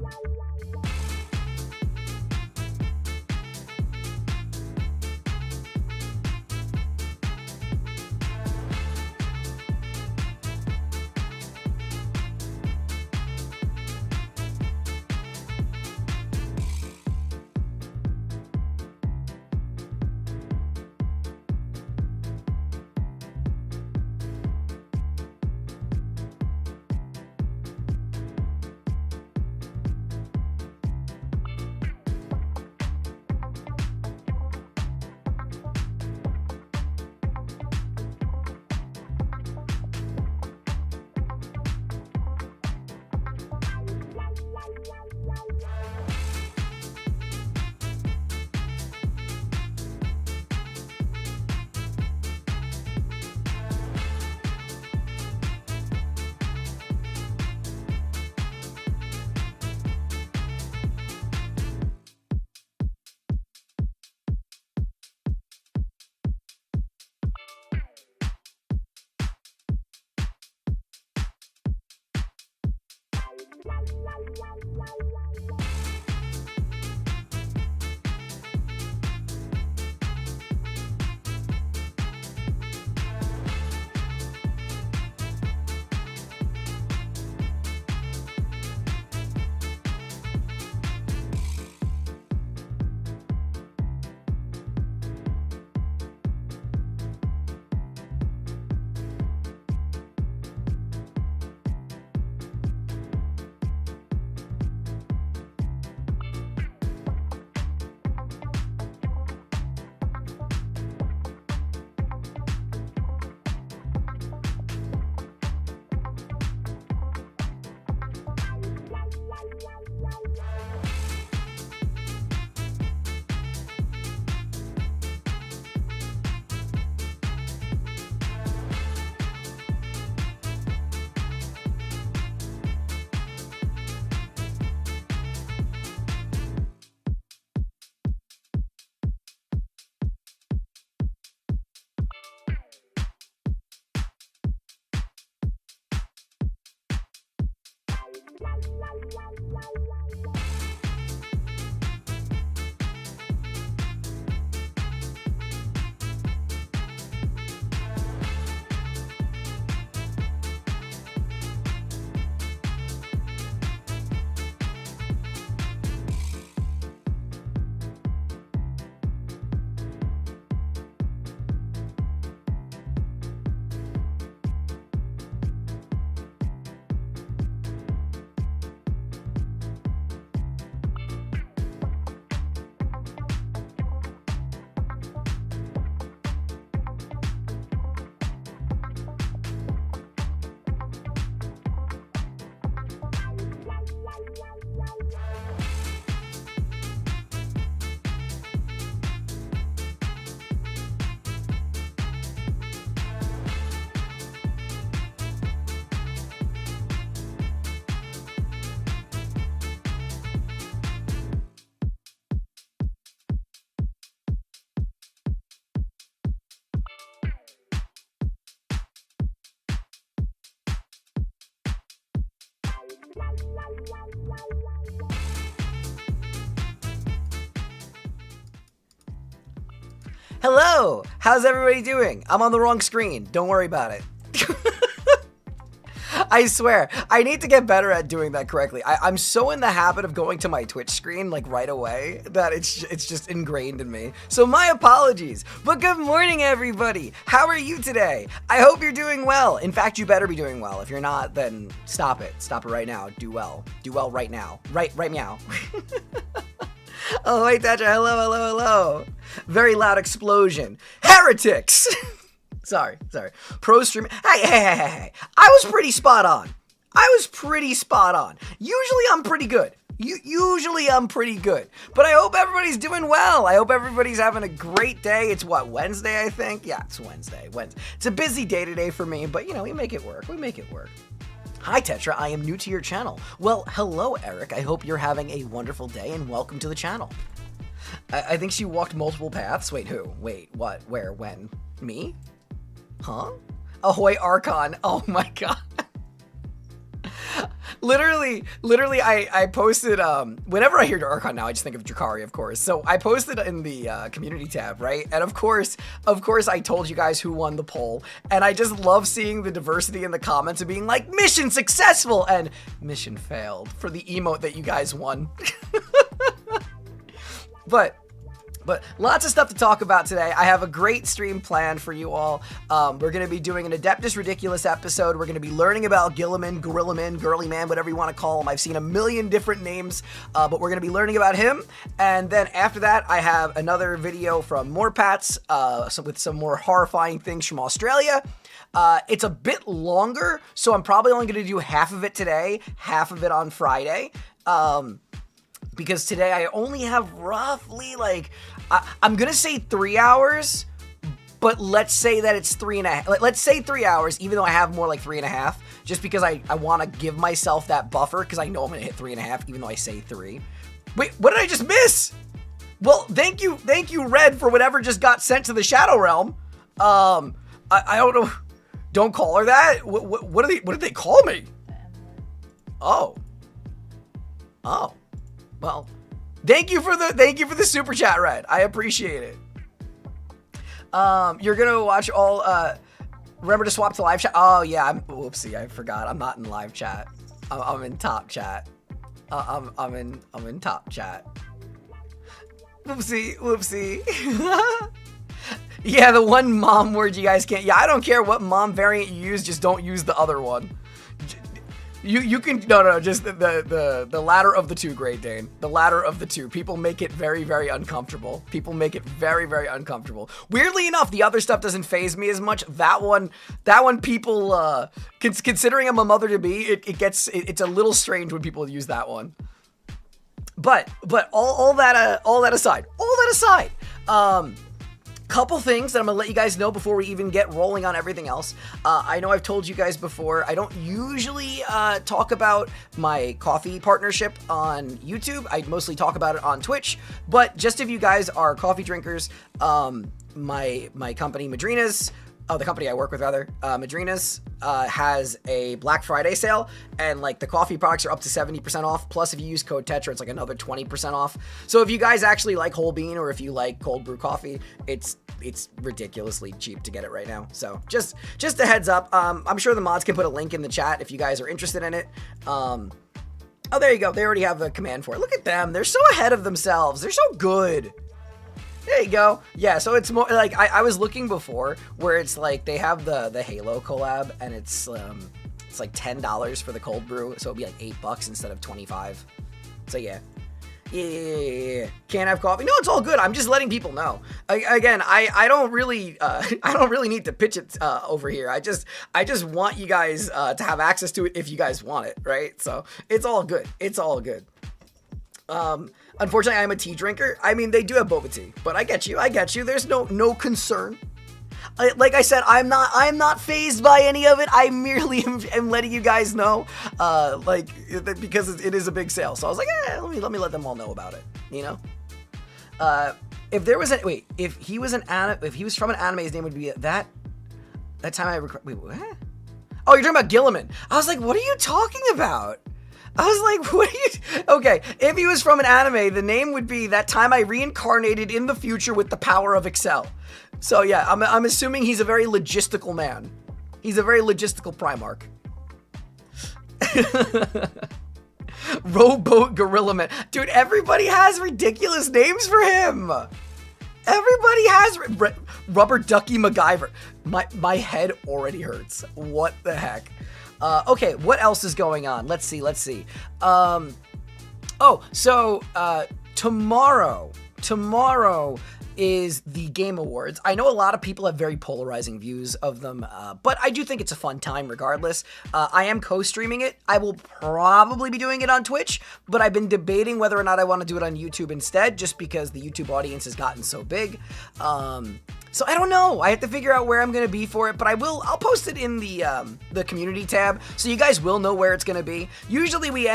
Wow. Hello! How's everybody doing? I'm on the wrong screen. Don't worry about it. I swear, I need to get better at doing that correctly. I'm so in the habit of going to my Twitch screen like right away that it's just ingrained in me. So my apologies. But good morning, everybody. How are you today? I hope you're doing well. In fact, you better be doing well. If you're not, then stop it. Stop it right now. Do well. Do well right now. Right meow. Oh, wait, Thatcher. Hello, hello, hello. Very loud explosion. Heretics! Sorry. Pro stream. Hey. I was pretty spot on. Usually I'm pretty good. But I hope everybody's doing well. I hope everybody's having a great day. It's what, Wednesday, I think? Yeah, it's Wednesday. It's a busy day today for me, but you know, we make it work. Hi, Tetra. I am new to your channel. Well, hello, Eric. I hope you're having a wonderful day and welcome to the channel. I think she walked multiple paths. Wait, who? Wait, what? Where? When? Me? Huh? Ahoy, Archon. Oh my god. Literally, I posted, whenever I hear Archon now, I just think of Drakari, of course. So I posted in the community tab, right? And of course, I told you guys who won the poll. And I just love seeing the diversity in the comments and being like, mission successful and mission failed for the emote that you guys won. But lots of stuff to talk about today. I have a great stream planned for you all. We're going to be doing an Adeptus Ridiculous episode. We're going to be learning about Guilliman, Gorillaman, Girlyman, whatever you want to call him. I've seen a million different names, but we're going to be learning about him. And then after that, I have another video from Morpats with some more horrifying things from Australia. It's a bit longer, so I'm probably only going to do half of it today, half of it on Friday. Because today I only have roughly I'm gonna say 3 hours, but let's say that it's 3.5. Let's say 3 hours, even though I have more like 3.5, just because I want to give myself that buffer, because I know I'm gonna hit 3.5, even though I say 3. Wait, what did I just miss? Well, thank you, Red, for whatever just got sent to the Shadow Realm. I don't know. Don't call her that. What did they call me? Oh. Oh, well, thank you for the super chat, Red. I appreciate it. You're gonna watch all, remember to swap to live chat. Oh yeah, whoopsie, I forgot. I'm not in live chat. I'm in top chat. I'm in top chat. Whoopsie. Yeah, the one mom word you guys can't. Yeah, I don't care what mom variant you use, just don't use the other one. You can no just the latter of the two, Great Dane. The latter of the two. People make it very, very uncomfortable. People make it very, very uncomfortable. Weirdly enough, the other stuff doesn't faze me as much. That one people considering I'm a mother to be, it's a little strange when people use that one. But all that aside, couple things that I'm gonna let you guys know before we even get rolling on everything else. I know I've told you guys before, I don't usually talk about my coffee partnership on YouTube. I mostly talk about it on Twitch, but just if you guys are coffee drinkers, my company Madrina's, the company I work with rather, Madrina's, has a Black Friday sale, and like the coffee products are up to 70% off. Plus, if you use code Tetra, it's like another 20% off. So if you guys actually like whole bean, or if you like cold brew coffee, it's ridiculously cheap to get it right now. So just a heads up. I'm sure the mods can put a link in the chat if you guys are interested in it. Oh, there you go. They already have the command for it. Look at them. They're so ahead of themselves. They're so good. There you go. Yeah, so it's more like I was looking before where it's like they have the Halo collab, and it's like $10 for the cold brew, so it'll be like $8 instead of $25. So yeah. Can't have coffee. No, it's all good. I'm just letting people know. Again, I don't really need to pitch it over here. I just want you guys to have access to it if you guys want it, right? So it's all good. It's all good. Unfortunately, I'm a tea drinker. I mean, they do have boba tea, but I get you. There's no concern. Like I said, I'm not fazed by any of it. I merely am letting you guys know, because it is a big sale. So I was like, let me let them all know about it. You know, if there was if he was from an anime, his name would be that time I wait, what? Oh, you're talking about Guilliman. I was like, what are you talking about? I was like, what are you... Okay, if he was from an anime, the name would be That Time I Reincarnated in the Future with the Power of Excel. So yeah, I'm assuming he's a very logistical man. He's a very logistical Primarch. Rowboat Guilliman. Dude, everybody has ridiculous names for him. Everybody has... Rubber Ducky MacGyver. My head already hurts. What the heck? Okay, what else is going on? Let's see. Tomorrow is the Game Awards. I know a lot of people have very polarizing views of them, but I do think it's a fun time regardless. I am co-streaming it. I will probably be doing it on Twitch, but I've been debating whether or not I want to do it on YouTube instead, just because the YouTube audience has gotten so big. So I don't know. I have to figure out where I'm going to be for it, but I'll post it in the community tab, so you guys will know where it's going to be. Usually we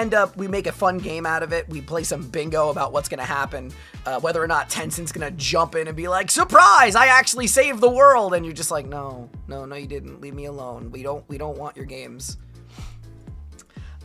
make a fun game out of it. We play some bingo about what's going to happen, whether or not Tencent's going to jump in and be like, surprise, I actually saved the world. And you're just like, no, you didn't. Leave me alone. We don't want your games.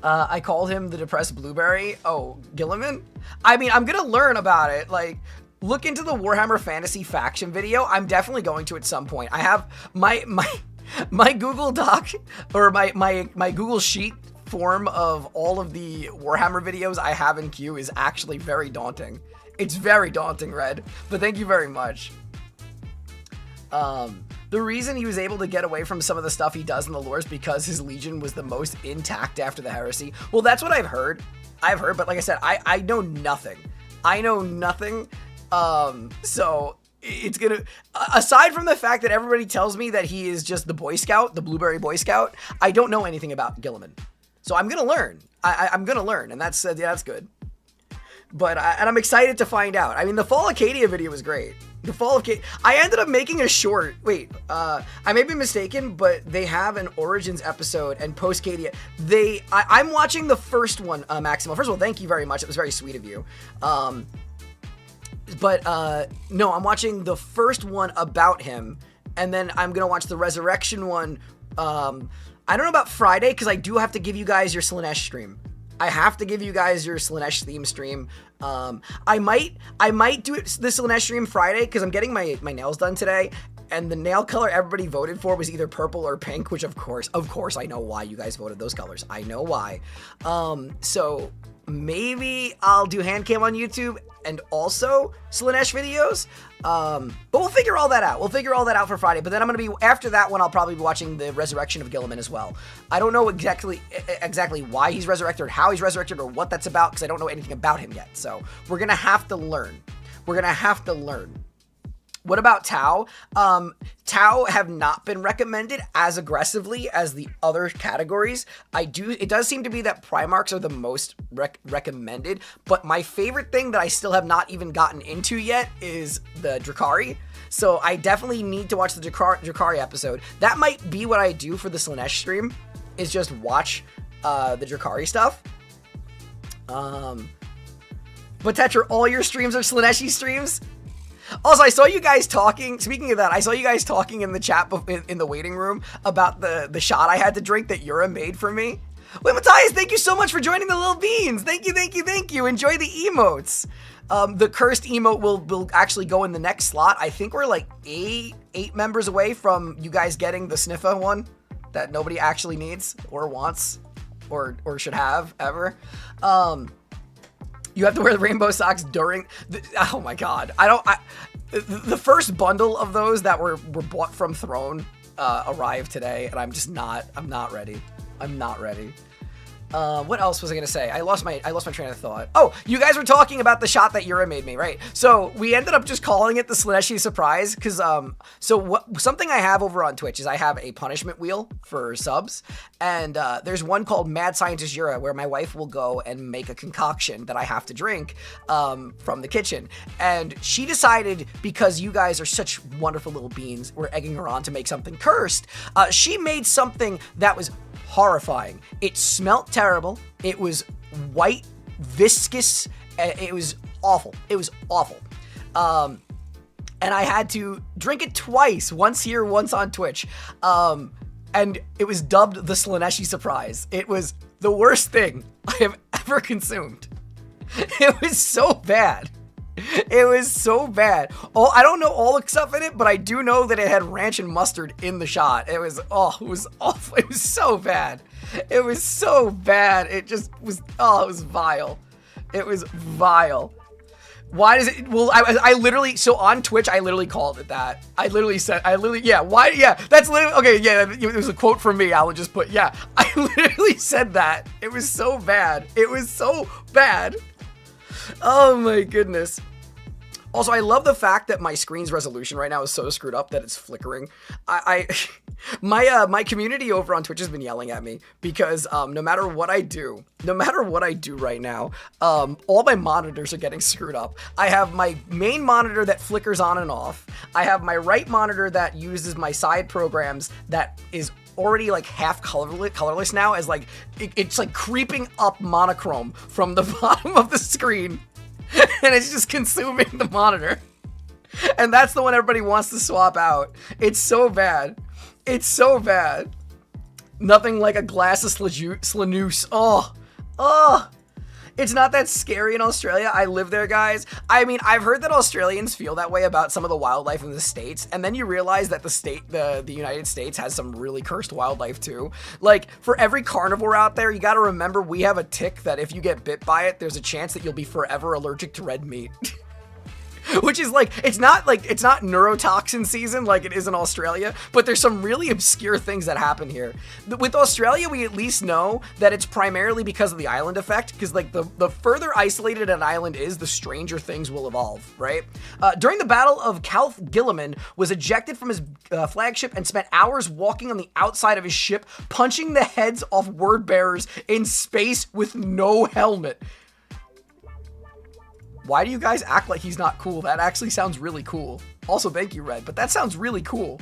I called him the depressed blueberry. Oh, Guilliman? I mean, I'm going to learn about it. Like, look into the Warhammer Fantasy faction video. I'm definitely going to at some point. I have my Google Doc, or my Google Sheet form of all of the Warhammer videos I have in queue is actually very daunting. It's very daunting, Red, but thank you very much. The reason he was able to get away from some of the stuff he does in the lore is because his legion was the most intact after the heresy. Well, that's what I've heard, but like I said, I know nothing. So it's gonna, aside from the fact that everybody tells me that he is just the Boy Scout, the Blueberry Boy Scout, I don't know anything about Guilliman. So I'm gonna learn. I'm gonna learn, and that's good. But I'm excited to find out. I mean, the Fall Acadia video was great. The Fall of Acadia. I ended up making a short. Wait, I may be mistaken, but they have an Origins episode and post Cadia. I'm watching the first one, Maximo. First of all, thank you very much. It was very sweet of you. No, I'm watching the first one about him, and then I'm gonna watch the Resurrection one. I don't know about Friday, because I do have to give you guys your Slaanesh stream. I have to give you guys your Slaanesh theme stream. I might do the Slaanesh stream Friday because I'm getting my nails done today, and the nail color everybody voted for was either purple or pink, which of course I know why you guys voted those colors. I know why. So maybe I'll do hand cam on YouTube and also Slaanesh videos. But we'll figure all that out. We'll figure all that out for Friday. But then I'm going to be, after that one, I'll probably be watching the resurrection of Guilliman as well. I don't know exactly why he's resurrected or how he's resurrected or what that's about because I don't know anything about him yet. So we're going to have to learn. What about Tau? Tau have not been recommended as aggressively as the other categories. It does seem to be that Primarchs are the most recommended, but my favorite thing that I still have not even gotten into yet is the Drukhari. So I definitely need to watch the Drukhari episode. That might be what I do for the Slaanesh stream, is just watch the Drukhari stuff. But Tetra, all your streams are Slaaneshi streams? Also, I saw you guys talking, speaking of that, I saw you guys talking in the chat in the waiting room about the shot I had to drink that Yura made for me. Wait, Matthias, thank you so much for joining the little beans. Thank you. Enjoy the emotes. The cursed emote will actually go in the next slot. I think we're like eight members away from you guys getting the Sniffa one that nobody actually needs or wants or should have ever. You have to wear the rainbow socks during oh my god. The first bundle of those that were bought from Throne arrived today, and I'm not ready. What else was I gonna say? I lost my train of thought. Oh, you guys were talking about the shot that Yura made me, right? So we ended up just calling it the Slaaneshi surprise because something I have over on Twitch is I have a punishment wheel for subs, and there's one called Mad Scientist Yura where my wife will go and make a concoction that I have to drink from the kitchen, and she decided because you guys are such wonderful little beans, we're egging her on to make something cursed. She made something that was horrifying. It smelt terrible. It was white, viscous. It was awful. And I had to drink it twice, once here, once on Twitch. And it was dubbed the Slaaneshi surprise. It was the worst thing I have ever consumed. It was so bad. Oh, I don't know all the stuff in it, but I do know that it had ranch and mustard in the shot. It was awful. It was so bad. It just was, it was vile. Why does it, well, I literally, so on Twitch, I literally called it that. That's literally, okay, yeah, it was a quote from me, I would just put, yeah, I literally said that. It was so bad. Oh my goodness. Also, I love the fact that my screen's resolution right now is so screwed up that it's flickering. My community over on Twitch has been yelling at me because no matter what I do right now, all my monitors are getting screwed up. I have my main monitor that flickers on and off. I have my right monitor that uses my side programs that is already like half colorless now, as like it's like creeping up monochrome from the bottom of the screen. And it's just consuming the monitor. And that's the one everybody wants to swap out. It's so bad. Nothing like a glass of Slaanesh. Oh. It's not that scary in Australia. I live there, guys. I mean, I've heard that Australians feel that way about some of the wildlife in the States, and then you realize that the United States has some really cursed wildlife too. Like, for every carnivore out there, you gotta remember we have a tick that if you get bit by it, there's a chance that you'll be forever allergic to red meat. Which is like, it's not neurotoxin season like it is in Australia, but there's some really obscure things that happen here. With Australia, we at least know that it's primarily because of the island effect, because like the further isolated an island is, the stranger things will evolve, right? During the Battle of Calth, Guilliman was ejected from his flagship and spent hours walking on the outside of his ship, punching the heads off word bearers in space with no helmet. Why do you guys act like he's not cool? That actually sounds really cool. Also, thank you, Red, but that sounds really cool.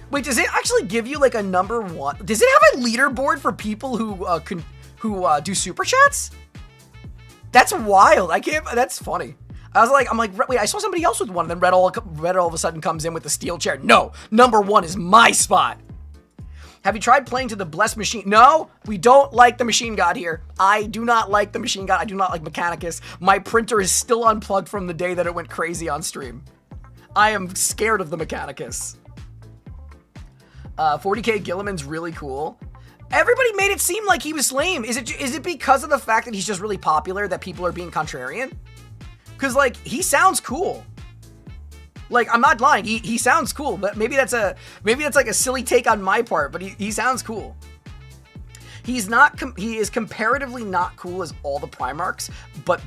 Wait, does it actually give you like a number one? Does it have a leaderboard for people who do super chats? That's wild. That's funny. I'm like, wait, I saw somebody else with one, and then Red all of a sudden comes in with the steel chair. No, number one is my spot. Have you tried playing to the Blessed Machine? No, we don't like the Machine God here. I do not like the Machine God. I do not like Mechanicus. My printer is still unplugged from the day that it went crazy on stream. I am scared of the Mechanicus. 40k Guilliman's really cool. Everybody made it seem like he was lame. Is it because of the fact that he's just really popular that people are being contrarian? Because, like, he sounds cool. Like, I'm not lying. He sounds cool, but maybe that's like a silly take on my part, but he sounds cool. He is comparatively not cool as all the Primarchs, but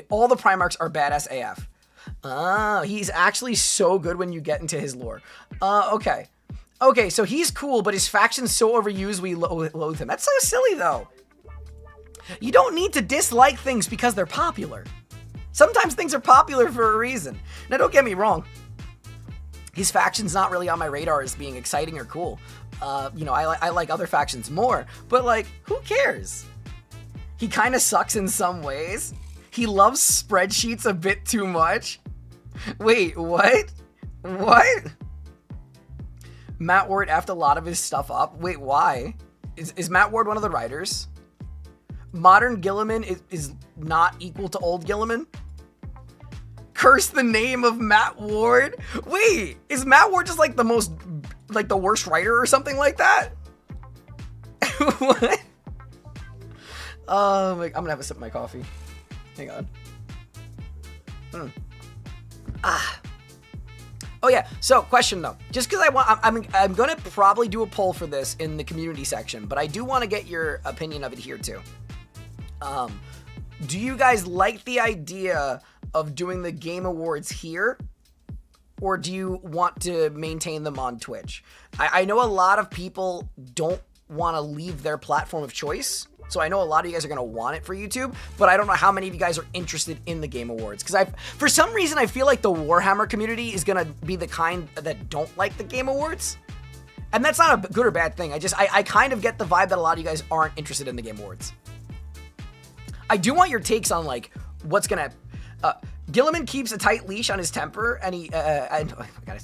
all the Primarchs are badass AF. He's actually so good when you get into his lore. Okay. Okay, so he's cool, but his faction's so overused we loathe him. That's so silly, though. You don't need to dislike things because they're popular. Sometimes things are popular for a reason. Now, don't get me wrong. His faction's not really on my radar as being exciting or cool. You know, I like other factions more, but, like, who cares? He kind of sucks in some ways. He loves spreadsheets a bit too much. Wait, what? What? Matt Ward effed a lot of his stuff up. Wait, why? Is Matt Ward one of the writers? Modern Guilliman is not equal to old Guilliman? Curse the name of Matt Ward? Wait, is Matt Ward just like the worst writer or something like that? What? I'm gonna have a sip of my coffee. Hang on. Oh yeah, so question though. Just because I'm gonna probably do a poll for this in the community section, but I do want to get your opinion of it here too. Do you guys like the idea of doing the Game Awards here? Or do you want to maintain them on Twitch? I know a lot of people don't want to leave their platform of choice. So I know a lot of you guys are going to want it for YouTube, but I don't know how many of you guys are interested in the Game Awards. Because for some reason, I feel like the Warhammer community is going to be the kind that don't like the Game Awards. And that's not a good or bad thing. I kind of get the vibe that a lot of you guys aren't interested in the Game Awards. I do want your takes on, like, what's going to... Guilliman keeps a tight leash on his temper, and oh my God,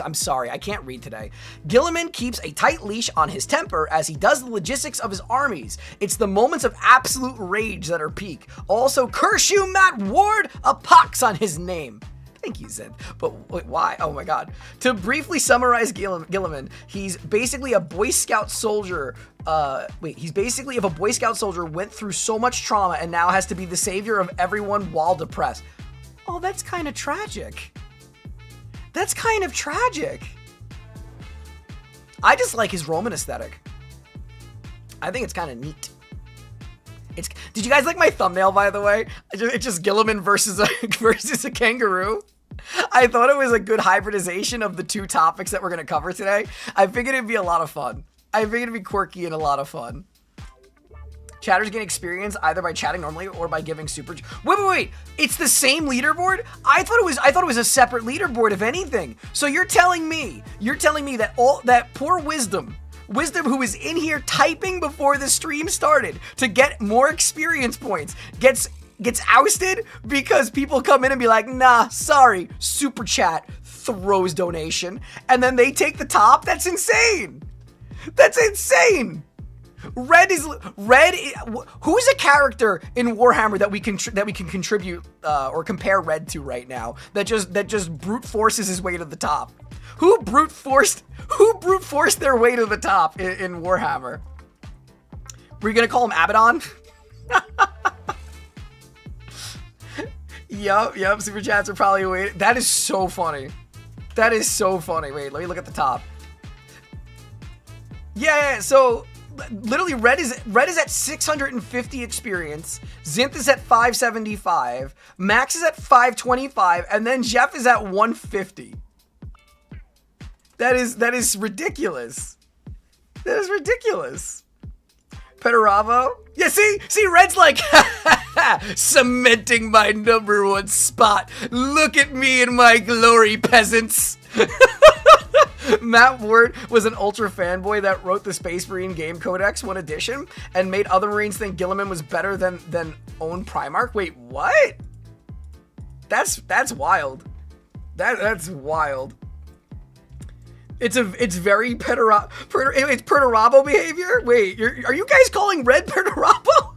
I'm sorry, I can't read today. Guilliman keeps a tight leash on his temper as he does the logistics of his armies. It's the moments of absolute rage that are peak. Also, curse you, Matt Ward, a pox on his name. Thank you, Zed. But wait, why? Oh my God. To briefly summarize Guilliman, he's basically a Boy Scout soldier. If a Boy Scout soldier went through so much trauma and now has to be the savior of everyone while depressed. Oh, that's kind of tragic. That's kind of tragic. I just like his Roman aesthetic. I think it's kind of neat. Did you guys like my thumbnail, by the way? It's just Guilliman versus a kangaroo. I thought it was a good hybridization of the two topics that we're going to cover today. I figured it'd be a lot of fun. I figured it'd be quirky and a lot of fun. Chatters gain experience either by chatting normally or by giving super... Wait. It's the same leaderboard? I thought it was a separate leaderboard, if anything. So you're telling me that poor Wisdom who was in here typing before the stream started to get more experience points gets ousted because people come in and be like, nah, sorry, super chat, throws donation, and then they take the top? That's insane. That's insane. Red. Who's a character in Warhammer that we can contribute or compare Red to right now that just brute forces his way to the top? Who brute forced their way to the top in Warhammer? Were you gonna call him Abaddon? Yep. Super chats are probably waiting. That is so funny. That is so funny. Wait, let me look at the top. Yeah. So. Literally, Red is at 650 experience, Zinth is at 575, Max is at 525, and then Jeff is at 150. That is ridiculous. That is ridiculous. Pedoravo? Yeah, see, Red's like, cementing my #1 spot. Look at me in my glory, peasants. Matt Ward was an Ultra fanboy that wrote the Space Marine Game Codex 1 edition and made other Marines think Guilliman was better than own Primarch. Wait, what? That's wild. That's wild. It's very it's Perturabo behavior. Wait, are you guys calling red Perturabo?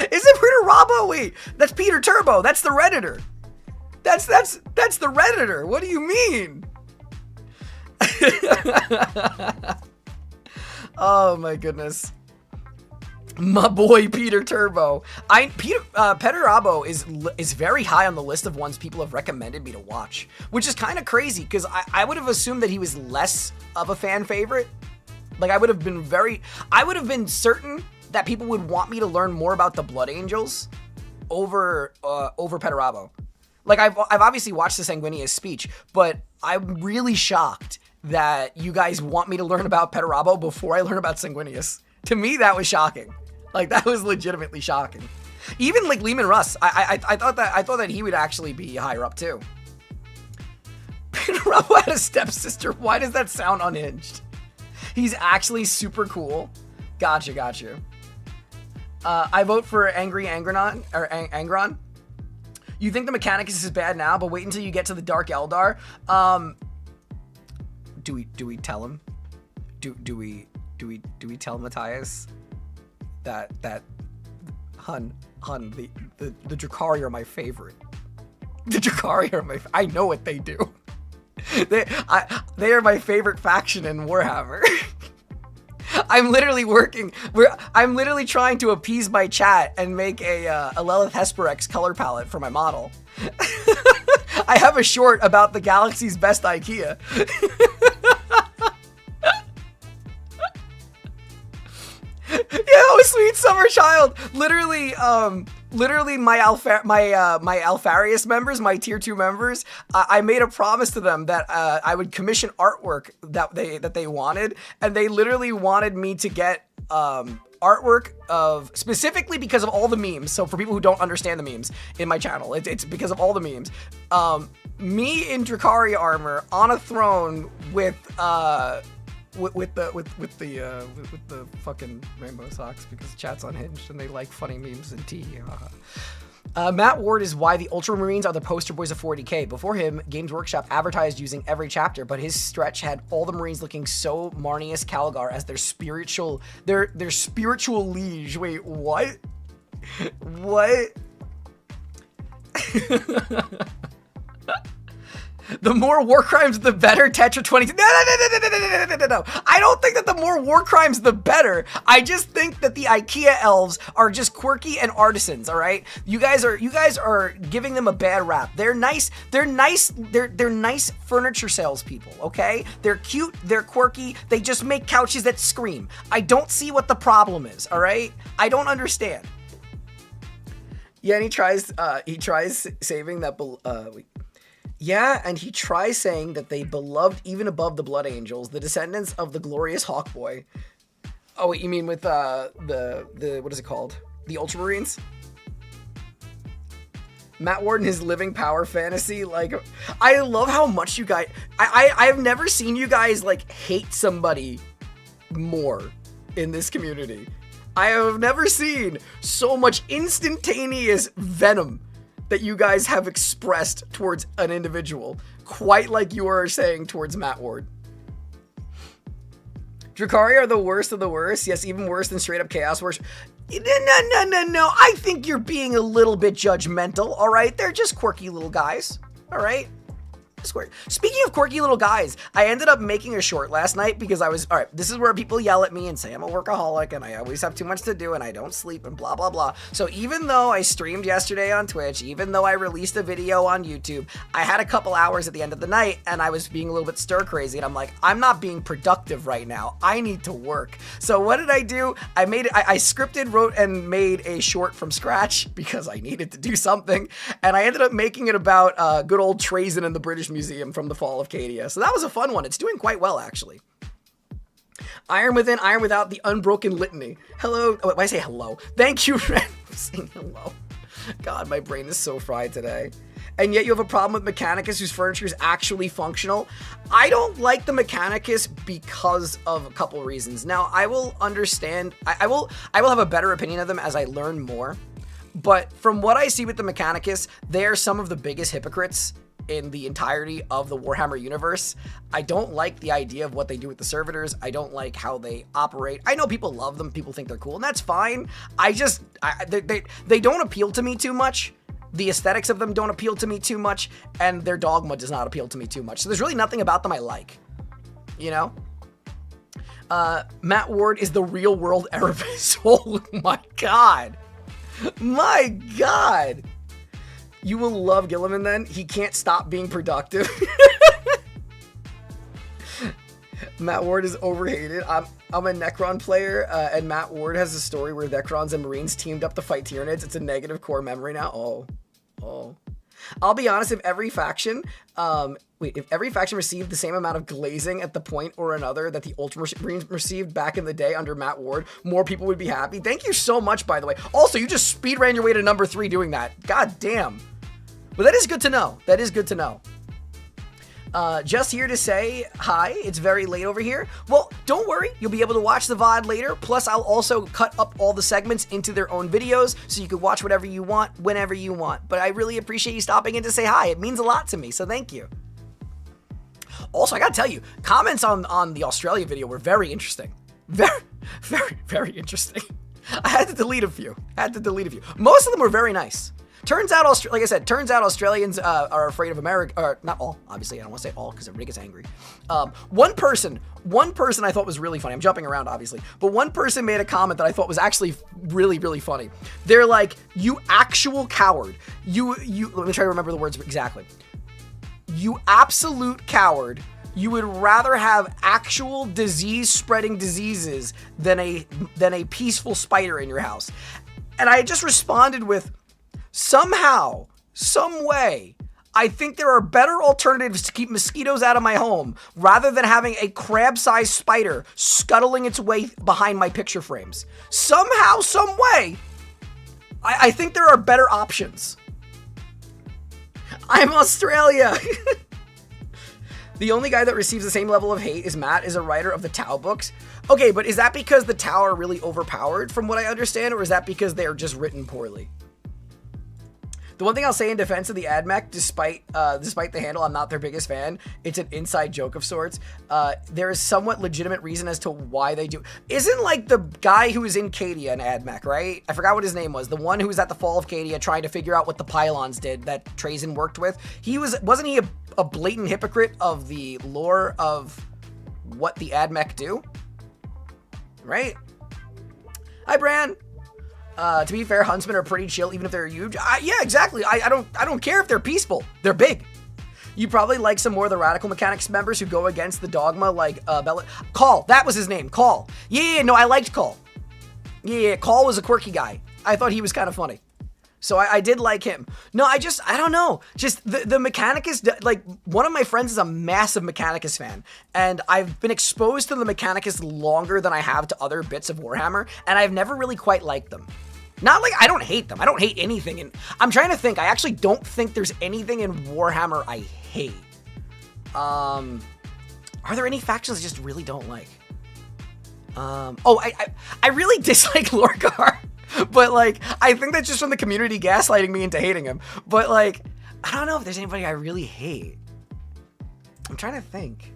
Is it Perturabo? Wait, that's Peter Turbo. That's the Redditor. That's the Redditor. What do you mean? Oh my goodness. My boy Peter Turbo. Perturabo is very high on the list of ones people have recommended me to watch, which is kind of crazy because I would have assumed that he was less of a fan favorite. Like I would have been certain that people would want me to learn more about the Blood Angels over Perturabo. Like I've obviously watched the Sanguinius speech, but I'm really shocked that you guys want me to learn about Perturabo before I learn about Sanguinius. To me, that was shocking. Like that was legitimately shocking. Even like Lehman Russ, I thought that he would actually be higher up too. Perturabo had a stepsister. Why does that sound unhinged? He's actually super cool. Gotcha. I vote for Angry Angron or Angron. You think the Mechanicus is bad now, but wait until you get to the Dark Eldar. Do we tell him? Do we tell Matthias that Hun, the Drakari are my favorite. The Drakari are I know what they do. They are my favorite faction in Warhammer. I'm literally trying to appease my chat and make a Lilith Hesperex color palette for my model. I have a short about the galaxy's best IKEA. Yo, sweet summer child. Literally my Alfarius members, my tier 2 members, I made a promise to them that I would commission artwork that they wanted, and they literally wanted me to get artwork of specifically because of all the memes. So for people who don't understand the memes in my channel, it's because of all the memes. Me in Drakari armor on a throne with the fucking rainbow socks because chat's unhinged and they like funny memes and tea. Matt Ward is why the Ultramarines are the poster boys of 40k. Before him, Games Workshop advertised using every chapter, but his stretch had all the Marines looking so Marnius Calgar as their spiritual liege. Wait, what? What? The more war crimes, the better. Tetra 22. No. I don't think that the more war crimes, the better. I just think that the IKEA elves are just quirky and artisans. All right, you guys are giving them a bad rap. They're nice. They're nice furniture salespeople. Okay, they're cute. They're quirky. They just make couches that scream. I don't see what the problem is. All right, I don't understand. Yeah, and he tries saving that. Yeah, and he tries saying that they beloved even above the Blood Angels, the descendants of the glorious Hawkboy. Oh wait, you mean with the what is it called? The Ultramarines? Matt Ward and his living power fantasy. Like, I love how much you guys. I've never seen you guys like hate somebody more in this community. I have never seen so much instantaneous venom that you guys have expressed towards an individual, quite like you are saying towards Matt Ward. Drakari are the worst of the worst. Yes, even worse than straight up Chaos Wars. No. I think you're being a little bit judgmental, all right? They're just quirky little guys, all right? Speaking of quirky little guys, I ended up making a short last night because I was, all right, this is where people yell at me and say I'm a workaholic and I always have too much to do and I don't sleep and blah, blah, blah. So even though I streamed yesterday on Twitch, even though I released a video on YouTube, I had a couple hours at the end of the night and I was being a little bit stir crazy and I'm like, I'm not being productive right now. I need to work. So what did I do? I scripted, wrote, and made a short from scratch because I needed to do something. And I ended up making it about good old Trazen in the British Museum from the fall of Cadia. So that was a fun one. It's doing quite well, actually. Iron Within, Iron Without, the Unbroken Litany. Hello. Oh, why I say hello? Thank you, Ren, for saying hello. God, my brain is so fried today. And yet you have a problem with Mechanicus whose furniture is actually functional. I don't like the Mechanicus because of a couple reasons. Now, I will understand. I will have a better opinion of them as I learn more. But from what I see with the Mechanicus, they are some of the biggest hypocrites in the entirety of the Warhammer universe. I don't like the idea of what they do with the servitors. I don't like how they operate. I know people love them, people think they're cool, and that's fine. They don't appeal to me too much. The aesthetics of them don't appeal to me too much, and their dogma does not appeal to me too much. So there's really nothing about them I like, you know? Matt Ward is the real world Erebus. Oh my god. My god. You will love Guilliman then. He can't stop being productive. Matt Ward is overhated. I'm a Necron player, and Matt Ward has a story where Necrons and Marines teamed up to fight Tyranids. It's a negative core memory now. Oh. I'll be honest, if every faction received the same amount of glazing at the point or another that the Ultramarines received back in the day under Matt Ward, more people would be happy. Thank you so much, by the way. Also, you just speed ran your way to number 3 doing that. God damn. But that is good to know. That is good to know. Just here to say hi. It's very late over here. Well, don't worry. You'll be able to watch the VOD later. Plus, I'll also cut up all the segments into their own videos so you can watch whatever you want, whenever you want. But I really appreciate you stopping in to say hi. It means a lot to me, so thank you. Also, I gotta tell you, comments on the Australia video were very interesting. Very, very, very interesting. I had to delete a few. Most of them were very nice. Turns out, like I said, Australians are afraid of America. Or not all, obviously. I don't want to say all because everybody gets angry. One person I thought was really funny. I'm jumping around, obviously. But one person made a comment that I thought was actually really, really funny. They're like, you actual coward. You, let me try to remember the words exactly. You absolute coward. You would rather have actual disease-spreading diseases than a peaceful spider in your house. And I just responded with, somehow, some way, I think there are better alternatives to keep mosquitoes out of my home rather than having a crab-sized spider scuttling its way behind my picture frames. Somehow, some way, I think there are better options. I'm Australia. The only guy that receives the same level of hate as Matt is a writer of the Tau books. Okay, but is that because the Tau are really overpowered, from what I understand, or is that because they are just written poorly? The one thing I'll say in defense of the AdMech, despite the handle, I'm not their biggest fan. It's an inside joke of sorts. There is somewhat legitimate reason as to why they do. Isn't like the guy who was in Cadia an AdMech, right? I forgot what his name was. The one who was at the Fall of Cadia trying to figure out what the pylons did that Trazen worked with. Wasn't he a blatant hypocrite of the lore of what the AdMech do? Right? Hi, Bran. To be fair, huntsmen are pretty chill, even if they're huge. Yeah, exactly. I don't care if they're peaceful. They're big. You probably like some more of the Radical Mechanics members who go against the dogma, like Bella. Call. That was his name. Call. Yeah, no, I liked Call. Yeah, Call was a quirky guy. I thought he was kind of funny. So I did like him. No, I don't know. Just the Mechanicus, like, one of my friends is a massive Mechanicus fan, and I've been exposed to the Mechanicus longer than I have to other bits of Warhammer, and I've never really quite liked them. Not like I don't hate them. I don't hate anything. And I'm trying to think. I actually don't think there's anything in Warhammer I hate. Are there any factions I just really don't like? I really dislike Lorgar. But, like, I think that's just from the community gaslighting me into hating him. But, like, I don't know if there's anybody I really hate. I'm trying to think.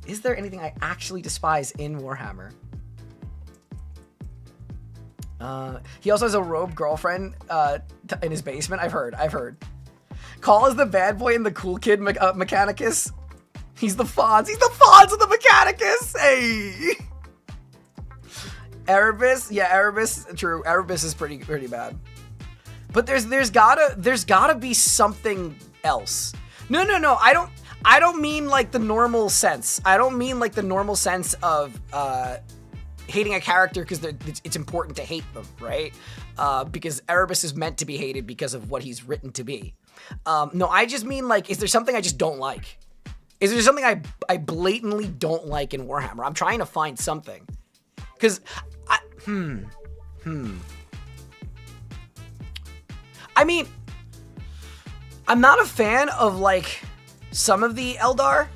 Is there anything I actually despise in Warhammer? He also has a rogue girlfriend in his basement. I've heard. Call is the bad boy and the cool kid Mechanicus. He's the Fonz. He's the Fonz of the Mechanicus. Hey. Erebus, yeah, Erebus, true. Erebus is pretty bad. But there's gotta be something else. No. I don't mean like the normal sense. I don't mean like the normal sense of hating a character because it's important to hate them, right? Because Erebus is meant to be hated because of what he's written to be. No, I just mean like, is there something I just don't like? Is there something I blatantly don't like in Warhammer? I'm trying to find something. Because I mean, I'm not a fan of, like, some of the Eldar,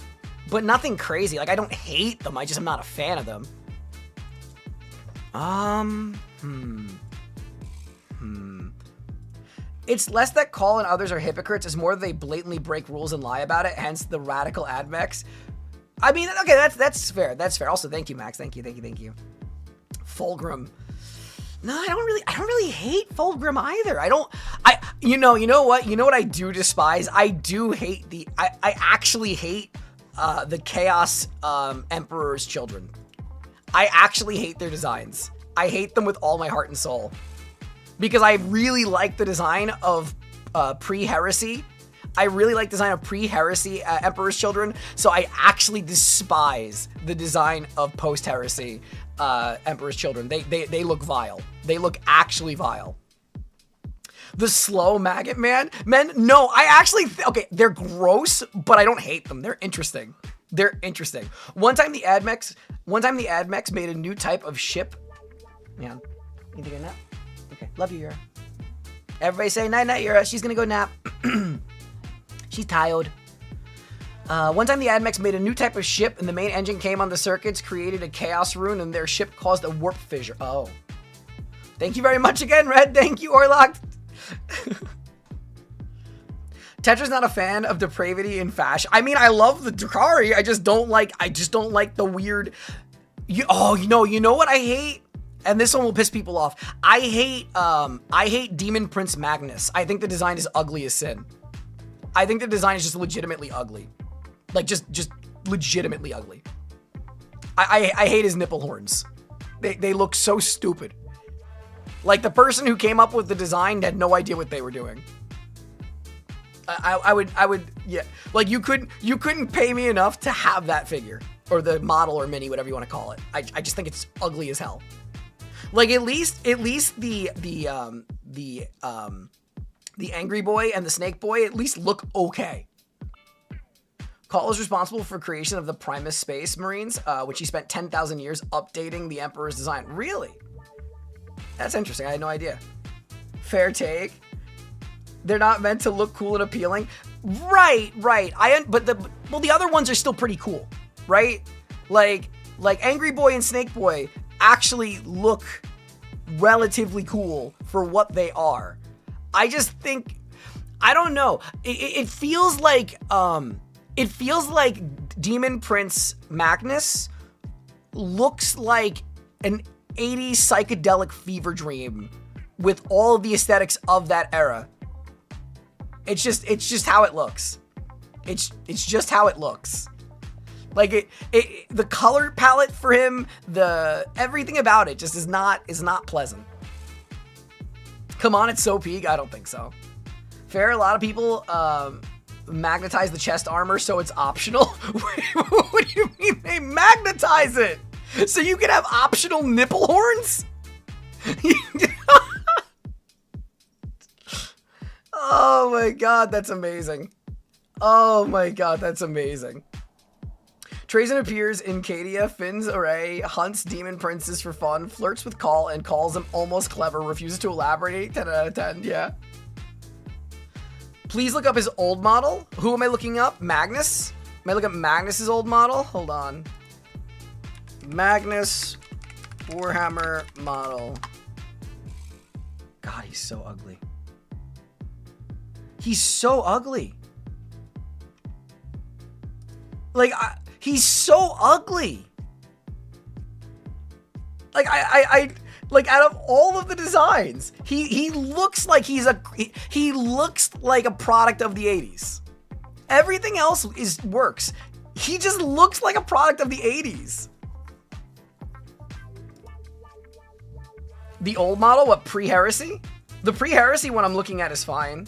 but nothing crazy. Like, I don't hate them, I just am not a fan of them. It's less that Call and others are hypocrites, it's more that they blatantly break rules and lie about it, hence the radical admechs. I mean, okay, that's fair. That's fair. Also, thank you, Max. Thank you. Fulgrim. No, I don't really hate Fulgrim either. You know what I do despise? I do hate I actually hate the Chaos Emperor's children. I actually hate their designs. I hate them with all my heart and soul. Because I really like the design of pre-heresy. I really like the design of pre-heresy Emperor's Children, so I actually despise the design of post-heresy Emperor's Children. They look vile. They look actually vile. The slow maggot men, no, I actually, okay, they're gross, but I don't hate them. They're interesting. One time the Admechs made a new type of ship. Man, you think a nap? Okay, love you, Yura. Everybody say night, Yura. She's gonna go nap. She's tired. One time the Admechs made a new type of ship and the main engine came on the circuits, created a chaos rune, and their ship caused a warp fissure. Oh. Thank you very much again, Red. Thank you, Orlock. Tetra's not a fan of depravity in fashion. I mean, I love the Drukhari. I just don't like the weird... You know what I hate? And this one will piss people off. I hate Demon Prince Magnus. I think the design is ugly as sin. I think the design is just legitimately ugly. Like, just legitimately ugly. I hate his nipple horns. They look so stupid. Like, the person who came up with the design had no idea what they were doing. I would, yeah. Like, you couldn't pay me enough to have that figure. Or the model or mini, whatever you want to call it. I just think it's ugly as hell. Like, at least the Angry Boy and the Snake Boy at least look okay. Call is responsible for creation of the Primus Space Marines, which he spent 10,000 years updating the Emperor's design. Really? That's interesting. I had no idea. Fair take. They're not meant to look cool and appealing. Right. But the other ones are still pretty cool, right? Like Angry Boy and Snake Boy actually look relatively cool for what they are. I just think, I don't know. It feels like Demon Prince Magnus looks like an 80s psychedelic fever dream with all of the aesthetics of that era. It's just how it looks. It's just how it looks. Like the color palette for him, everything about it just is not pleasant. Come on, it's so peak. I don't think so. Fair, a lot of people magnetize the chest armor so it's optional. What do you mean they magnetize it? So you can have optional nipple horns? Oh my god, that's amazing. Oh my god, that's amazing. Trazen appears in Cadia, Finn's array, hunts demon princes for fun, flirts with Call, and calls him almost clever, refuses to elaborate, 10 out of 10, yeah. Please look up his old model. Who am I looking up? Magnus? Am I looking up Magnus's old model? Hold on. Magnus Warhammer model. God, he's so ugly. He's so ugly. Like, he's so ugly. Like, like, out of all of the designs, he looks like he looks like a product of the 80s. Everything else works. He just looks like a product of the 80s. The old model, what, pre-heresy? The pre-heresy one I'm looking at is fine.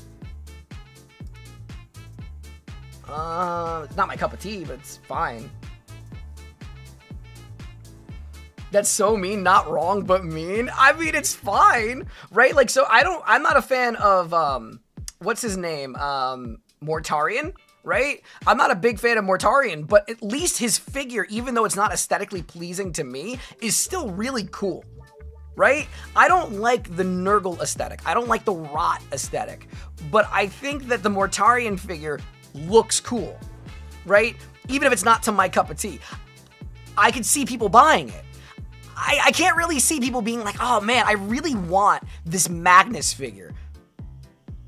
It's not my cup of tea, but it's fine. That's so mean, not wrong, but mean. I mean, it's fine, right? Like, so I'm not a fan of, what's his name? Mortarion, right? I'm not a big fan of Mortarion, but at least his figure, even though it's not aesthetically pleasing to me, is still really cool, right? I don't like the Nurgle aesthetic. I don't like the rot aesthetic, but I think that the Mortarion figure looks cool, right? Even if it's not to my cup of tea. I could see people buying it. I can't really see people being like, oh man, I really want this Magnus figure.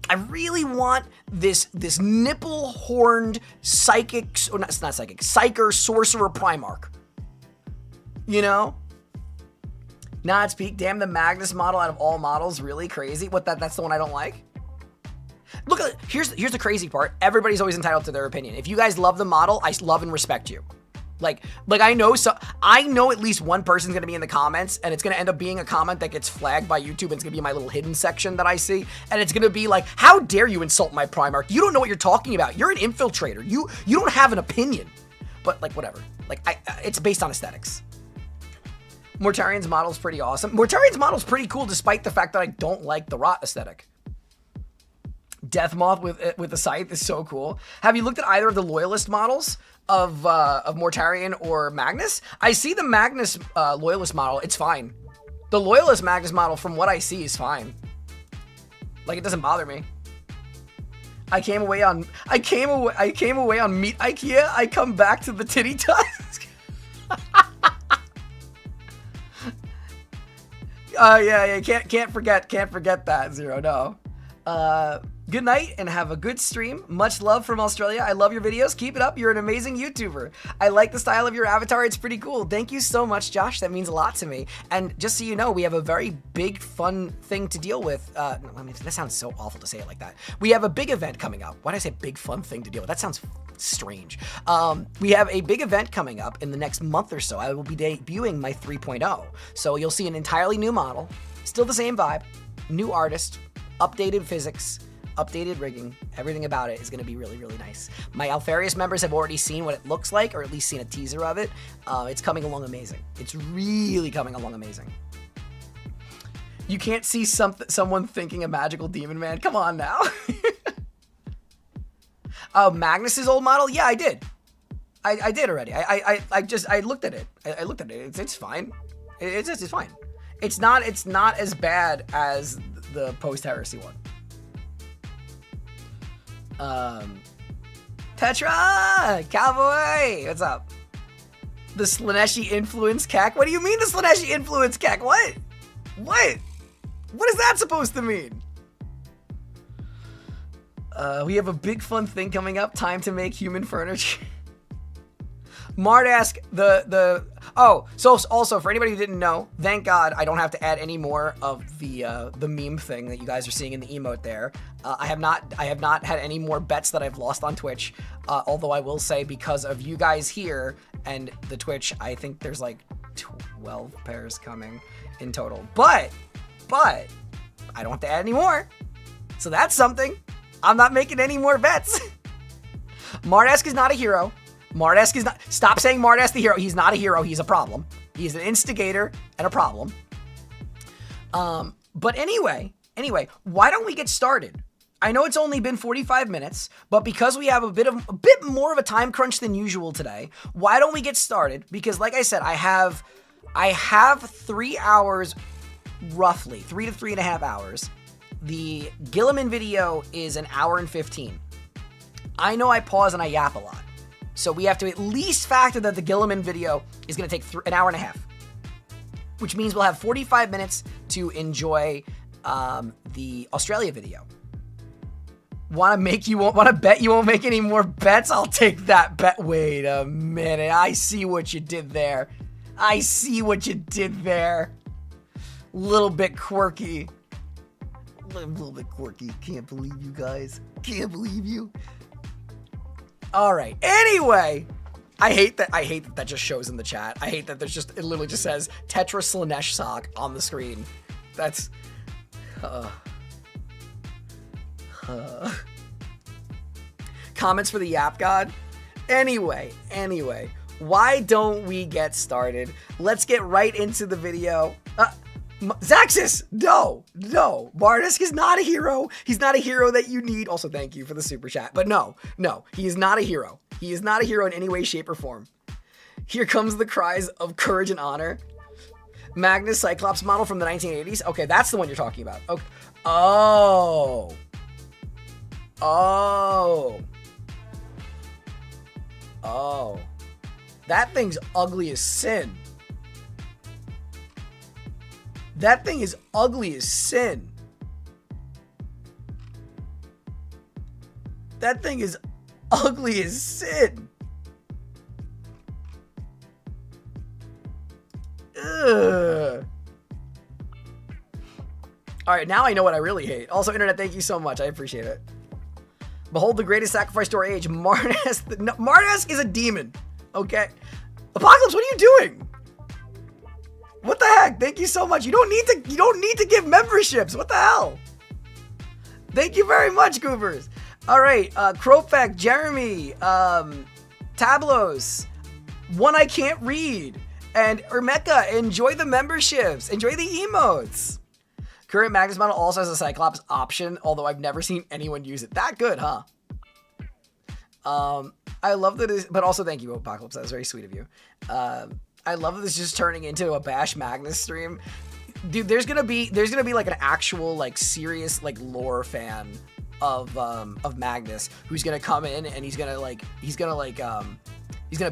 I really want this nipple-horned psychic, or not psychic, psyker sorcerer Primarch. You know? Nah, it's peak. Damn, the Magnus model out of all models, really crazy. What, that's the one I don't like? Look at, here's the crazy part. Everybody's always entitled to their opinion. If you guys love the model, I love and respect you. Like I know at least one person's gonna be in the comments, and it's gonna end up being a comment that gets flagged by YouTube, and it's gonna be my little hidden section that I see, and it's gonna be like, how dare you insult my Primarch? You don't know what you're talking about. You're an infiltrator. You don't have an opinion. But like, whatever. Like, it's based on aesthetics. Mortarian's model's pretty awesome. Mortarian's model's pretty cool, despite the fact that I don't like the rot aesthetic. Death Moth with the scythe is so cool. Have you looked at either of the Loyalist models of Mortarian or Magnus? I see the Magnus Loyalist model. It's fine. The Loyalist Magnus model, from what I see, is fine. Like, it doesn't bother me. I came away on meat IKEA. I come back to the titty tusk. Yeah, can't forget that, Zero. No. Good night and have a good stream. Much love from Australia. I love your videos. Keep it up. You're an amazing YouTuber. I like the style of your avatar. It's pretty cool. Thank you so much, Josh. That means a lot to me. And just so you know, we have a very big, fun thing to deal with. I mean, that sounds so awful to say it like that. We have a big event coming up. Why did I say big, fun thing to deal with? That sounds strange. We have a big event coming up in the next month or so. I will be debuting my 3.0. So you'll see an entirely new model, still the same vibe, new artist, updated physics, updated rigging. Everything about it is going to be really, really nice. My Alfarius members have already seen what it looks like, or at least seen a teaser of it. It's coming along amazing. It's really coming along amazing. You can't see someone thinking a magical demon man. Come on now. Magnus's old model? Yeah, I did. I did already. I looked at it. I looked at it. It's fine. It's fine. It's not as bad as the post-heresy one. Tetra! Cowboy! What's up? The Slaneshi influence Kek? What do you mean the Slaneshi influence Kek? What? What? What is that supposed to mean? We have a big fun thing coming up. Time to make human furniture. Mardask, so also for anybody who didn't know, thank God I don't have to add any more of the meme thing that you guys are seeing in the emote there. I have not had any more bets that I've lost on Twitch. Although I will say, because of you guys here and the Twitch, I think there's like 12 pairs coming in total. But I don't have to add any more. So that's something. I'm not making any more bets. Mardask is not a hero. Mardask is not. Stop saying Mardask the hero. He's not a hero. He's a problem. He's an instigator and a problem. But anyway, why don't we get started? I know it's only been 45 minutes, but because we have a bit more of a time crunch than usual today, why don't we get started? Because like I said, I have 3 hours, roughly 3 to 3.5 hours. The Guilliman video is an hour and 15. I know I pause and I yap a lot. So we have to at least factor that the Guilliman video is going to take an hour and a half, which means we'll have 45 minutes to enjoy the Australia video. Want to bet you won't make any more bets? I'll take that bet. Wait a minute. I see what you did there. Little bit quirky. A little bit quirky. Can't believe you guys. Can't believe you. All right. Anyway, I hate that just shows in the chat. I hate that it literally just says Tetra Slanesh sock on the screen. That's comments for the Yap God. Anyway, why don't we get started? Let's get right into the video. Zaxis! No! Mardask is not a hero. He's not a hero that you need. Also, thank you for the super chat. But no, he is not a hero. He is not a hero in any way, shape, or form. Here comes the cries of courage and honor. Magnus Cyclops model from the 1980s. Okay, that's the one you're talking about. Okay. Oh. That thing's ugly as sin. That thing is ugly as sin. Ugh. Alright, now I know what I really hate. Also, internet, thank you so much. I appreciate it. Behold the greatest sacrifice to our age. Mardas. No, Mardas is a demon. Okay? Apocalypse, what are you doing? What the heck? Thank you so much. You don't need to give memberships. What the hell? Thank you very much, Goobers. Alright, Kropek, Jeremy, Tablos, One I Can't Read, and Ermeka, enjoy the memberships. Enjoy the emotes. Current Magnus model also has a Cyclops option, although I've never seen anyone use it. That good, huh? I love that, but also thank you, Apocalypse. That was very sweet of you. I love that this is just turning into a Bash Magnus stream. Dude, there's gonna be like an actual, like, serious, like, lore fan of Magnus who's gonna come in and he's gonna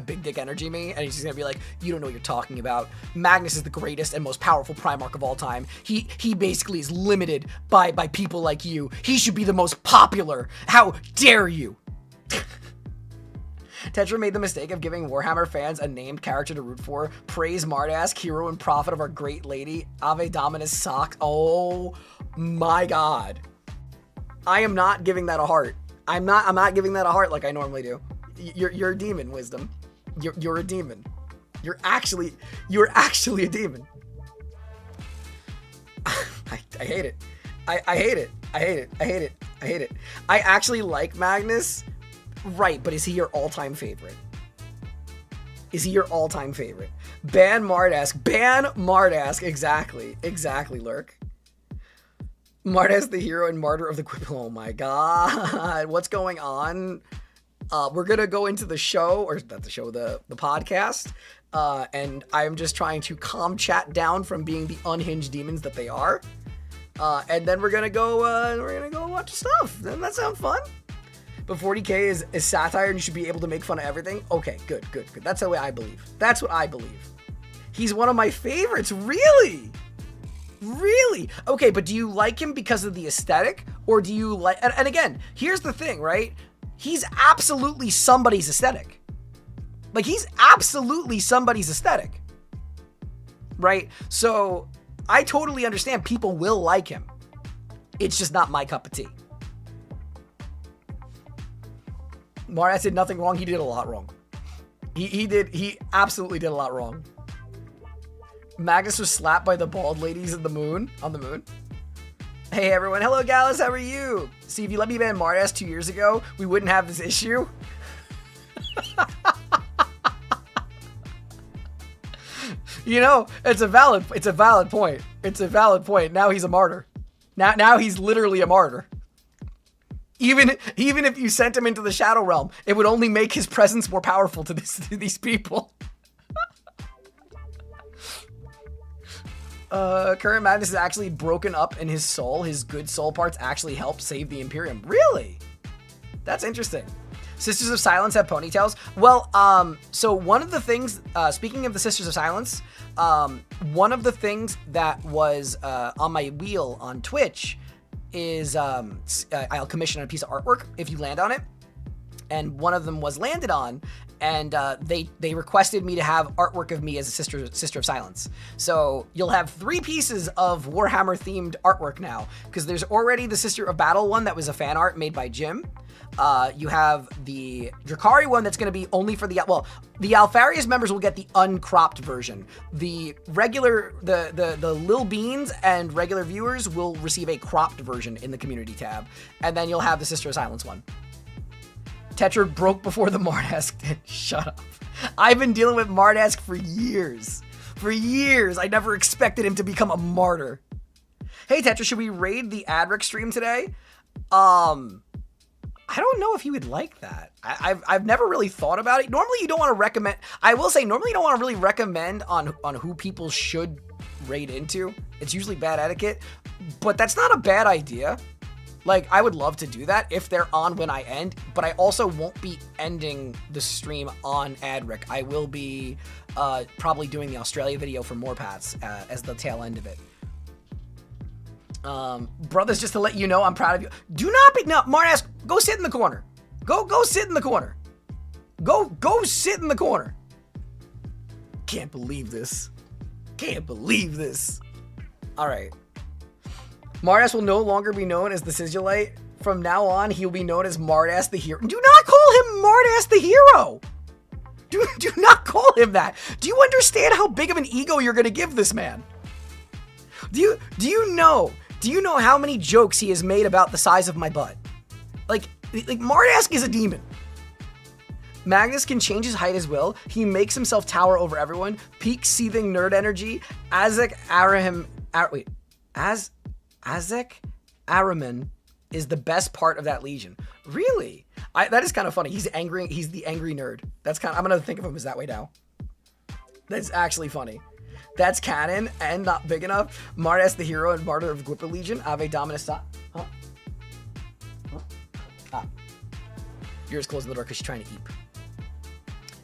big dick energy me, and he's just gonna be like, you don't know what you're talking about. Magnus is the greatest and most powerful Primarch of all time. He basically is limited by people like you. He should be the most popular. How dare you? Tetra made the mistake of giving Warhammer fans a named character to root for. Praise Mardask, hero and prophet of our great lady. Ave Dominus Sock. Oh my god. I am not giving that a heart. I'm not giving that a heart like I normally do. You're a demon, Wisdom. You're a demon. You're actually a demon. I hate it. I hate it. I hate it. I hate it. I hate it. I actually like Magnus. Right, but is he your all-time favorite? Is he your all-time favorite? Ban Mardask. Ban Mardask. Exactly, Lurk. Mardask, the hero and martyr of the Quibble. Oh my god. What's going on? We're gonna go into the show, or not the show, the podcast, and I'm just trying to calm chat down from being the unhinged demons that they are. And then we're gonna go watch stuff. Doesn't that sound fun? But 40k is satire, and you should be able to make fun of everything. Okay, good. That's the way I believe. That's what I believe. He's one of my favorites, really? Really? Okay, but do you like him because of the aesthetic, or do you like? And again, here's the thing, right? He's absolutely somebody's aesthetic. Like, he's absolutely somebody's aesthetic. Right? So, I totally understand people will like him. It's just not my cup of tea. Mardas did nothing wrong. He did a lot wrong. He absolutely did a lot wrong. Magnus was slapped by the bald ladies on the moon. Hey everyone, hello Gallus, how are you? See, if you let me ban Mardas 2 years ago, we wouldn't have this issue. You know, it's a valid point. It's a valid point. Now he's a martyr. Now he's literally a martyr. Even if you sent him into the Shadow Realm, it would only make his presence more powerful to these people. Current Madness is actually broken up in his soul. His good soul parts actually help save the Imperium. Really? That's interesting. Sisters of Silence have ponytails. Well, so one of the things, speaking of the Sisters of Silence, one of the things that was on my wheel on Twitch is I'll commission a piece of artwork if you land on it. And one of them was landed on, and they requested me to have artwork of me as a Sister of Silence. So you'll have 3 pieces of Warhammer themed artwork now, because there's already the Sister of Battle one that was a fan art made by Jim. You have the Drakari one that's going to be only for the Alfarius members will get the uncropped version. The regular, the Lil Beans and regular viewers will receive a cropped version in the community tab. And then you'll have the Sister of Silence one. Tetra broke before the Mardask did. Shut up. I've been dealing with Mardask for years. For years. I never expected him to become a martyr. Hey Tetra, should we raid the Adric stream today? I don't know if he would like that. I've never really thought about it. Normally you don't want to recommend, I will say normally you don't want to really recommend on who people should raid into. It's usually bad etiquette, but that's not a bad idea. Like, I would love to do that if they're on when I end, but I also won't be ending the stream on Adric. I will be probably doing the Australia video for Morpats as the tail end of it. Brothers, just to let you know, I'm proud of you. Do not be, no, Mardask, go sit in the corner. Go sit in the corner. Go sit in the corner. Can't believe this. Can't believe this. All right. Mardass will no longer be known as the Sigilite. From now on, he'll be known as Mardass the Hero. Do not call him Mardass the Hero. Do not call him that. Do you understand how big of an ego you're going to give this man? Do you know how many jokes he has made about the size of my butt? Like Mardass is a demon. Magnus can change his height as well. He makes himself tower over everyone. Peak seething nerd energy. Azek Araman is the best part of that legion. Really? That is kind of funny. He's angry. He's the angry nerd. I'm gonna think of him as that way now. That's actually funny. That's canon and not big enough. Mardass the Hero and Martyr of Gwipper Legion. Ave Dominus. You're just closing the door because she's trying to eat.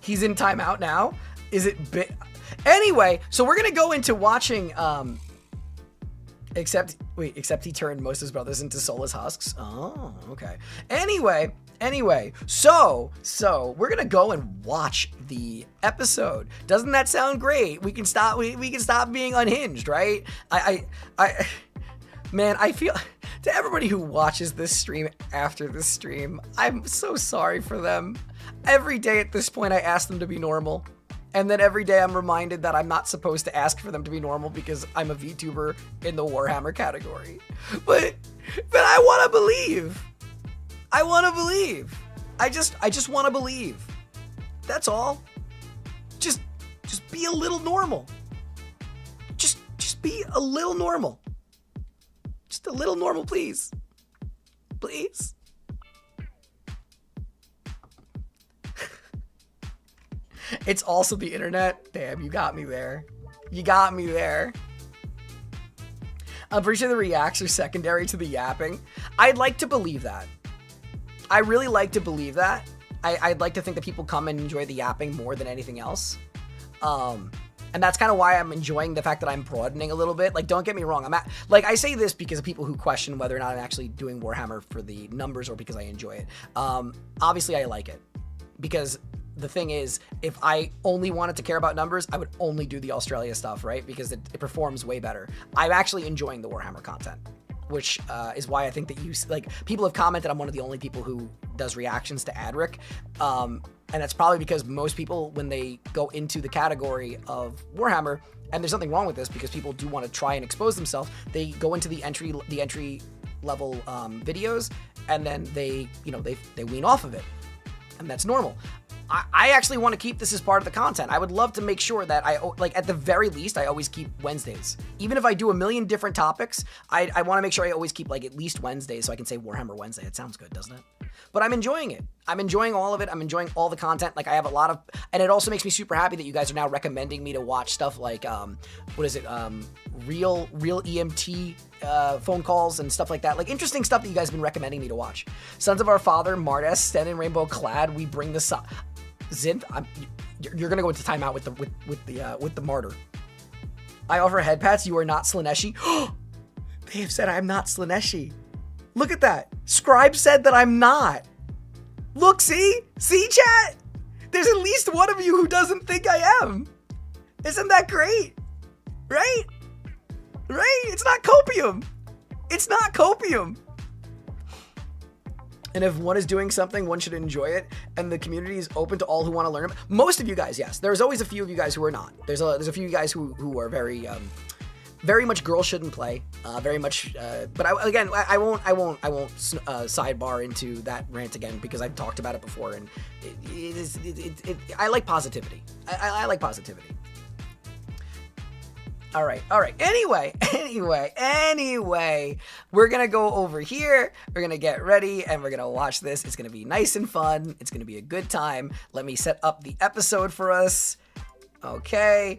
He's in timeout now. Is it Anyway, so we're gonna go into watching. Except he turned most of his brothers into soulless husks. Oh, okay. Anyway, so we're gonna go and watch the episode. Doesn't that sound great? We can stop being unhinged, right? Man, I feel, to everybody who watches this stream after this stream, I'm so sorry for them. Every day at this point, I ask them to be normal. And then every day I'm reminded that I'm not supposed to ask for them to be normal because I'm a VTuber in the Warhammer category. But I want to believe. I want to believe. I just want to believe. That's all. Just be a little normal. Just be a little normal. Just a little normal, please. Please. It's also the internet. Damn, you got me there. You got me there. I'm pretty sure the reacts are secondary to the yapping. I'd like to believe that. I really like to believe that. I'd like to think that people come and enjoy the yapping more than anything else. And that's kind of why I'm enjoying the fact that I'm broadening a little bit. Like, don't get me wrong. I say this because of people who question whether or not I'm actually doing Warhammer for the numbers or because I enjoy it. Obviously, I like it because the thing is, if I only wanted to care about numbers, I would only do the Australia stuff, right? Because it performs way better. I'm actually enjoying the Warhammer content, which is why I think that people have commented I'm one of the only people who does reactions to Adric. And that's probably because most people, when they go into the category of Warhammer, and there's nothing wrong with this because people do want to try and expose themselves, they go into the entry level videos, and then they wean off of it, and that's normal. I actually want to keep this as part of the content. I would love to make sure that at the very least, I always keep Wednesdays. Even if I do a million different topics, I want to make sure I always keep at least Wednesdays so I can say Warhammer Wednesday. It sounds good, doesn't it? But I'm enjoying it. I'm enjoying all of it. I'm enjoying all the content. I have a lot of, and it also makes me super happy that you guys are now recommending me to watch stuff like, real EMT phone calls and stuff like that. Interesting stuff that you guys have been recommending me to watch. Sons of Our Father, Mardass, Sten in Rainbow Clad, We Bring the Sun. Zinth, you're gonna go into timeout with the martyr. I offer head pats. You are not Slaneshi. They have said I'm not Slaneshi. Look at that. Scribe said that I'm not. Look, see chat. There's at least one of you who doesn't think I am. Isn't that great? Right? It's not copium. It's not copium. And if one is doing something, one should enjoy it, and the community is open to all who want to learn. Most of you guys, yes. There's always a few of you guys who are not. There's a few guys who are very much girls shouldn't play. Very much. But I won't sidebar into that rant again because I've talked about it before, and I like positivity. I like positivity. All right. Anyway, we're going to go over here. We're going to get ready and we're going to watch this. It's going to be nice and fun. It's going to be a good time. Let me set up the episode for us. Okay.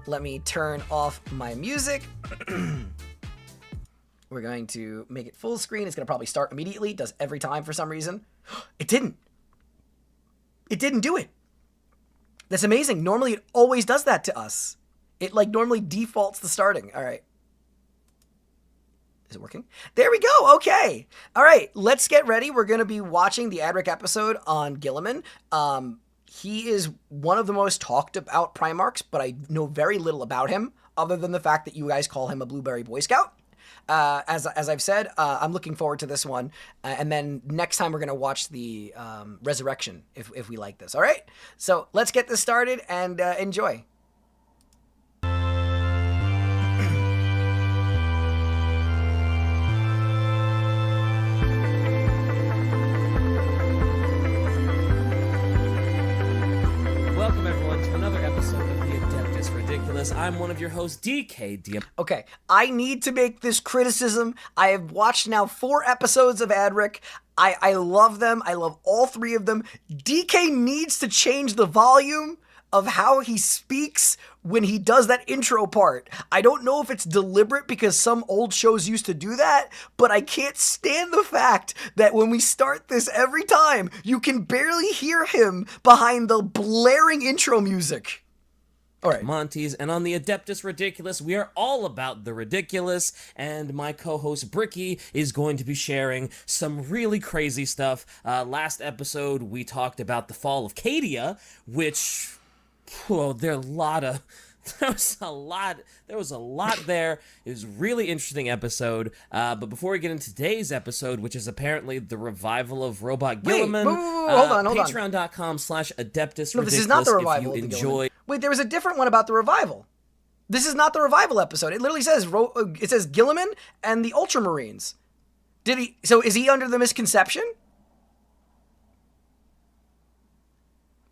Let me turn off my music. We're going to make it full screen. It's going to probably start immediately. It does every time for some reason. It didn't do it. That's amazing. Normally it always does that to us. It normally defaults to starting. All right. Is it working? There we go. Okay. All right. Let's get ready. We're going to be watching the Adric episode on Guilliman. He is one of the most talked about Primarchs, but I know very little about him other than the fact that you guys call him a Blueberry Boy Scout. As I've said, I'm looking forward to this one. And then next time we're going to watch the Resurrection if we like this. All right. So let's get this started and enjoy. Welcome everyone to another episode of the Adeptus Ridiculous. I'm one of your hosts, DK. Okay, I need to make this criticism. I have watched now 4 episodes of Adric. I love them. I love all 3 of them. DK needs to change the volume of how he speaks when he does that intro part. I don't know if it's deliberate because some old shows used to do that, but I can't stand the fact that when we start this every time, you can barely hear him behind the blaring intro music. All right. Monty's, and on the Adeptus Ridiculous, we are all about the ridiculous, and my co-host Bricky is going to be sharing some really crazy stuff. Last episode, we talked about the fall of Cadia, which... Whoa, there was a lot there. It was a really interesting episode. But before we get into today's episode, which is apparently the revival of Robot Guilliman, hold on. Patreon.com/Adeptus. No, this is not the revival of the Guilliman. Wait, there was a different one about the revival. This is not the revival episode. It literally says Guilliman and the Ultramarines. So is he under the misconception?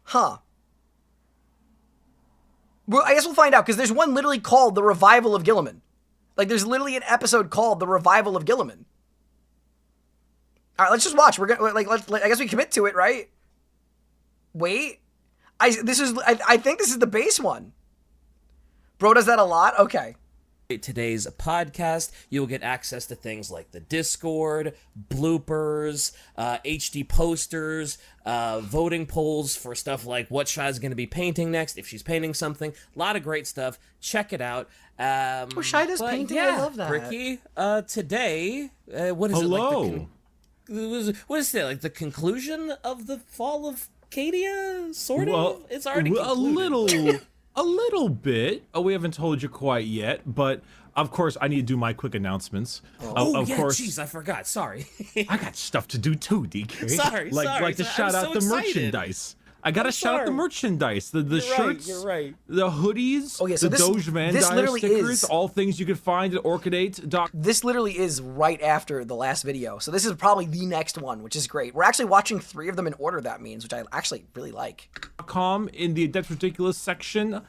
Huh. Well, I guess we'll find out, because there's one literally called The Revival of Guilliman. Like, there's literally an episode called The Revival of Guilliman. All right, let's just watch. We're gonna I guess we commit to it, right? Wait, I think this is the base one. Bro does that a lot. Okay. Today's podcast, you'll get access to things like the Discord, bloopers, HD posters, voting polls for stuff like what Shai's going to be painting next, if she's painting something. A lot of great stuff. Check it out. Shai does painting. Yeah, I love that. Ricky, today, what is Hello. what is it, like the conclusion of the fall of Cadia? Sort of? It's already concluded. A little bit. We haven't told you quite yet, but of course I need to do my quick announcements. Of course, jeez, I forgot. Sorry. I got stuff to do too, DK. Sorry. Like to shout out the merchandise. I gotta shout out the merchandise, the shirts, you're right. the hoodies, so the Doge Van Dyer stickers, is, all things you can find at Orchidate. This literally is right after the last video, so this is probably the next one, which is great. We're actually watching 3 of them in order, that means, which I actually really like. .com in the Adeptus Ridiculous section,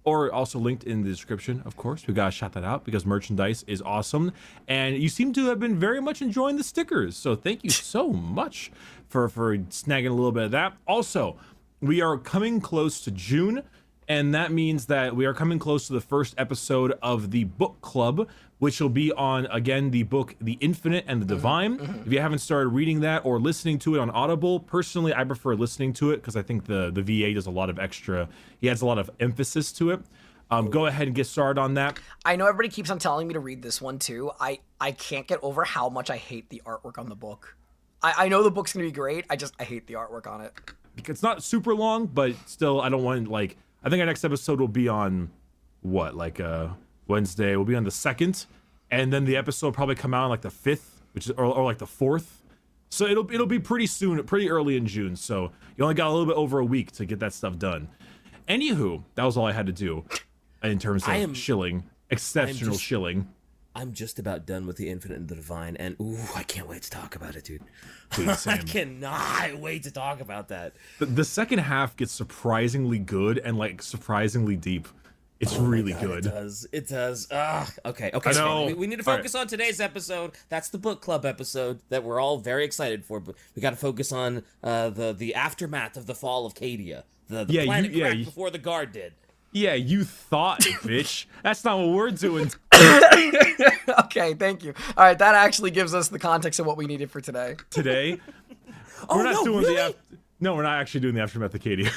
or also linked in the description, of course. We gotta shout that out because merchandise is awesome, and you seem to have been very much enjoying the stickers, so thank you so much for snagging a little bit of that. Also, we are coming close to June, and that means that we are coming close to the first episode of the book club, which will be on, again, the book The Infinite and the Divine. If you haven't started reading that or listening to it on Audible, personally, I prefer listening to it because I think the VA does a lot of he adds a lot of emphasis to it. Go ahead and get started on that. I know everybody keeps on telling me to read this one too. I can't get over how much I hate the artwork on the book. I know the book's gonna be great, I hate the artwork on it. It's not super long, but still, I don't want, I think our next episode will be on, Wednesday. We'll be on the 2nd, and then the episode will probably come out on, the 5th, which is, or the 4th. So it'll be pretty soon, pretty early in June, so you only got a little bit over a week to get that stuff done. Anywho, that was all I had to do in terms of shilling. Exceptional shilling. I'm just about done with the Infinite and the Divine, and ooh, I can't wait to talk about it, dude. Please, I cannot wait to talk about that. The second half gets surprisingly good and surprisingly deep. It's really good. It does. Okay. So we need to focus on today's episode. That's the book club episode that we're all very excited for. But we got to focus on the aftermath of the fall of Cadia. The planet cracked before the guard did. Yeah, you thought, bitch. That's not what we're doing. Okay, thank you. All right, that actually gives us the context of what we needed for today. We're not actually doing the aftermath of Cadia.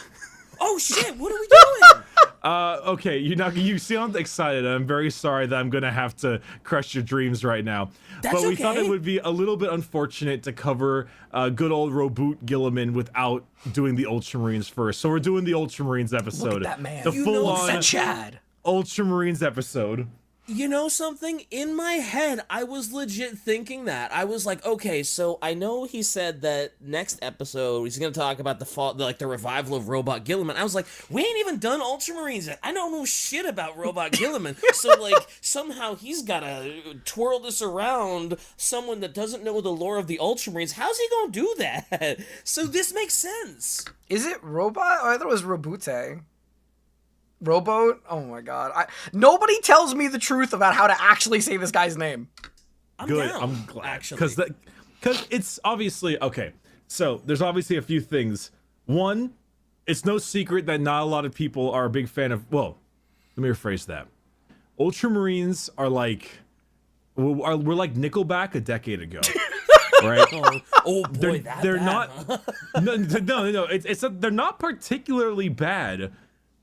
Oh shit! What are we doing? Okay, you sound excited. I'm very sorry that I'm gonna have to crush your dreams right now. That's but we thought it okay. would be a little bit unfortunate to cover good old Reboot Guilliman without doing the Ultramarines first. So we're doing the Ultramarines episode. Look at that man. The You know full-on That Chad. Ultramarines episode. You know something? In my head, I was legit thinking that. I was like, okay, so I know he said that next episode he's gonna talk about the revival of Robot Guilliman. I was like, we ain't even done Ultramarines yet. I don't know shit about Robot Guilliman. So like somehow he's gotta twirl this around someone that doesn't know the lore of the Ultramarines. How's he gonna do that? So this makes sense. Is it Robot? Oh, I thought it was Robute. Rowboat? Oh my god. Nobody tells me the truth about how to actually say this guy's name. I'm Good. down, I'm glad actually. because it's obviously okay. So there's obviously a few things. One, it's no secret that not a lot of people are a big fan of. Well, let me rephrase that. Ultramarines are like we're like Nickelback a decade ago, right? Oh boy, they're bad, not. huh? No. They're not particularly bad,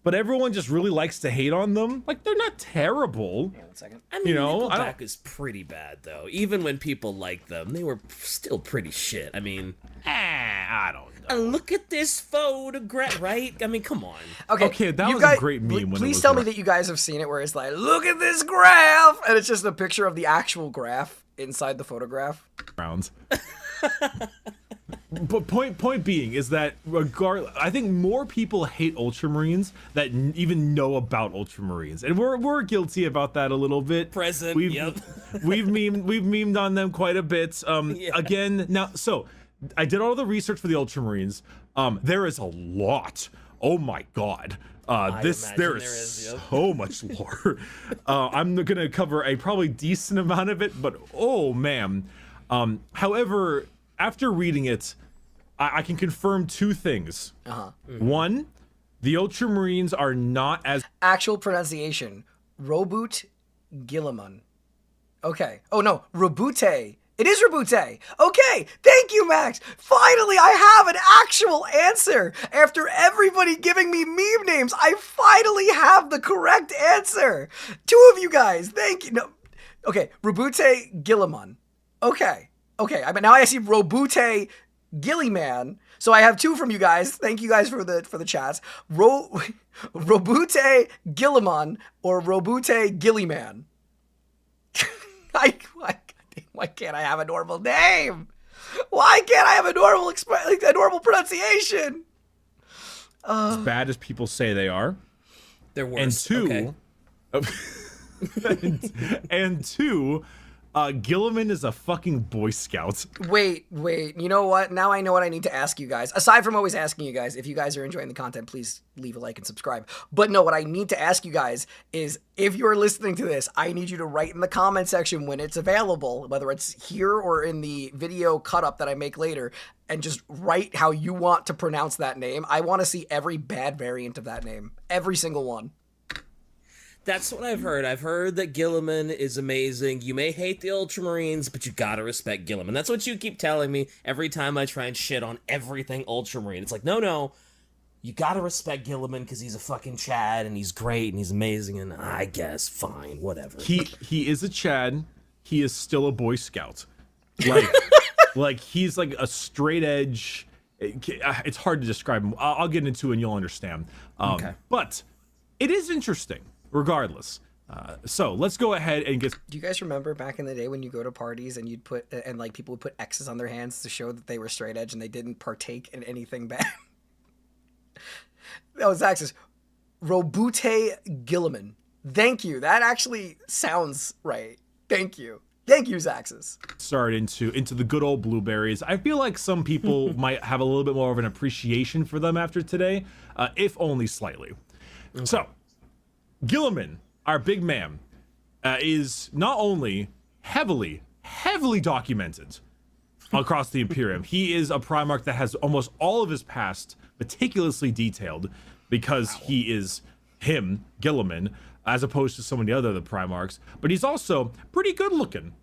but everyone just really likes to hate on them. Like they're not terrible. Hang on 1 second. I mean, You know, I Nickelback is pretty bad, though. Even when people liked them, they were still pretty shit. I mean, I don't know. look at this photograph, right? I mean, come on. Okay, that you was guys, a great meme. When it please was tell me around. that you guys have seen it where it's like, look at this graph! And it's just a picture of the actual graph inside the photograph. Rounds. But point being is that I think more people hate Ultramarines that even know about Ultramarines, and we're guilty about that a little bit. Present, yep. we've memed on them quite a bit. Again, now so I did all the research for the Ultramarines. There is a lot. Oh my god. There is yep. so much lore. I'm gonna cover a probably decent amount of it, but oh man. However, after reading it, I can confirm two things. One, the Ultramarines are not as Actual pronunciation, Reboot Guilliman. Okay. Oh no, Robute. It is Robute. Okay, thank you, Max. Finally, I have an actual answer. After everybody giving me meme names, I finally have the correct answer. Two of you guys, thank you. No, okay, Robute Guilliman. Okay. I mean, now I see Robute Guilliman. So I have two from you guys. Thank you guys for the chats. Robute Guilliman or Robute Guilliman. Why can't I have a normal name? Why can't I have a normal pronunciation? as bad as people say they are. They're And worse. two, Okay. and two, Guilliman is a fucking Boy Scout. Wait. You know what? Now I know what I need to ask you guys. Aside from always asking you guys, if you guys are enjoying the content, please leave a like and subscribe. But no, what I need to ask you guys is, if you're listening to this, I need you to write in the comment section when it's available, whether it's here or in the video cut up that I make later, and just write how you want to pronounce that name. I want to see every bad variant of that name. Every single one. That's what I've heard. I've heard that Guilliman is amazing. You may hate the Ultramarines, but you gotta respect Guilliman. That's what you keep telling me every time I try and shit on everything Ultramarine. It's like, no, you gotta respect Guilliman because he's a fucking Chad and he's great and he's amazing, and I guess fine, whatever. He is a Chad. He is still a Boy Scout. Like he's like a straight edge. It's hard to describe him. I'll get into it and you'll understand. Okay. But it is interesting. Regardless, so let's go ahead and get. Do you guys remember back in the day when you go to parties and you'd put, and like people would put X's on their hands to show that they were straight edge and they didn't partake in anything bad? That was Axis. Robute Guilliman. Thank you. That actually sounds right. Thank you, Zaxis. Start into the good old blueberries. I feel like some people might have a little bit more of an appreciation for them after today, if only slightly. Okay. So, Guilliman, our big man, is not only heavily documented across the Imperium. He is a Primarch that has almost all of his past meticulously detailed because he is him, Guilliman, as opposed to so many other Primarchs. But he's also pretty good looking.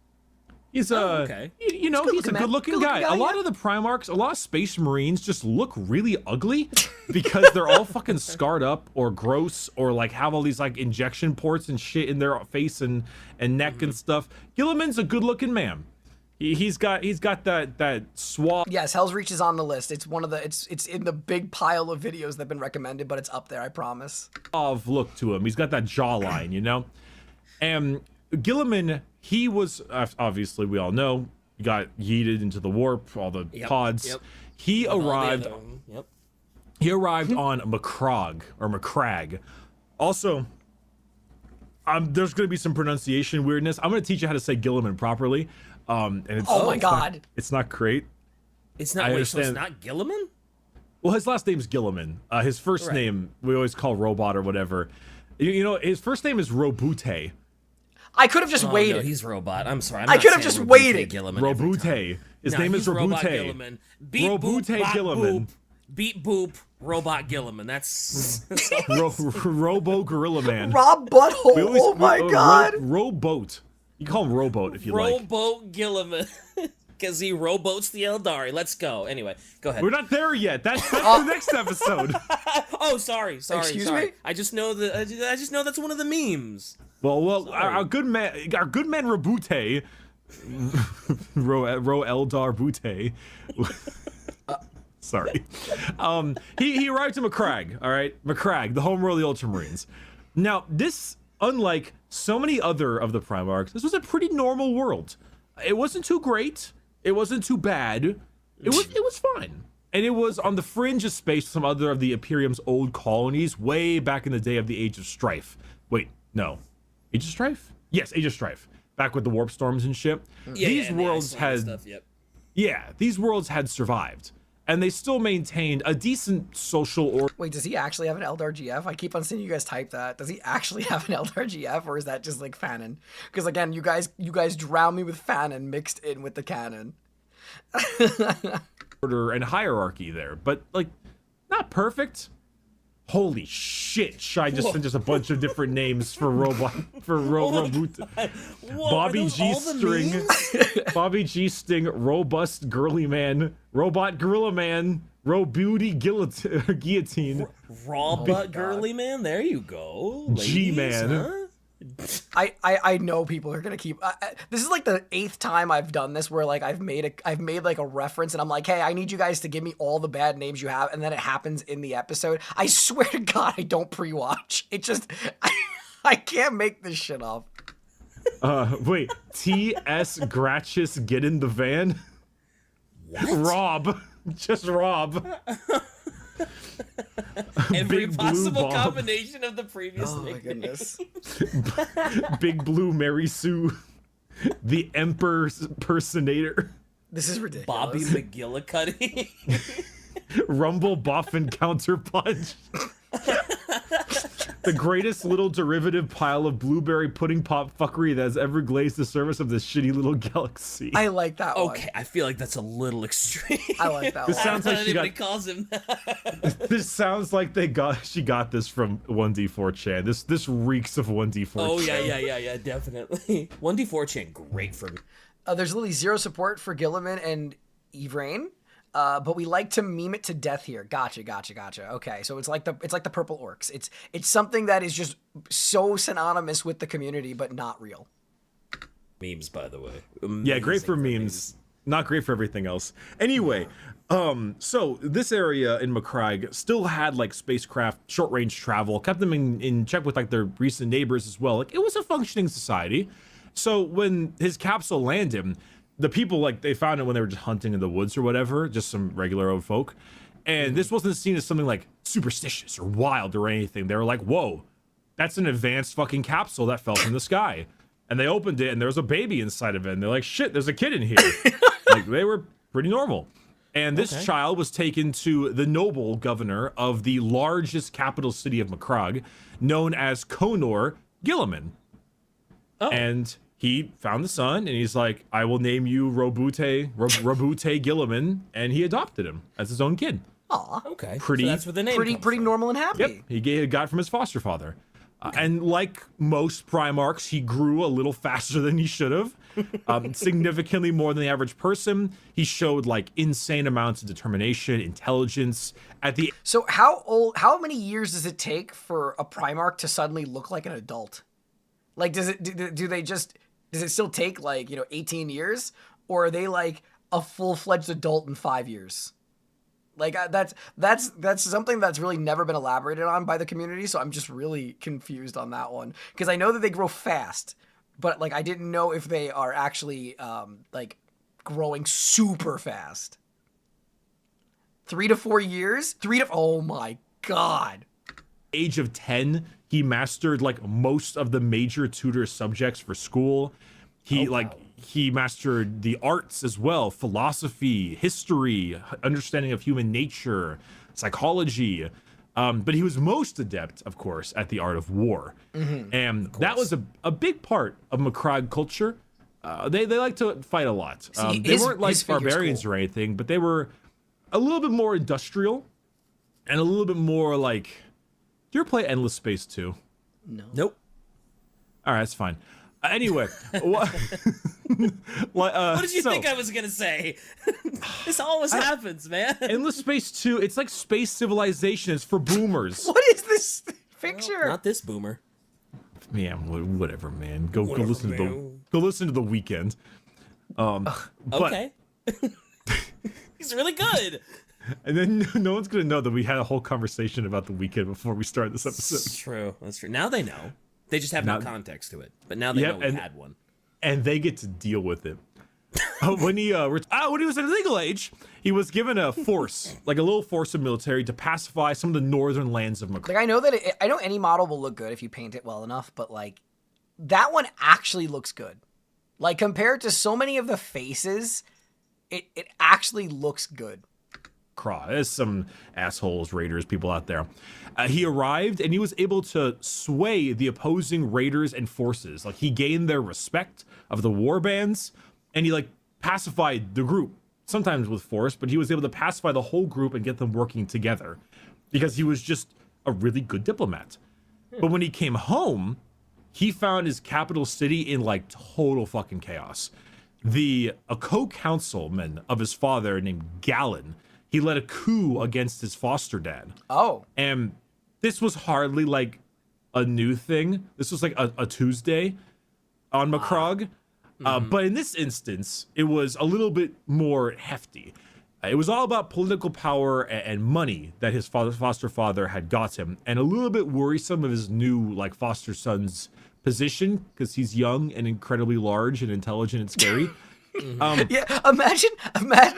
He's okay. you know, he's a good-looking guy. A lot yeah. of the Primarchs, a lot of Space Marines just look really ugly because they're all fucking scarred up or gross or like have all these like injection ports and shit in their face and neck and stuff. Guilliman's a good-looking man. He's got that suave. Yes, Hell's Reach is on the list. It's one of the it's in the big pile of videos that have been recommended, but it's up there, I promise. Look to him. He's got that jawline, you know? And Guilliman, he was, obviously we all know, he got yeeted into the warp, all the pods. Yep. He arrived Yep. He arrived on Macragge. Also, there's going to be some pronunciation weirdness. I'm going to teach you how to say Guilliman properly. And it's, Oh my God. It's not great. It's not. Wait, so it's not Guilliman? Well, his last name's Guilliman. His first name we always call Robot or whatever. You know, his first name is Robute. I could have just waited. No, he's Robot. I'm sorry. I could have just waited. Robute. His name is Robot Robute. Guilliman. Beep, Robute boop, bop, Guilliman. Boop, beep boop. Robot Guilliman. That's Robo Gorilla Man. Rob Butthole. Oh my God. Rowboat. You call him Rowboat if you like. Rowboat Guilliman. Because he rowboats the Eldari. Let's go. Anyway, go ahead. We're not there yet. That's the next episode. Oh, sorry. Excuse me? I just know that's one of the memes. Well, our good man Robute, Ro Eldar Bute. Sorry. He arrived in Macragge. All right, Macragge, the home world of the Ultramarines. Now, this, unlike so many other of the Primarchs, this was a pretty normal world. It wasn't too great. It wasn't too bad. It was fine. And it was on the fringe of space with some other of the Imperium's old colonies way back in the day of the Age of Strife. Wait, no. Age of Strife? Yes, Age of Strife. Back with the warp storms and shit. These worlds had these worlds had survived. And they still maintained a decent social order. Wait, does he actually have an Eldar GF? I keep on seeing you guys type that. Does he actually have an Eldar GF, or is that just like fanon? Because again, you guys drown me with fanon mixed in with the canon. Order and hierarchy there, but like not perfect. Holy shit! Shai just sent us a bunch of different names for Robot. Bobby G String, Bobby G Sting, Robust Girly Man, Robot Gorilla Man, Beauty Guillotine, Robot Girly Man. There you go. G Man. Huh? I know people are gonna keep. This is like the 8th time I've done this where like I've made like a reference and I'm like, hey, I need you guys to give me all the bad names you have, and then it happens in the episode. I swear to God, I don't pre-watch. It just I can't make this shit up. Wait, T.S. Gratchis get in the van? What? Rob. Just Rob. Every Big possible Blue Bob. combination of the previous Oh my nicknames. goodness. Big Blue Mary Sue. The Emperor's Personator. This is ridiculous. Bobby McGillicuddy. Rumble Buff and Counterpunch. The greatest little derivative pile of blueberry pudding pop fuckery that has ever glazed the surface of this shitty little galaxy. I like that one. Okay, I feel like that's a little extreme. I like that This one. sounds like Anybody calls him that. This sounds like she got this from 1D4chan. This reeks of 1D4chan. Oh yeah, definitely. 1D4chan, great for me. There's literally zero support for Guilliman and Yvrain. But we like to meme it to death here. Gotcha. Okay, so it's like the purple orcs. It's something that is just so synonymous with the community, but not real. Memes, by the way. Yeah, great Amazing for memes. Not great for everything else. Anyway, so this area in Macragge still had like spacecraft, short range travel, kept them in check with like their recent neighbors as well. Like it was a functioning society. So when his capsule landed, the people, like, they found it when they were just hunting in the woods or whatever, just some regular old folk. And this wasn't seen as something, like, superstitious or wild or anything. They were like, whoa, that's an advanced fucking capsule that fell from the sky. And they opened it, and there was a baby inside of it. And they're like, shit, there's a kid in here. Like, they were pretty normal. And this child was taken to the noble governor of the largest capital city of Macragge, known as Conor Guilliman. Oh. And he found the son, and he's like, I will name you Robute Guilliman, and he adopted him as his own kid. Aw. Okay. Pretty- so that's where the name comes Pretty from. normal and happy. Yep, he got it from his foster father. And like most Primarchs, he grew a little faster than he should have. significantly more than the average person. He showed like insane amounts of determination, intelligence. So how many years does it take for a Primarch to suddenly look like an adult? Like, does it still take like, 18 years, or are they like a full-fledged adult in 5 years? Like, that's something that's really never been elaborated on by the community. So I'm just really confused on that one, because I know that they grow fast, but like I didn't know if they are actually like growing super fast. 3 to 4 years? Oh my God. Age of 10, he mastered like most of the major tutor subjects for school. He mastered the arts as well, philosophy, history, understanding of human nature, psychology. But he was most adept, of course, at the art of war. And that was a big part of Macragge culture. They like to fight a lot. They weren't like barbarians or anything, but they were a little bit more industrial and a little bit more like... Do you ever play Endless Space 2? No. Nope. All right, that's fine. Anyway, what did you think I was gonna say? This always happens, man. Endless Space 2, it's like space civilization. It's for boomers. What is this picture? Well, not this boomer. Man, whatever, man. Go listen to the Weekend. Okay. He's really good. And then no one's gonna know that we had a whole conversation about the Weekend before we started this episode. That's true. That's true. Now they know. They just have no context to it. But now they know we had one. And they get to deal with it. When he was at legal age, he was given a force, like a little force of military, to pacify some of the northern lands of Macragge. Like, I know that I know any model will look good if you paint it well enough, but like that one actually looks good. Like, compared to so many of the faces, it actually looks good. There's some assholes, raiders, people out there. He arrived and he was able to sway the opposing raiders and forces. Like, he gained their respect of the war bands, and he like pacified the group, sometimes with force, but he was able to pacify the whole group and get them working together because he was just a really good diplomat. But when he came home, he found his capital city in like total fucking chaos. A co-councilman of his father named Gallon, he led a coup against his foster dad. Oh. And this was hardly like a new thing. This was like a Tuesday on Macragge. But in this instance, it was a little bit more hefty. It was all about political power and money that his foster father had got him, and a little bit worrisome of his new like foster son's position, because he's young and incredibly large and intelligent and scary. Yeah, imagine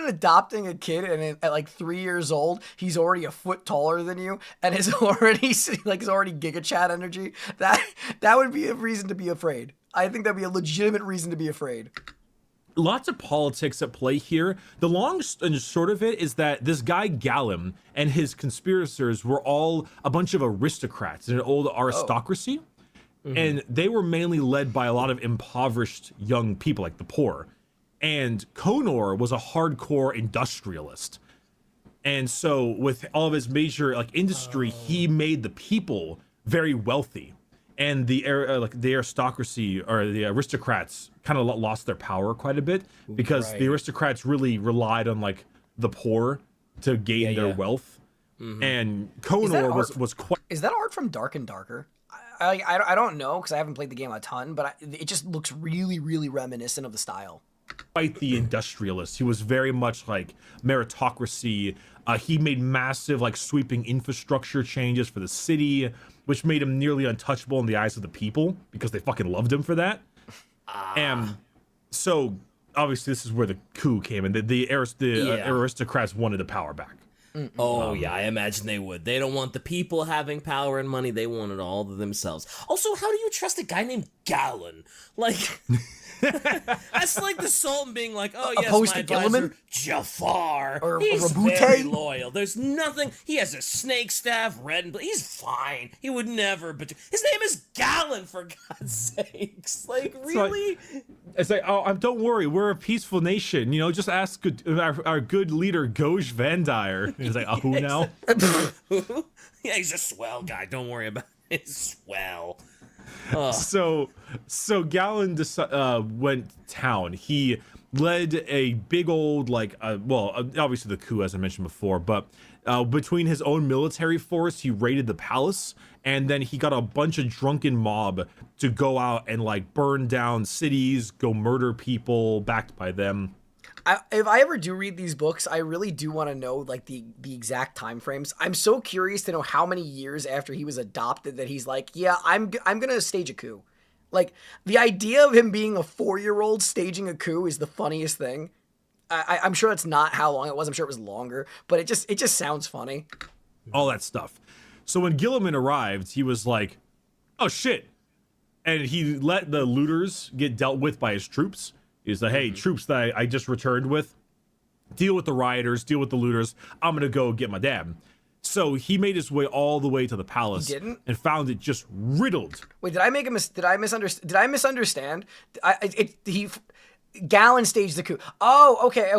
adopting a kid and at like 3 years old, he's already a foot taller than you and is already Giga Chad energy. That would be a reason to be afraid. I think that'd be a legitimate reason to be afraid. Lots of politics at play here. The long and short of it is that this guy Guilliman and his conspirators were all a bunch of aristocrats in an old aristocracy. And they were mainly led by a lot of impoverished young people, like the poor. And Conor was a hardcore industrialist. And so with all of his major like industry, he made the people very wealthy. And the aristocracy, or the aristocrats, kind of lost their power quite a bit, because the aristocrats really relied on like the poor to gain their wealth. And Conor was quite... Is that art from Dark and Darker? I don't know, because I haven't played the game a ton, but it just looks really, really reminiscent of the style. Quite the industrialist. He was very much like meritocracy. He made massive like sweeping infrastructure changes for the city, which made him nearly untouchable in the eyes of the people because they fucking loved him for that. And so obviously this is where the coup came in. The aristocrats wanted the power back. Oh, yeah, I imagine they would. They don't want the people having power and money. They want it all to themselves. Also, how do you trust a guy named Gallon? Like... That's like the Sultan being like, oh yes, opposed my to advisor, Guilliman? Jafar. Or He's Rabute? very loyal. There's nothing. He has a snake staff, red and blue. He's fine. He would never betray. His name is Gallon, for God's sakes. Like, really? It's like, oh, don't worry, we're a peaceful nation. You know, just ask our good leader, Goj Vandire. He's like, oh, who now? Yeah, he's a swell guy. Don't worry about it. He's swell. So Gallon went to town. He led a big old obviously the coup as I mentioned before, but between his own military force, he raided the palace, and then he got a bunch of drunken mob to go out and like burn down cities, go murder people backed by them. If I ever do read these books, I really do want to know like the exact time frames. I'm so curious to know how many years after he was adopted that he's like, yeah, I'm gonna stage a coup. Like the idea of him being a 4-year-old staging a coup is the funniest thing. I'm sure that's not how long it was. I'm sure it was longer, but it just sounds funny. All that stuff. So when Guilliman arrived, he was like, "Oh shit," and he let the looters get dealt with by his troops. He's like, "Hey, troops that I just returned with, deal with the rioters, deal with the looters. I'm gonna go get my dad." So he made his way all the way to the palace. He didn't? And found it just riddled. Wait, did I misunderstand? Gallon staged the coup. Oh, okay.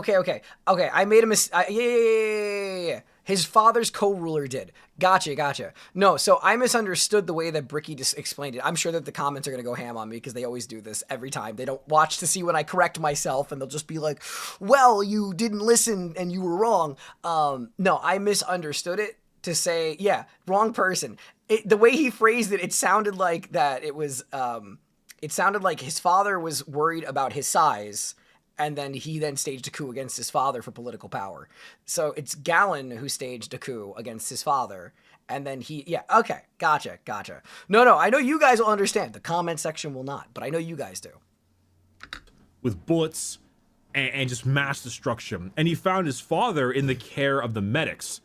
I made a mistake. Yeah. His father's co-ruler did. Gotcha. No, so I misunderstood the way that Bricky just explained it. I'm sure that the comments are going to go ham on me because they always do this every time. They don't watch to see when I correct myself, and they'll just be like, well, you didn't listen and you were wrong. No, I misunderstood it to say, yeah, wrong person. The way he phrased it, it sounded like that it was... it sounded like his father was worried about his size, and then he staged a coup against his father for political power. So it's Gallon who staged a coup against his father, and then okay, gotcha. No, I know you guys will understand. The comment section will not, but I know you guys do. With bullets and just mass destruction. And he found his father in the care of the medics.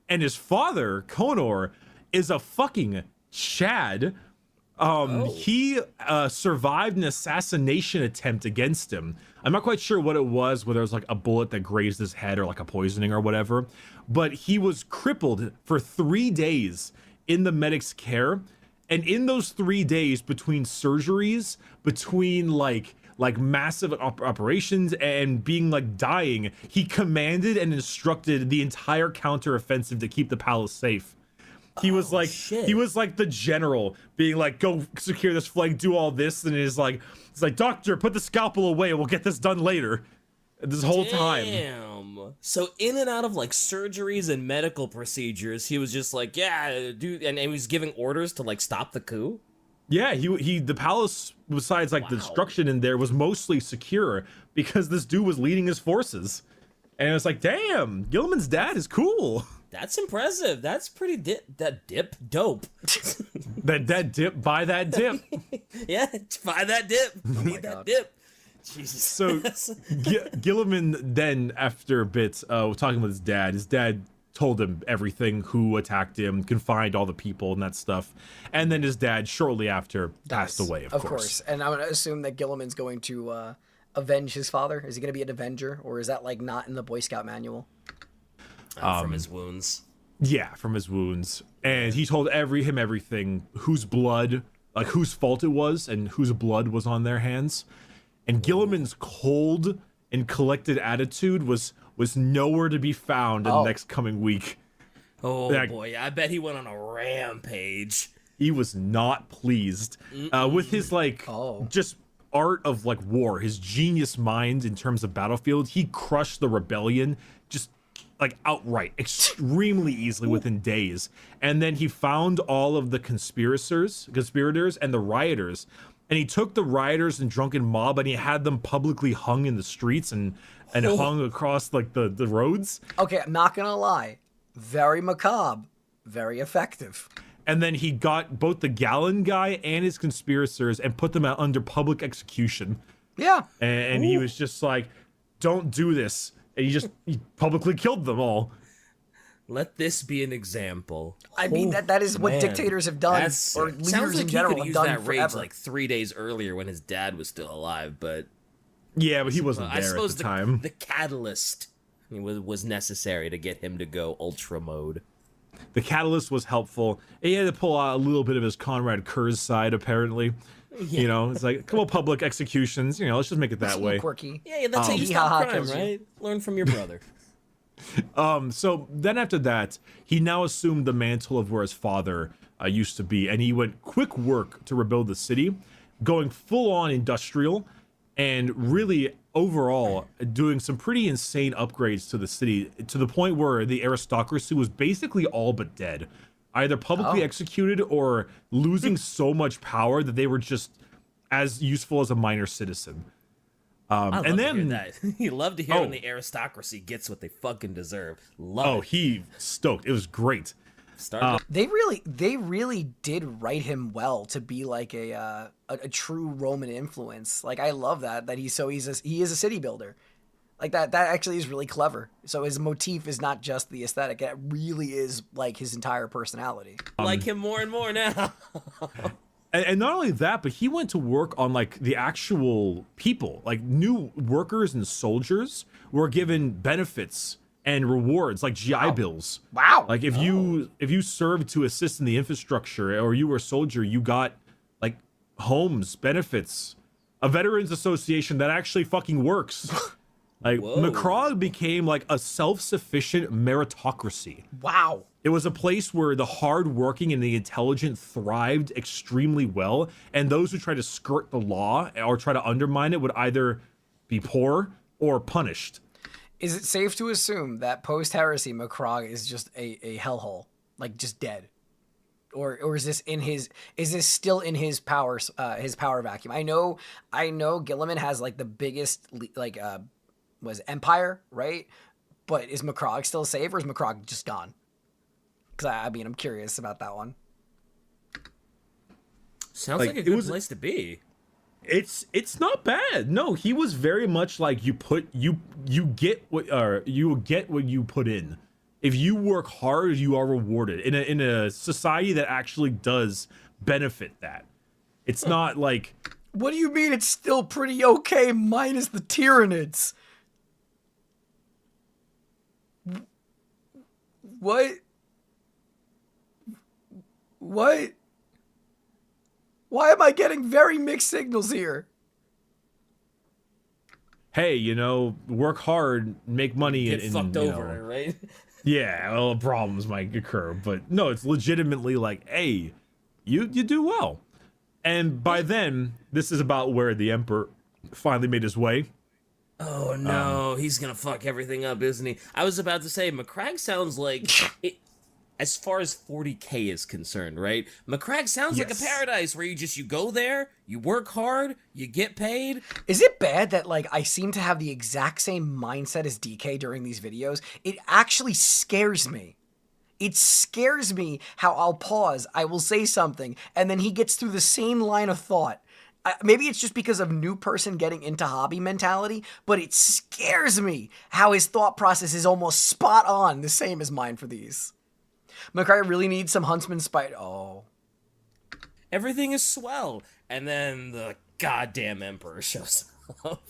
And his father, Conor, is a fucking Chad. He survived an assassination attempt against him. I'm not quite sure what it was, whether it was like a bullet that grazed his head or like a poisoning or whatever, but he was crippled for 3 days in the medic's care. And in those 3 days between surgeries, between like massive operations and being like dying, he commanded and instructed the entire counteroffensive to keep the palace safe. He was like the general being like, go secure this flank, do all this. And it's like, doctor, put the scalpel away. We'll get this done later. This whole time. Damn. So in and out of like surgeries and medical procedures, he was just like, yeah, dude. And he was giving orders to like stop the coup. Yeah, the palace, besides like the destruction in there, was mostly secure because this dude was leading his forces. And it was like, damn, Guilliman's dad is cool. That's impressive. That's pretty dope. that dip, buy that dip. Yeah, buy that dip. Need that dip. Jesus. So Guilliman then, after a bit, talking with his dad told him everything, who attacked him, confined all the people and that stuff. And then his dad, shortly after, passed away, of course. And I'm going to assume that Guilliman's going to avenge his father. Is he going to be an avenger, or is that like not in the Boy Scout manual? From his wounds. Yeah, from his wounds. And he told him everything, whose blood, like whose fault it was and whose blood was on their hands. And Guilliman's cold and collected attitude was nowhere to be found in the next coming week. Oh boy, I bet he went on a rampage. He was not pleased with his just art of like war, his genius mind in terms of battlefield. He crushed the rebellion just like outright, extremely easily within days. And then he found all of the conspirators and the rioters, and he took the rioters and drunken mob and he had them publicly hung in the streets and hung across like the roads. Okay, I'm not gonna lie, very macabre, very effective. And then he got both the Gallon guy and his conspirators and put them out under public execution. Yeah. And he was just like, don't do this. And he publicly killed them all. Let this be an example. I mean, that is what dictators have done, or leaders in general have done that forever. rage like 3 days earlier when his dad was still alive, but yeah, but he wasn't there at the time. The catalyst was necessary to get him to go ultra mode. The catalyst was helpful. He had to pull out a little bit of his Conrad Kurz side, apparently. Yeah. You know, it's like a couple public executions. You know, let's just make it that way. Quirky. Yeah, that's how you stop crime, right? Learn from your brother. So then after that, he now assumed the mantle of where his father used to be, and he went quick work to rebuild the city, going full on industrial, and really overall doing some pretty insane upgrades to the city, to the point where the aristocracy was basically all but dead, either publicly executed or losing so much power that they were just as useful as a minor citizen. I love and to then hear that. You love to hear when the aristocracy gets what they fucking deserve. Love it. he stoked. It was great. They really did write him well to be like a true Roman influence. Like, I love that he is a city builder. Like that actually is really clever. So his motif is not just the aesthetic; it really is like his entire personality. I like him more and more now. And not only that, but he went to work on like the actual people, like new workers and soldiers were given benefits and rewards like GI bills. Wow. Like if you served to assist in the infrastructure or you were a soldier, you got like homes, benefits, a veterans association that actually fucking works. Like Macragge became like a self-sufficient meritocracy. Wow. It was a place where the hardworking and the intelligent thrived extremely well, and those who tried to skirt the law or try to undermine it would either be poor or punished. Is it safe to assume that post-heresy Macragge is just a hellhole, like just dead, or is this still in his power vacuum? I know Guilliman has like the biggest was Empire, right? But is Macragge still safe, or is Macragge just gone? Because I mean, I'm curious about that one. Sounds like a good place to be. It's not bad. No, he was very much like you get what you put in. If you work hard, you are rewarded in a society that actually does benefit that. It's not like. What do you mean? It's still pretty okay minus the Tyranids. What? What? Why am I getting very mixed signals here? Hey, work hard, make money, Get fucked over, right? Yeah, well, problems might occur, but no, it's legitimately like, hey, you do well. And by then, this is about where the Emperor finally made his way. Oh no, he's gonna fuck everything up, isn't he? I was about to say, Macragge sounds like it, as far as 40k is concerned, right? Macragge sounds like a paradise where you go there, you work hard, you get paid. Is it bad that like I seem to have the exact same mindset as DK during these videos? It actually scares me. It scares me how I'll pause, I will say something, and then he gets through the same line of thought. Maybe it's just because of new person getting into hobby mentality, but it scares me how his thought process is almost spot on, the same as mine for these. Macragge really needs some Huntsman Spite. Oh. Everything is swell. And then the goddamn Emperor shows up.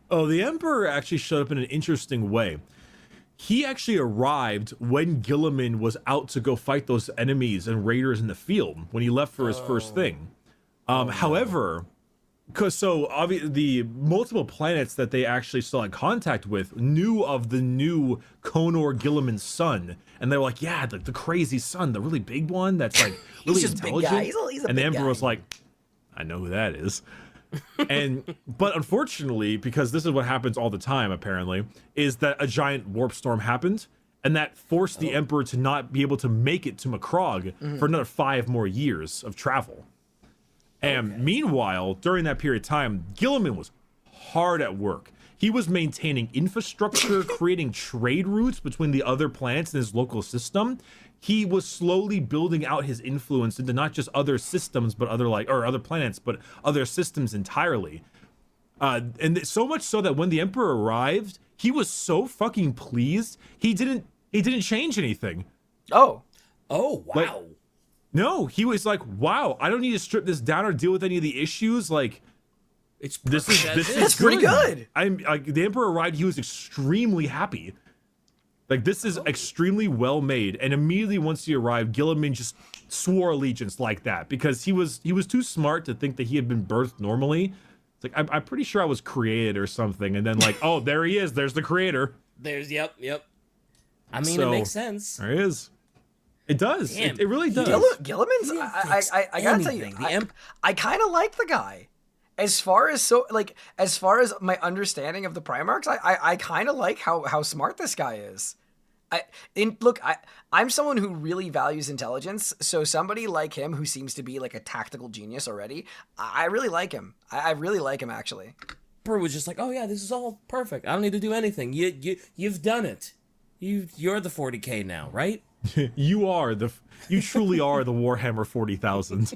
Oh, the Emperor actually showed up in an interesting way. He actually arrived when Guilliman was out to go fight those enemies and raiders in the field when he left for his first thing. However, obviously the multiple planets that they actually still had contact with knew of the new Conor Guilliman's son, and they were like, yeah, the crazy son, the really big one that's like really He's just intelligent. big guy. He's a and the big Emperor guy. was like, I know who that is. But unfortunately, because this is what happens all the time apparently, is that a giant warp storm happened, and that forced the Emperor to not be able to make it to Macragge for another 5 more years of travel. And meanwhile, during that period of time, Guilliman was hard at work. He was maintaining infrastructure, creating trade routes between the other planets in his local system. He was slowly building out his influence into not just other systems, but other planets, but other systems entirely. And so much so that when the Emperor arrived, he was so fucking pleased. He didn't change anything. Oh. Oh, wow. No, he was like, wow, I don't need to strip this down or deal with any of the issues. Like, this is pretty good. I'm like, the Emperor arrived, he was extremely happy. Like, this is extremely well made. And immediately once he arrived, Guilliman just swore allegiance like that because he was too smart to think that he had been birthed normally. It's like, I'm pretty sure I was created or something. And then like, oh, there he is. There's the creator. Yep. I mean, it makes sense. There he is. It does. Damn. It really does. Gilliman's. I gotta tell you, I kind of like the guy. As far as my understanding of the Primarchs, I kind of like how smart this guy is. I'm someone who really values intelligence, so somebody like him who seems to be like a tactical genius already, I really like him. I really like him, actually. Emperor was just like, oh yeah, this is all perfect. I don't need to do anything. You've done it. You're the 40k now, right? You truly are the Warhammer 40,000.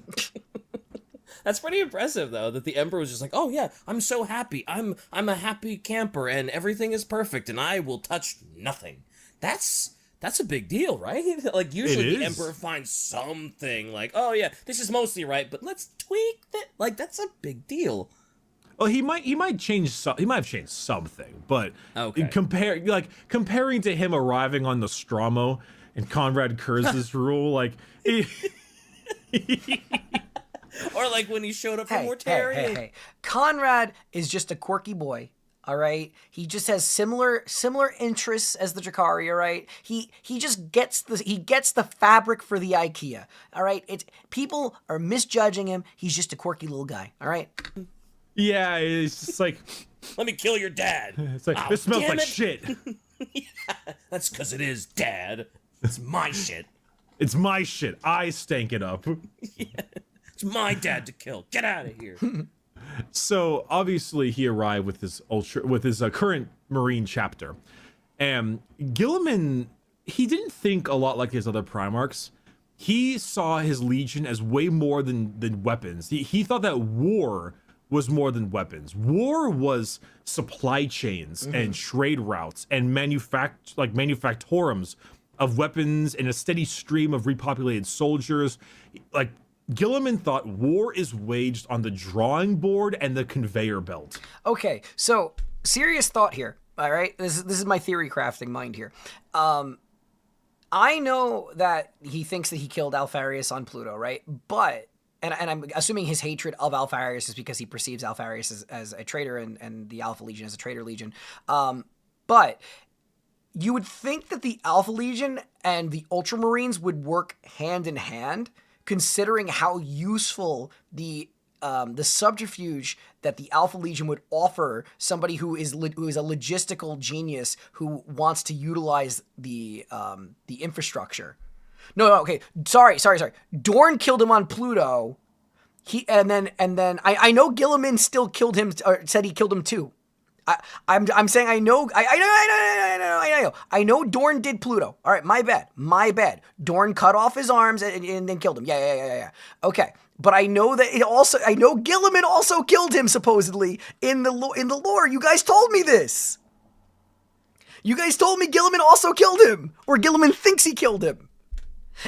That's pretty impressive, though, that the Emperor was just like, oh yeah, I'm so happy. I'm a happy camper, and everything is perfect, and I will touch nothing. That's a big deal, right? Like, usually the Emperor finds something, like, oh yeah, this is mostly right, but let's tweak that. Like, that's a big deal. Well, he might have changed something, but comparing to him arriving on Nostromo and Conrad Kurz's rule, like, or like when he showed up for Mortarion. Hey. Conrad is just a quirky boy. All right, he just has similar interests as the Drakari. All right, he just gets the fabric for the IKEA. All right, people are misjudging him. He's just a quirky little guy. All right. Yeah, it's just like, let me kill your dad. It's like, this smells like shit. Yeah, that's because it is, Dad. It's my shit. It's my shit. I stank it up. Yeah. It's my dad to kill. Get out of here. So obviously he arrived with his current Marine chapter, and Guilliman, he didn't think a lot like his other Primarchs. He saw his Legion as way more than weapons. He thought that war was more than weapons. War was supply chains and trade routes and manufactorums of weapons and a steady stream of repopulated soldiers. Like, Guilliman thought war is waged on the drawing board and the conveyor belt. Okay, so serious thought here. All right, this is my theory crafting mind here. I know that he thinks that he killed Alfarius on Pluto, right? But and I'm assuming his hatred of Alfarius is because he perceives Alfarius as a traitor and the Alpha Legion as a traitor legion. But you would think that the Alpha Legion and the Ultramarines would work hand in hand, considering how useful the subterfuge that the Alpha Legion would offer somebody who is a logistical genius who wants to utilize the infrastructure. No, okay. Sorry. Dorn killed him on Pluto. And then I know Guilliman still killed him, or said he killed him too. I'm saying I know. I know Dorn did Pluto. All right, my bad. Dorn cut off his arms and then killed him. Yeah. Okay, but I know that I know Guilliman also killed him supposedly in the lore. You guys told me this. You guys told me Guilliman also killed him, or Guilliman thinks he killed him.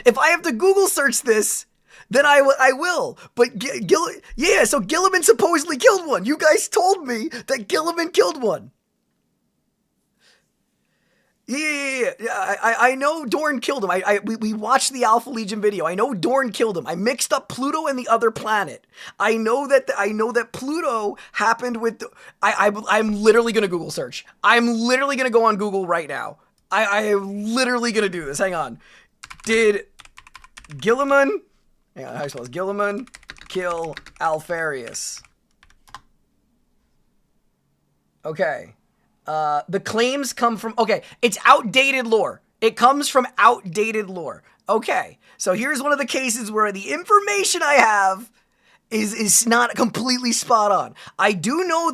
If I have to Google search this, then I will. But so Guilliman supposedly killed one. You guys told me that Guilliman killed one. Yeah. I know Dorn killed him. We watched the Alpha Legion video. I know Dorn killed him. I mixed up Pluto and the other planet. I know that Pluto happened with. I'm literally gonna Google search. I'm literally gonna go on Google right now. I am literally gonna do this. Hang on. Did Guilliman? Hang on, how do you spell this? Guilliman kill Alfarius? Okay. The claims come from, it's outdated lore. It comes from outdated lore. Okay, so here's one of the cases where the information I have is not completely spot on. I do know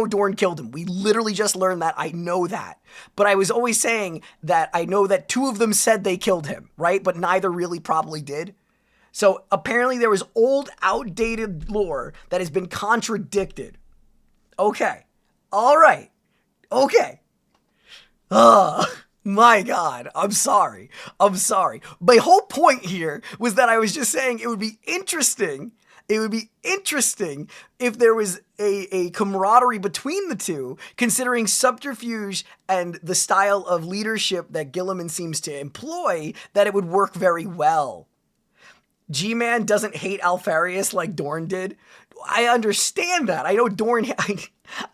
Dorn killed him. We literally just learned that. I know that. But I was always saying that I know that two of them said they killed him, right? But neither really probably did. So apparently there was old, outdated lore that has been contradicted. Okay. All right. Okay. My God. I'm sorry. My whole point here was that I was just saying it would be interesting if there was a camaraderie between the two, considering subterfuge and the style of leadership that Guilliman seems to employ, that it would work very well. G-Man doesn't hate Alfarius like Dorn did. I understand that. I know Dorn...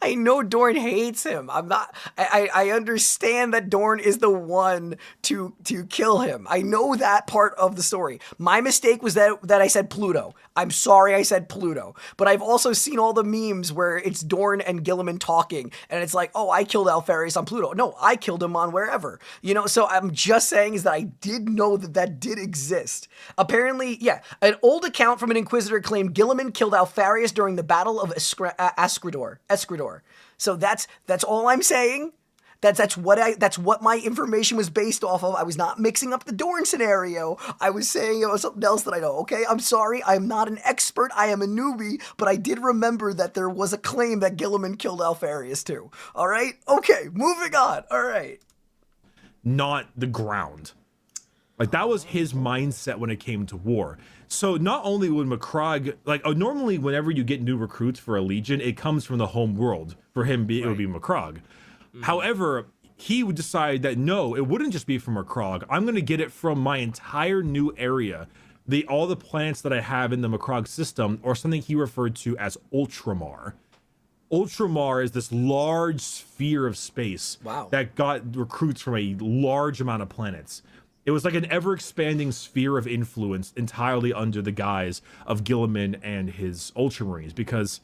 I know Dorn hates him. I understand that Dorn is the one to kill him. I know that part of the story. My mistake was that I said Pluto. I'm sorry I said Pluto. But I've also seen all the memes where it's Dorn and Guilliman talking, and it's like, oh, I killed Alpharius on Pluto. No, I killed him on wherever. So I'm just saying is that I did know that did exist. Apparently, yeah, an old account from an Inquisitor claimed Guilliman killed Alpharius during the Battle of Escridor. So that's all I'm saying. That's what my information was based off of. I was not mixing up the Dorn scenario. I was saying it was something else that I know. Okay, I'm sorry. I'm not an expert. I am a newbie, but I did remember that there was a claim that Guilliman killed Alpharius too. All right. Okay, moving on. All right. Not the ground. Like, that was his mindset when it came to war. So not only would Macrog, normally whenever you get new recruits for a legion, it comes from the home world. For him, it would be Macrog. However, he would decide that no, it wouldn't just be from Macrog. I'm going to get it from my entire new area. All the planets that I have in the Macrog system, or something he referred to as Ultramar. Ultramar is this large sphere of space that got recruits from a large amount of planets. It was like an ever-expanding sphere of influence entirely under the guise of Guilliman and his Ultramarines, because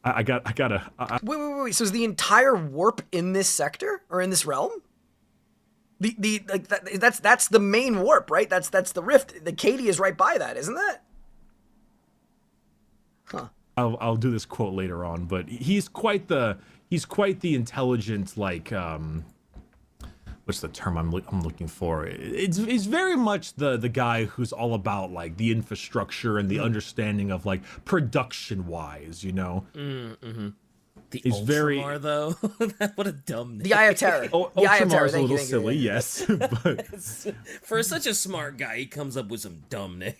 I gotta... Wait. So is the entire warp in this sector or in this realm? That's the main warp, right? That's the rift. The Katie is right by that, isn't that? Huh. I'll do this quote later on, but he's quite the intelligent, what's the term I'm looking for? It's very much the guy who's all about the infrastructure and the understanding of production wise, The He's Ultramar, very though. What a dumb name. The Eye of Terror. Ultramar is a little silly, yes. But For such a smart guy, he comes up with some dumb name.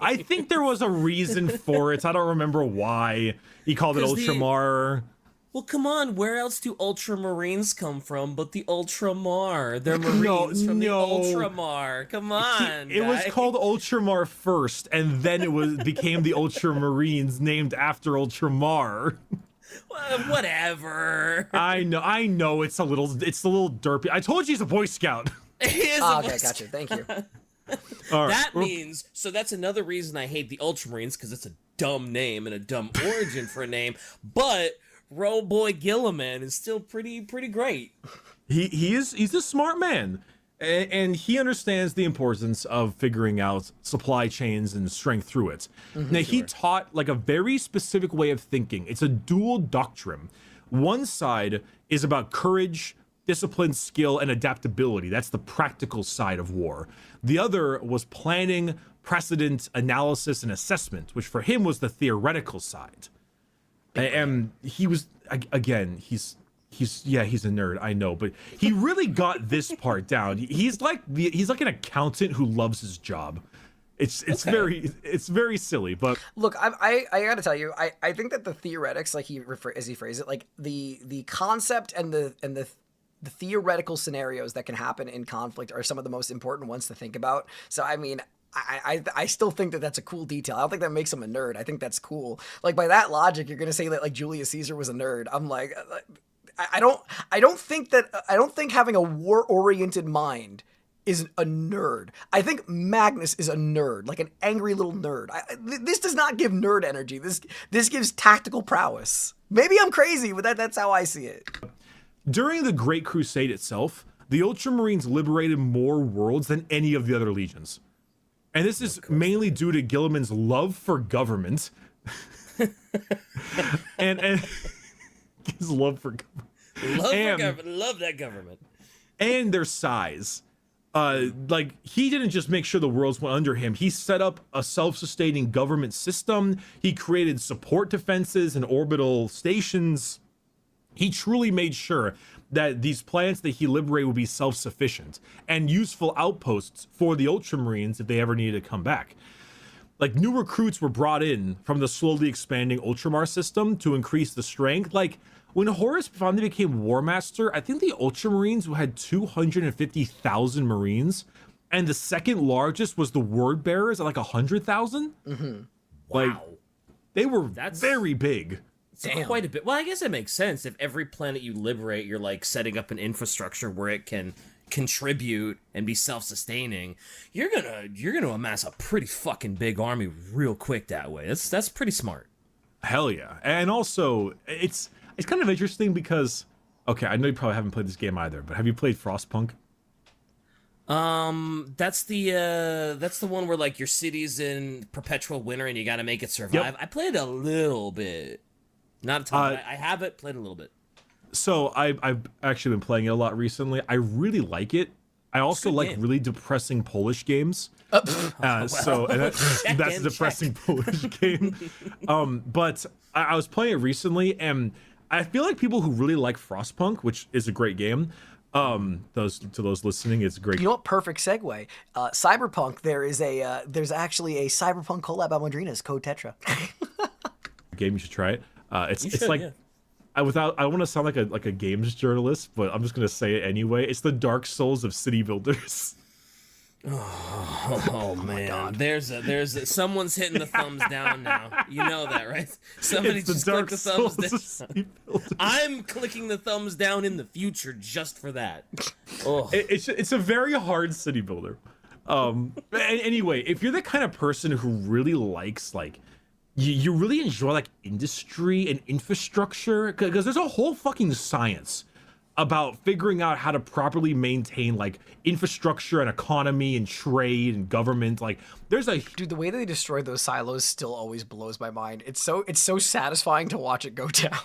I think there was a reason for it. I don't remember why he called it Ultramar. Well, come on, where else do Ultramarines come from but the Ultramar? They're Marines from the Ultramar. Come on, It was called Ultramar first, and then it became the Ultramarines, named after Ultramar. Well, whatever. I know, it's a little derpy. I told you he's a Boy Scout. He is Okay, gotcha. Thank you. All right. That means, so that's another reason I hate the Ultramarines, because it's a dumb name and a dumb origin for a name, but Roe Boy Guilliman is still pretty great. He's a smart man, and he understands the importance of figuring out supply chains and strength through it. Now he taught a very specific way of thinking. It's a dual doctrine. One side is about courage, discipline, skill, and adaptability. That's the practical side of war. The other was planning, precedent, analysis, and assessment, which for him was the theoretical side. And he was, again, he's a nerd, I know, but he really got this part down. He's like an accountant who loves his job. It's very silly, but look, I gotta tell you, I think that the theoretics, as he phrased it, the concept and the theoretical scenarios that can happen in conflict are some of the most important ones to think about. So I mean, I still think that that's a cool detail. I don't think that makes him a nerd. I think that's cool. By that logic, you're gonna say that Julius Caesar was a nerd. I'm like, I don't think having a war-oriented mind is a nerd. I think Magnus is a nerd, an angry little nerd. This does not give nerd energy. This gives tactical prowess. Maybe I'm crazy, but that's how I see it. During the Great Crusade itself, the Ultramarines liberated more worlds than any of the other legions. And this is mainly due to Guilliman's love for government. and his love for government. Love that government. And their size. He didn't just make sure the worlds went under him. He set up a self-sustaining government system. He created support defenses and orbital stations. He truly made sure that these planets that he liberated would be self-sufficient and useful outposts for the Ultramarines if they ever needed to come back. New recruits were brought in from the slowly expanding Ultramar system to increase the strength. When Horus finally became War Master, I think the Ultramarines had 250,000 Marines, and the second largest was the Word Bearers at 100,000. Wow. They were very big. Damn. Quite a bit. Well, I guess it makes sense. If every planet you liberate, you're like setting up an infrastructure where it can contribute and be self-sustaining, you're gonna amass a pretty fucking big army real quick that way. That's pretty smart. Hell yeah. And also, it's kind of interesting because, okay, I know you probably haven't played this game either, but have you played Frostpunk? That's the one where like your city's in perpetual winter and you got to make it survive. Yep. I played a little bit, not a ton. I have it played a little bit. So I've actually been playing it a lot recently. I really like it. I also like game. really depressing Polish games. So and that's a depressing Polish game. But I was playing it recently, and I feel like people who really like Frostpunk, which is a great game, those listening, it's great. You know what? Perfect segue. Cyberpunk. There's actually a Cyberpunk collab on Madrina's Code Tetra. Game, you should try it. It's like. Yeah. I want to sound like a games journalist, but I'm just gonna say it anyway. It's the Dark Souls of city builders. Oh man, there's someone's hitting the thumbs down now. You know that, right? Somebody It's the just Dark click the thumbs Souls of down. city builders. I'm clicking the thumbs down in the future just for that. Oh, It's a very hard city builder. Anyway, if you're the kind of person who really likes like. You really enjoy like industry and infrastructure because there's a whole fucking science about figuring out how to properly maintain like infrastructure and economy and trade and government. Like there's a Dude, the way that they destroyed those silos still always blows my mind. It's so satisfying to watch it go down.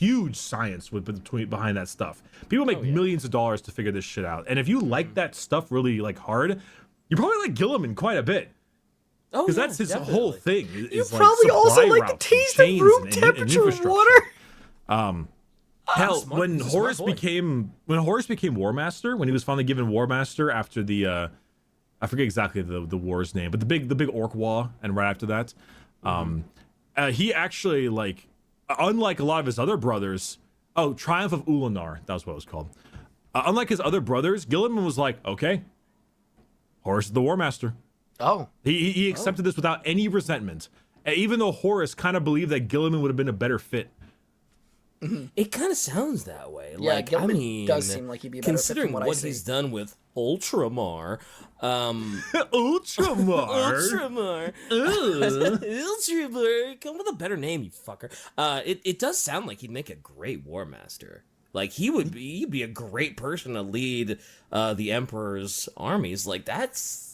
huge science behind that stuff. People make millions of dollars to figure this shit out. And if you like that stuff really like hard, you probably like Guilliman quite a bit. oh, Because yeah, that's his definitely. whll thing. You Is probably like also supply like the routes and taste of chains room and temperature of infrastructure. water. Hell, smart. when He's a smart Horus boy. became War Master, when he was finally given War Master after the I forget exactly the war's name, but the big orc war, and right after that, he actually like unlike a lot of his other brothers. Oh, Triumph of Ulanar, that was what it was called. Unlike his other brothers, Guilliman was like, okay, Horus is the War Master. Oh. He accepted this without any resentment, even though Horus kind of believed that Guilliman would have been a better fit. It kind of sounds that way. Yeah, like, Guilliman I mean, does seem like he'd be a better fit considering from what I what see. he's done with Ultramar. Ultramar. Ultramar. Ultramar. Come with a better name, you fucker. It does sound like he'd make a great War Master. Like he'd be a great person to lead the Emperor's armies. Like that's.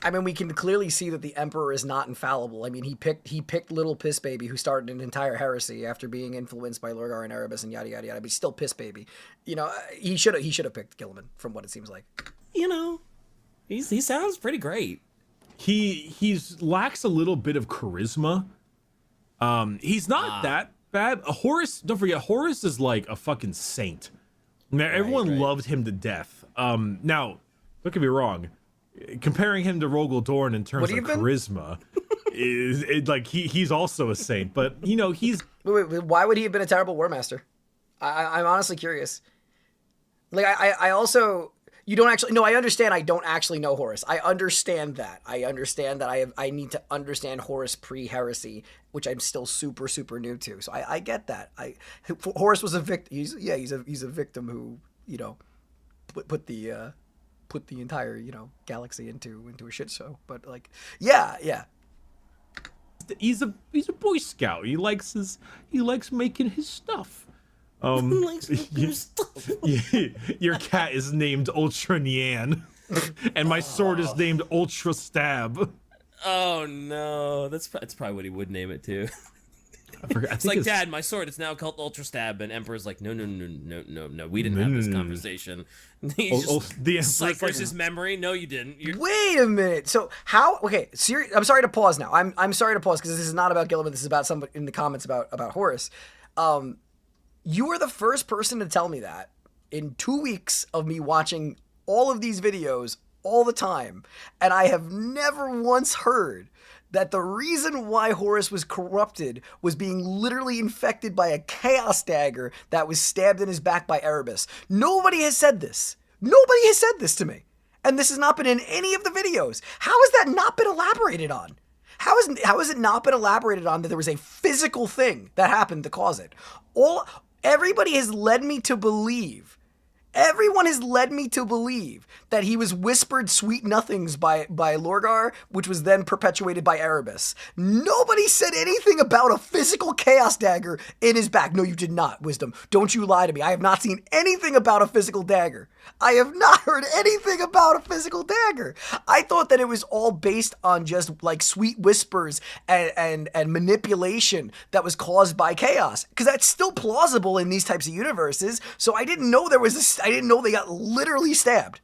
I mean, we can clearly see that the Emperor is not infallible. I mean, he picked little piss baby who started an entire heresy after being influenced by Lorgar and Erebus and yada yada yada. But he's still piss baby. You know, he should have picked Guilliman from what it seems like. You know, he sounds pretty great. He's lacks a little bit of charisma. He's not that bad. Horus, don't forget, Horus is like a fucking saint. Now, everyone loved him to death. Now, don't get me wrong. Comparing him to Rogel Dorn in terms of charisma is like he's also a saint, but you know he's. Wait, why would he have been a terrible War Master? I'm honestly curious. Like I also. You don't actually. No, I understand. I don't actually know Horus. I understand that. I need to understand Horus pre-heresy, which I'm still super new to. So I get that. Horus was a victim. He's a victim who put the entire galaxy into a shit show. But like yeah. He's a Boy Scout. He likes making his stuff. Your cat is named Ultra Nyan, and my sword is named Ultra Stab. Oh no, that's probably what he would name it too. It's like, Dad, my sword is now called Ultra Stab, and Emperor's like, no, we didn't have this conversation. He just ciphers his memory. No, you didn't. Wait a minute. So how? Okay, I'm sorry to pause now. I'm sorry to pause because this is not about Guilliman. This is about somebody in the comments about Horus. You are the first person to tell me that in 2 weeks of me watching all of these videos all the time, and I have never once heard that the reason why Horus was corrupted was being literally infected by a chaos dagger that was stabbed in his back by Erebus. Nobody has said this. Nobody has said this to me. And this has not been in any of the videos. How has that not been elaborated on? how has it not been elaborated on that there was a physical thing that happened to cause it? Everybody has led me to believe. Everyone has led me to believe that he was whispered sweet nothings by Lorgar, which was then perpetuated by Erebus. Nobody said anything about a physical chaos dagger in his back. No, you did not, Wisdom. Don't you lie to me. I have not seen anything about a physical dagger. I have not heard anything about a physical dagger. I thought that it was all based on just like sweet whispers and manipulation that was caused by chaos, because that's still plausible in these types of universes. So I didn't know I didn't know they got literally stabbed.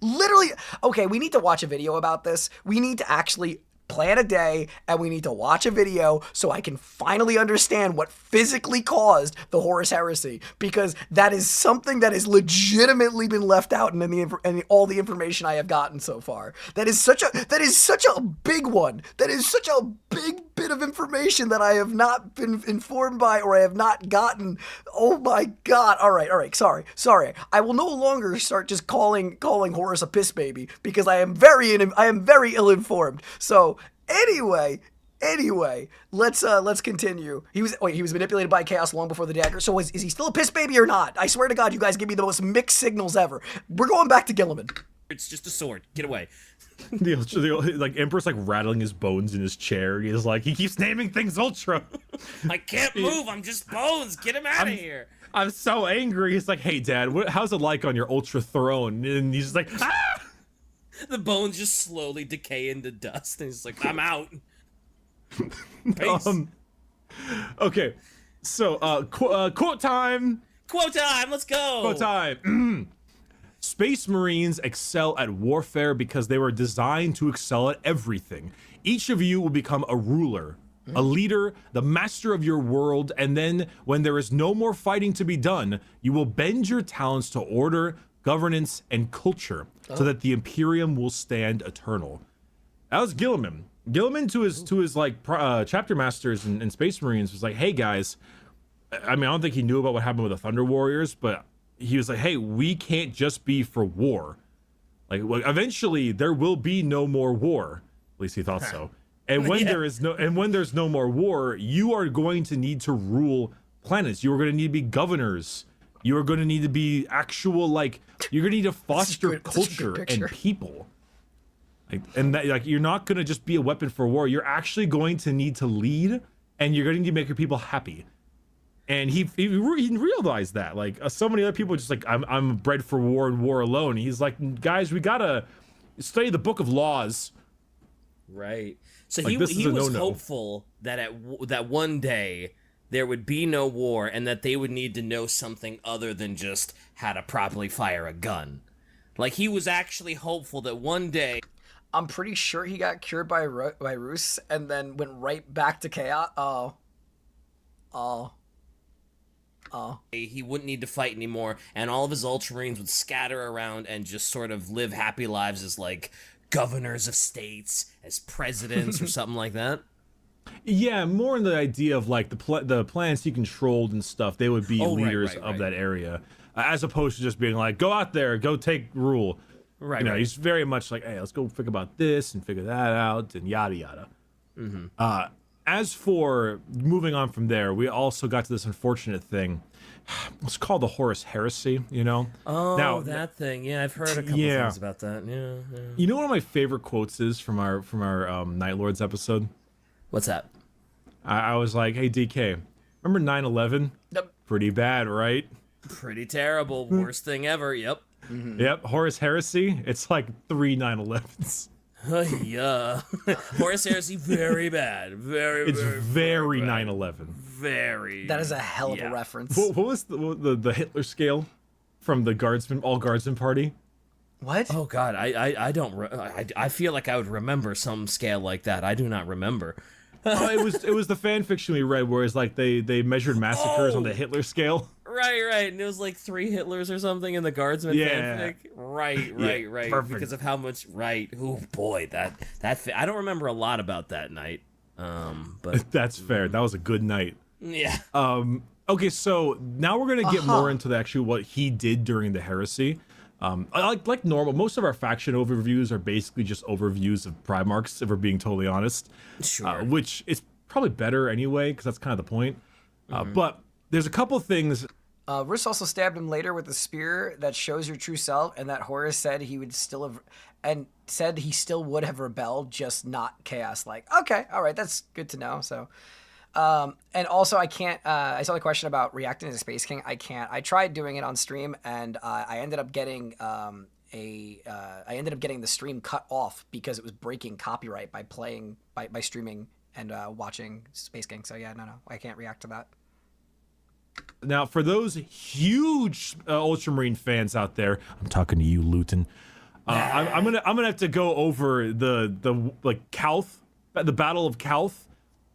Literally. Okay, we need to watch a video about this. We need to actually plan a day, and we need to watch a video so I can finally understand what physically caused the Horus Heresy, because that is something that has legitimately been left out in all the information I have gotten so far. That is such a big one. That is such a big bit of information that I have not been informed by, or I have not gotten. Oh my God. All right. Sorry. I will no longer start just calling Horus a piss baby, because I am very ill-informed. So Anyway, let's continue. He was manipulated by chaos long before the dagger. So is he still a piss baby or not? I swear to God, you guys give me the most mixed signals ever. We're going back to Guilliman. It's just a sword. Get away. the Emperor's like rattling his bones in his chair. He's like, he keeps naming things Ultra. I can't move. I'm just bones. Get him out of here. I'm so angry. He's like, hey, Dad, how's it like on your Ultra throne? And he's just like, ah! The bones just slowly decay into dust, and he's like, I'm out. Peace. Okay, so quote time. Quote time. Let's go. Quote time. Space Marines excel at warfare because they were designed to excel at everything. Each of you will become a ruler, a leader, the master of your world, and then when there is no more fighting to be done, you will bend your talents to order, governance, and culture so that the Imperium will stand eternal. That was Guilliman. Guilliman to his like chapter masters and Space Marines was like, hey guys, I mean, I don't think he knew about what happened with the Thunder Warriors, but he was like, hey, we can't just be for war. Like, eventually there will be no more war. At least he thought so. And when there's no more war, you are going to need to rule planets. You are going to need to be governors. You are going to need to be actual, like, you're going to need to foster culture and people. Like, and that, like, you're not going to just be a weapon for war. You're actually going to need to lead, and you're going to need to make your people happy. And he realized that. Like, so many other people are just like, I'm bred for war and war alone. He's like, guys, we got to study the book of laws. Right. So like, he was hopeful that that one day there would be no war, and that they would need to know something other than just how to properly fire a gun. Like, he was actually hopeful that one day... I'm pretty sure he got cured by Rus and then went right back to chaos. He wouldn't need to fight anymore, and all of his Ultramarines would scatter around and just sort of live happy lives as, like, governors of states, as presidents, or something like that. Yeah, more in the idea of like the planets he controlled and stuff. They would be leaders of that area, as opposed to just being like, go out there, go take rule. Right. You know, he's very much like, hey, let's go figure about this and figure that out and yada yada. Mm-hmm. As for moving on from there, we also got to this unfortunate thing. It's called the Horus Heresy. You know. Oh, now, that thing. Yeah, I've heard a couple things about that. Yeah. You know, one of my favorite quotes is from our Night Lords episode. What's that? I was like, hey, DK, remember 9/11? Yep. Pretty bad, right? Pretty terrible. Worst thing ever. Yep. Mm-hmm. Yep. Horus Heresy, it's like 3 9/11s. Yeah. Horus Heresy, very bad. It's very 9/11. Very. That is a hell of a reference. What was the Hitler scale from the all guardsman party? What? Oh God, I don't. I feel like I would remember some scale like that. I do not remember. It was the fan fiction we read where it's like they measured massacres on the Hitler scale. Right, and it was like 3 Hitlers or something in the Guardsman fanfic. Right. Perfect. Because of how much. Right. Oh boy, that I don't remember a lot about that night. But that's fair. That was a good night. Yeah. Okay, so now we're gonna get more into what he did during the heresy. Like normal, most of our faction overviews are basically just overviews of Primarchs, if we're being totally honest. Sure. Which is probably better anyway, because that's kind of the point. But there's a couple things. Rus also stabbed him later with a spear that shows your true self, and that Horus said he would still have, and said he still would have rebelled, just not chaos. Like, okay, all right, that's good to know. So, and also I can't. I saw the question about reacting to Space King. I can't. I tried doing it on stream, and I ended up getting I ended up getting the stream cut off because it was breaking copyright by playing by streaming and watching Space King. So yeah, no, I can't react to that. Now, for those huge Ultramarine fans out there, I'm talking to you, Luton. I'm gonna have to go over the like Calth, the Battle of Calth,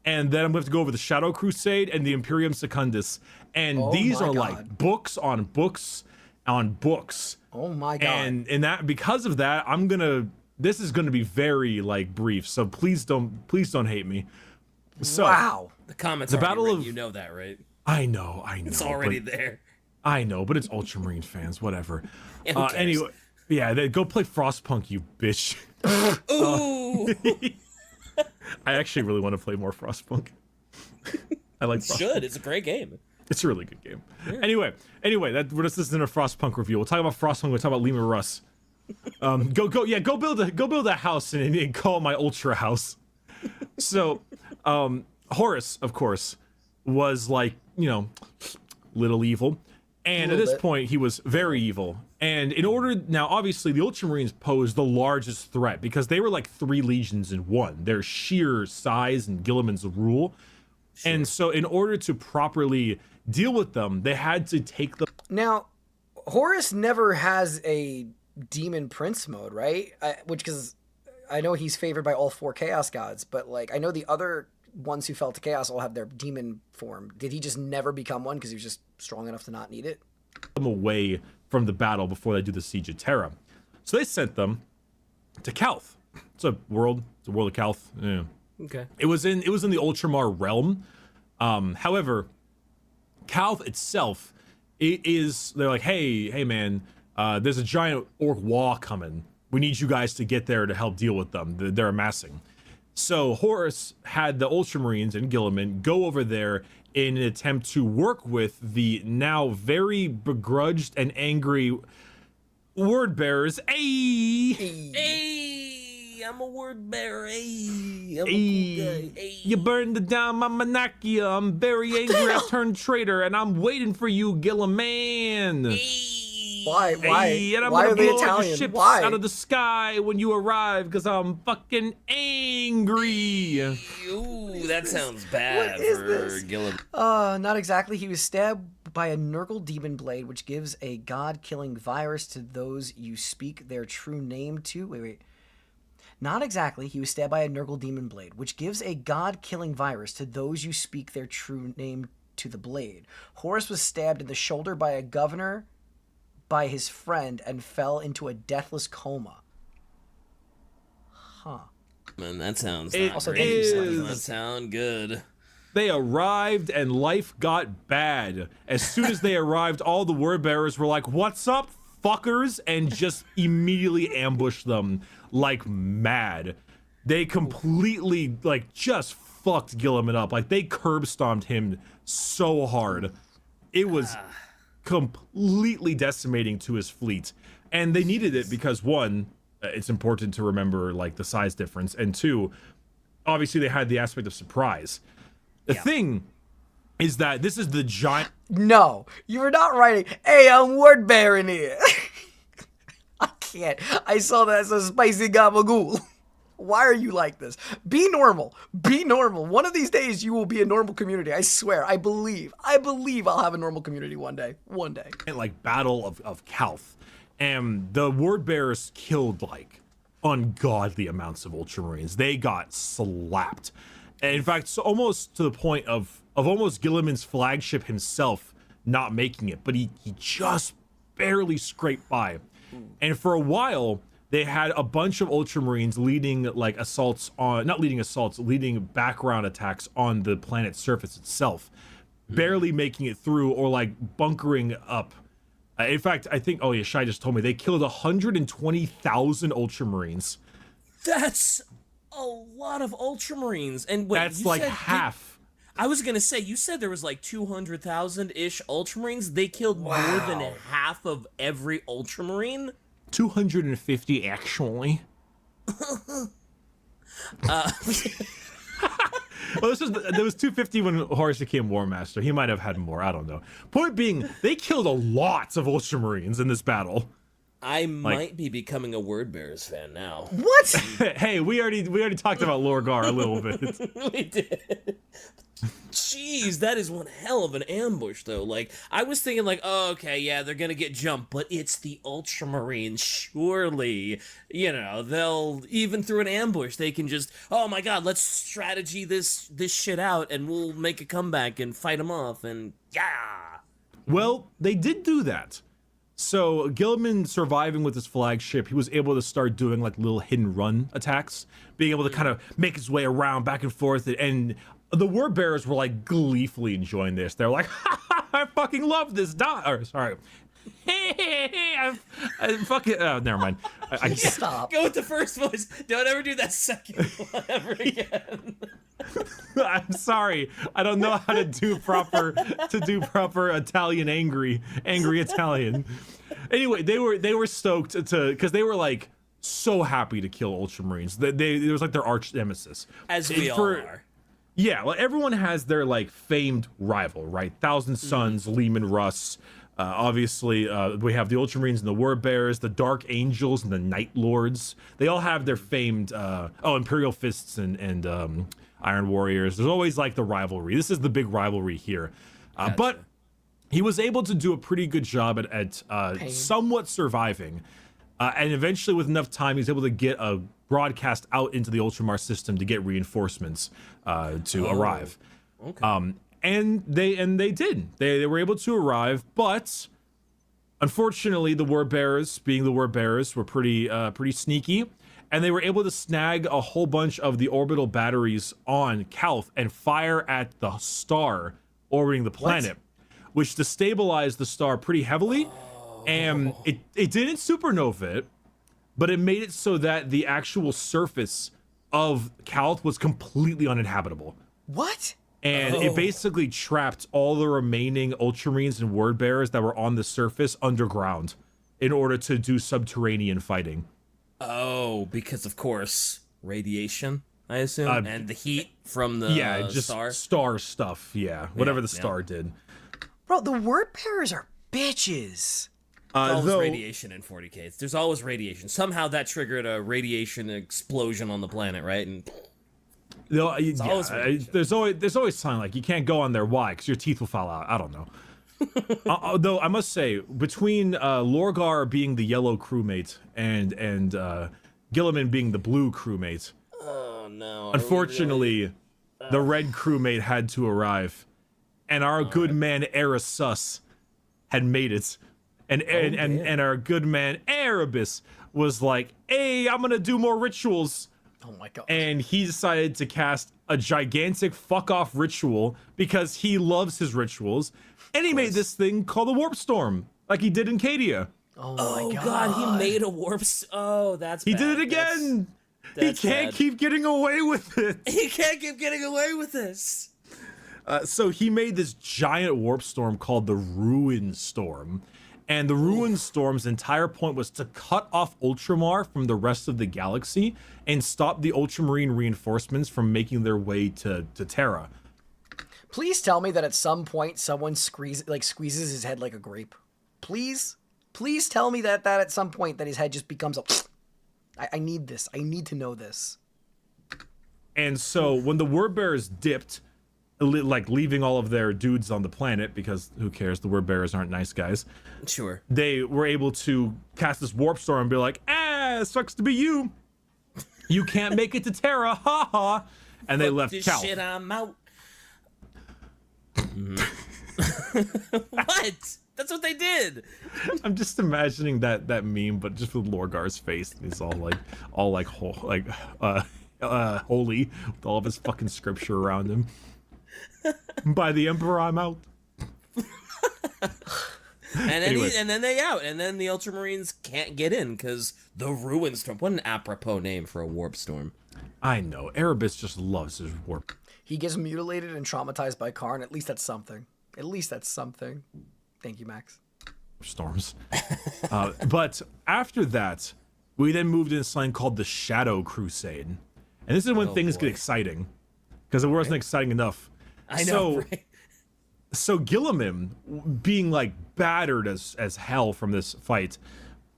and then I'm gonna have to go over the Shadow Crusade and the Imperium Secundus, and these are like books on books on books. Oh my god! And in that, because of that, this is gonna be very like brief. So please don't hate me. So, wow. The comments. The Battle of you know that, right? I know. It's already there. I know, but it's Ultramarine fans, whatever. Yeah, who cares? Anyway, yeah, go play Frostpunk, you bitch. Ooh. I actually really want to play more Frostpunk. I like Frostpunk. Should. It's a great game. It's a really good game. Yeah. Anyway, this isn't a Frostpunk review. We'll talk about Frostpunk. We'll talk about Lima Russ. Go build a house and call it my Ultra house. So, Horus, of course, was like, little evil. And at this point, he was very evil. And in order, now obviously the Ultramarines posed the largest threat because they were like 3 legions in one. Their sheer size and Guilliman's rule. Sure. And so in order to properly deal with them, they had to take them. Now, Horus never has a demon prince mode, right? Because I know he's favored by all 4 chaos gods, but like I know the other ones who fell to chaos all have their demon form. Did he just never become one because he was just strong enough to not need it? Them away from the battle before they do the siege of Terra. So they sent them to Calth. It's a world of Calth. Yeah. Okay. It was in the Ultramar realm. However, Calth itself they're like, hey man, there's a giant orc wall coming. We need you guys to get there to help deal with them. They're amassing. So Horus had the Ultramarines and Guilliman go over there in an attempt to work with the now very begrudged and angry word bearers. Hey, I'm a word bearer. Hey, I'm a cool guy. Hey. You burned down my Monarchia. I'm very angry. I turned traitor, and I'm waiting for you, Guilliman. Hey. Why? Hey, and I'm Why gonna are they blow Italian? your ships Why? out of the sky when you arrive, because I'm fucking angry. Ooh, that sounds bad What is for this? Guilliman. Not exactly. He was stabbed by a Nurgle demon blade, which gives a god-killing virus to those you speak their true name to. Wait. Not exactly. He was stabbed by a Nurgle demon blade, which gives a god-killing virus to those you speak their true name to the blade. Horus was stabbed in the shoulder by a governor by his friend and fell into a deathless coma. Huh. Man, that sounds It not Also, great. thank you, That Slendy. does not sound good. They arrived and life got bad. As soon as they arrived, all the word bearers were like, "What's up, fuckers?" and just immediately ambushed them like mad. They completely just fucked Guilliman up. Like they curb stomped him so hard. It was completely decimating to his fleet. And they needed it because 1, it's important to remember like the size difference, and 2, obviously they had the aspect of surprise. The thing is that this is the giant. No, you were not writing, "Hey, I'm word bearing here." I can't. I saw that as a spicy gabagool. Why are you like this? Be normal. Be normal. One of these days you will be a normal community. I swear. I believe I'll have a normal community one day. One day. Like battle of Calth, and the word bearers killed like ungodly amounts of Ultramarines. They got slapped. And in fact, so almost to the point of almost Guilliman's flagship himself not making it, but he just barely scraped by. And for a while, they had a bunch of Ultramarines leading like assaults on, not leading assaults, leading background attacks on the planet's surface itself, barely making it through or like bunkering up In fact, I think, oh yeah, Shai just told me they killed 120,000 Ultramarines. That's a lot of Ultramarines. And wait, That's you like said, half. I was gonna say, you said there was like 200,000-ish Ultramarines. They killed more than half of every Ultramarine? 250, actually. Well, there was 250 when Horus became War Master. He might have had more. I don't know. Point being, they killed a lot of Ultramarines in this battle. I might be becoming a Wordbearers fan now. What? Hey, we already talked about Lorgar a little bit. We did. Jeez, that is one hell of an ambush, though. Like, I was thinking, like, oh, okay, yeah, they're gonna get jumped, but it's the Ultramarines. Surely, you know, they'll, even through an ambush, they can just, oh my god, let's strategy this shit out, and we'll make a comeback and fight them off, and yeah! Well, they did do that. So Guilliman surviving with his flagship, he was able to start doing like little hidden run attacks, being able to kind of make his way around back and forth, and the word bearers were like gleefully enjoying this. They're like, ha, ha, I fucking love this or sorry. I fucking never mind. I Stop. Go with the first voice. Don't ever do that second one ever again. I'm sorry. I don't know how to do proper Italian angry Italian. Anyway, they were stoked to because they were like so happy to kill Ultramarines. It was like their arch nemesis. As we all are. Yeah, well, everyone has their like famed rival, right? Thousand Sons, Leman Russ. Obviously, we have the Ultramarines and the Word Bearers, the Dark Angels and the Night Lords. They all have their famed Imperial Fists and Iron Warriors. There's always like the rivalry. This is the big rivalry here. Gotcha. But he was able to do a pretty good job at somewhat surviving. And eventually, with enough time, he was able to get a broadcast out into the Ultramar system to get reinforcements to arrive. Okay. And they did. They were able to arrive, but unfortunately, the Word Bearers, being the Word Bearers, were pretty sneaky, and they were able to snag a whole bunch of the orbital batteries on Calth and fire at the star orbiting the planet, which destabilized the star pretty heavily. And it didn't supernova it, but it made it so that the actual surface of Calth was completely uninhabitable. What? And it basically trapped all the remaining Ultramarines and Word Bearers that were on the surface underground in order to do subterranean fighting. Oh, because of course, radiation, I assume, and the heat from the just star? Star stuff, whatever the yeah. star did. Bro, the Word Bearers are bitches. Always radiation in 40k. There's always radiation. Somehow that triggered a radiation explosion on the planet, right? And there's always something like you can't go on there. Why? Because your teeth will fall out. I don't know. Though I must say, between Lorgar being the yellow crewmate and Guilliman being the blue crewmate, oh no! Unfortunately, the red crewmate had to arrive, and our good man Erasus had made it. And our good man Erebus was like, hey, I'm gonna do more rituals. Oh my god. And he decided to cast a gigantic fuck off ritual because he loves his rituals. And he made this thing called the Warp Storm, like he did in Cadia. Oh my god, he made a warp. Oh, that's bad. He did it again. That's he can't keep getting away with it. He can't keep getting away with this. So he made this giant warp storm called the Ruin Storm. And the Ruin Storm's entire point was to cut off Ultramar from the rest of the galaxy and stop the Ultramarine reinforcements from making their way to Terra. Please tell me that at some point someone squeezes his head like a grape. Please tell me that at some point that his head just becomes a... I need this. I need to know this. And so when the Word Bearers dipped, like leaving all of their dudes on the planet, because who cares, the Word Bearers aren't nice guys. Sure. They were able to cast this warp storm and be like, it sucks to be you. You can't make it to Terra, haha. And they left this Calth. Shit, I'm out. What? That's what they did. I'm just imagining that meme, but just with Lorgar's face. And he's all holy with all of his fucking scripture around him. By the Emperor, I'm out. And then Anyway. and then they out, and then the Ultramarines can't get in because the Ruin Storm. What an apropos name for a warp storm. I know. Erebus just loves his warp He gets mutilated and traumatized by Karn. At least that's something. At least that's something. Thank you, Max. storms. But after that, we then moved into something called the Shadow Crusade. And this is when things get exciting. Because it wasn't exciting enough. I know, right? So Guilliman, being like battered as hell from this fight,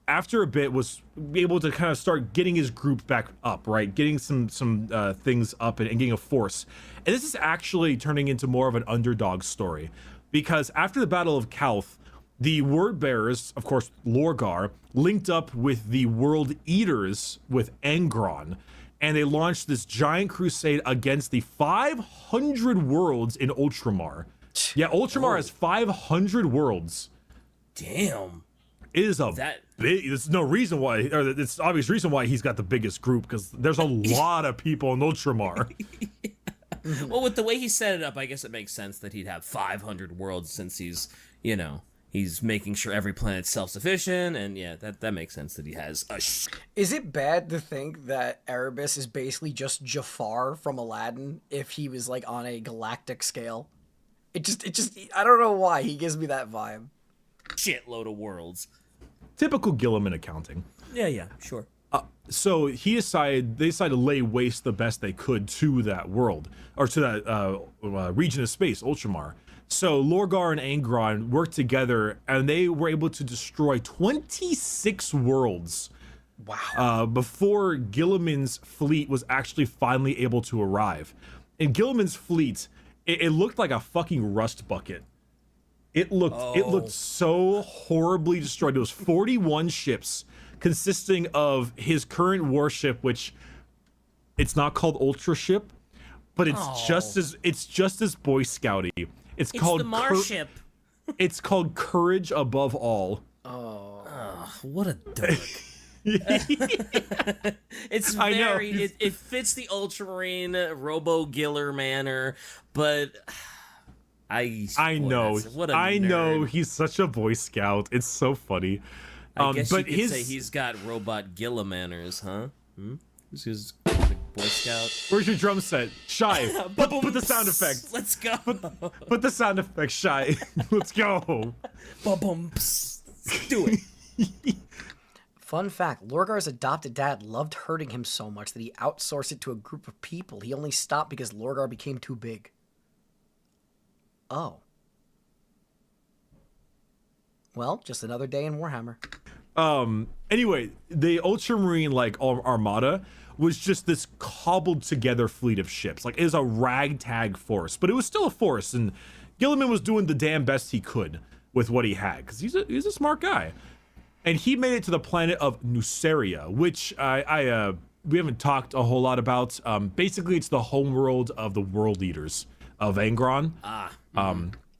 after a bit was able to kind of start getting his group back up, right? Getting some things up and getting a force. And this is actually turning into more of an underdog story. Because after the Battle of Calth, the Word Bearers, of course, Lorgar, linked up with the World Eaters with Angron. And they launched this giant crusade against the 500 worlds in Ultramar. Yeah, Ultramar has 500 worlds. Damn. It is a big. There's no reason why, or it's obvious reason why he's got the biggest group, because there's a lot of people in Ultramar. Well, with the way he set it up, I guess it makes sense that he'd have 500 worlds, since he's, he's making sure every planet's self-sufficient, and yeah, that makes sense that he has a Is it bad to think that Erebus is basically just Jafar from Aladdin if he was like on a galactic scale? It just I don't know why he gives me that vibe. shitload of worlds. Typical Guilliman accounting. Yeah, sure. So they decided to lay waste the best they could to that world, or to that region of space, Ultramar. So Lorgar and Angron worked together, and they were able to destroy 26 worlds. Wow. Before Guilliman's fleet was actually finally able to arrive. And Guilliman's fleet, it looked like a fucking rust bucket. It looked so horribly destroyed. It was 41 ships, consisting of his current warship, which it's not called Ultra Ship, but it's just as Boy Scouty. It's called the Marship. It's called Courage Above All. What a dork. It's very it fits the Ultramarine Robo Giller manner, but I know. What a I nerd. know he's such a Boy Scout. It's so funny. I guess but you could say he's got robot Gilla manners, huh? This is Boy Scout. Where's your drum set? Shy. Put the sound effects. Let's go. Put the sound effects, Shy. Let's go. Let's do it. Fun fact, Lorgar's adopted dad loved hurting him so much that he outsourced it to a group of people. He only stopped because Lorgar became too big. Oh. Well, just another day in Warhammer. Anyway, the Ultramarine armada was just this cobbled together fleet of ships. Like, it was a ragtag force, but it was still a force, and Guilliman was doing the damn best he could with what he had, because he's a smart guy. And he made it to the planet of Nuceria, which we haven't talked a whole lot about. Basically, it's the homeworld of the World Eaters of Angron.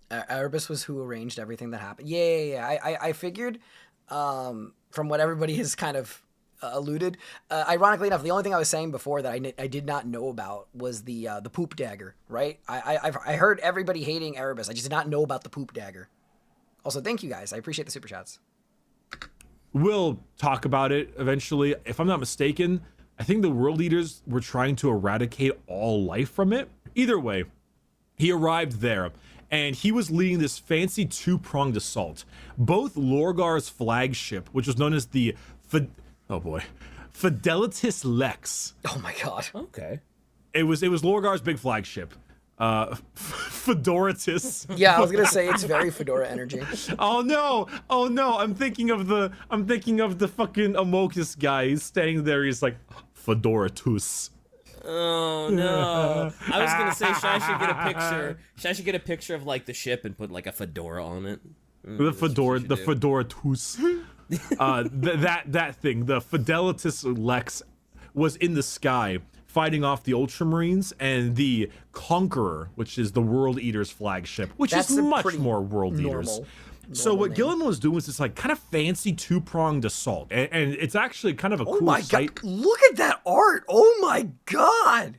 Erebus was who arranged everything that happened. Yeah. I figured, from what everybody has kind of alluded. Ironically enough, the only thing I was saying before that I did not know about was the poop dagger. Right? I heard everybody hating Erebus. I just did not know about the poop dagger. Also, thank you guys. I appreciate the super chats. We'll talk about it eventually. If I'm not mistaken, I think the World Eaters were trying to eradicate all life from it. Either way, he arrived there, and he was leading this fancy two-pronged assault. Both Lorgar's flagship, which was known as the Fidelitas Lex. Oh my god. Okay. It was Lorgar's big flagship. Fedoritus. Yeah, I was gonna say it's very Fedora energy. Oh no! I'm thinking of the fucking Amokus guy. He's standing there. He's like Fedoritus. Oh no! I was gonna say Shai should get a picture. Shai should get a picture of like the ship and put like a fedora on it. The Fedoritus. That thing, the Fidelitas Lex, was in the sky fighting off the Ultramarines and the Conqueror, which is the World Eaters flagship, which That's is a much pretty more World Eaters. So what Guilliman was doing was this like kind of fancy two-pronged assault, and it's actually kind of a cool sight. God. Look at that art! Oh my god!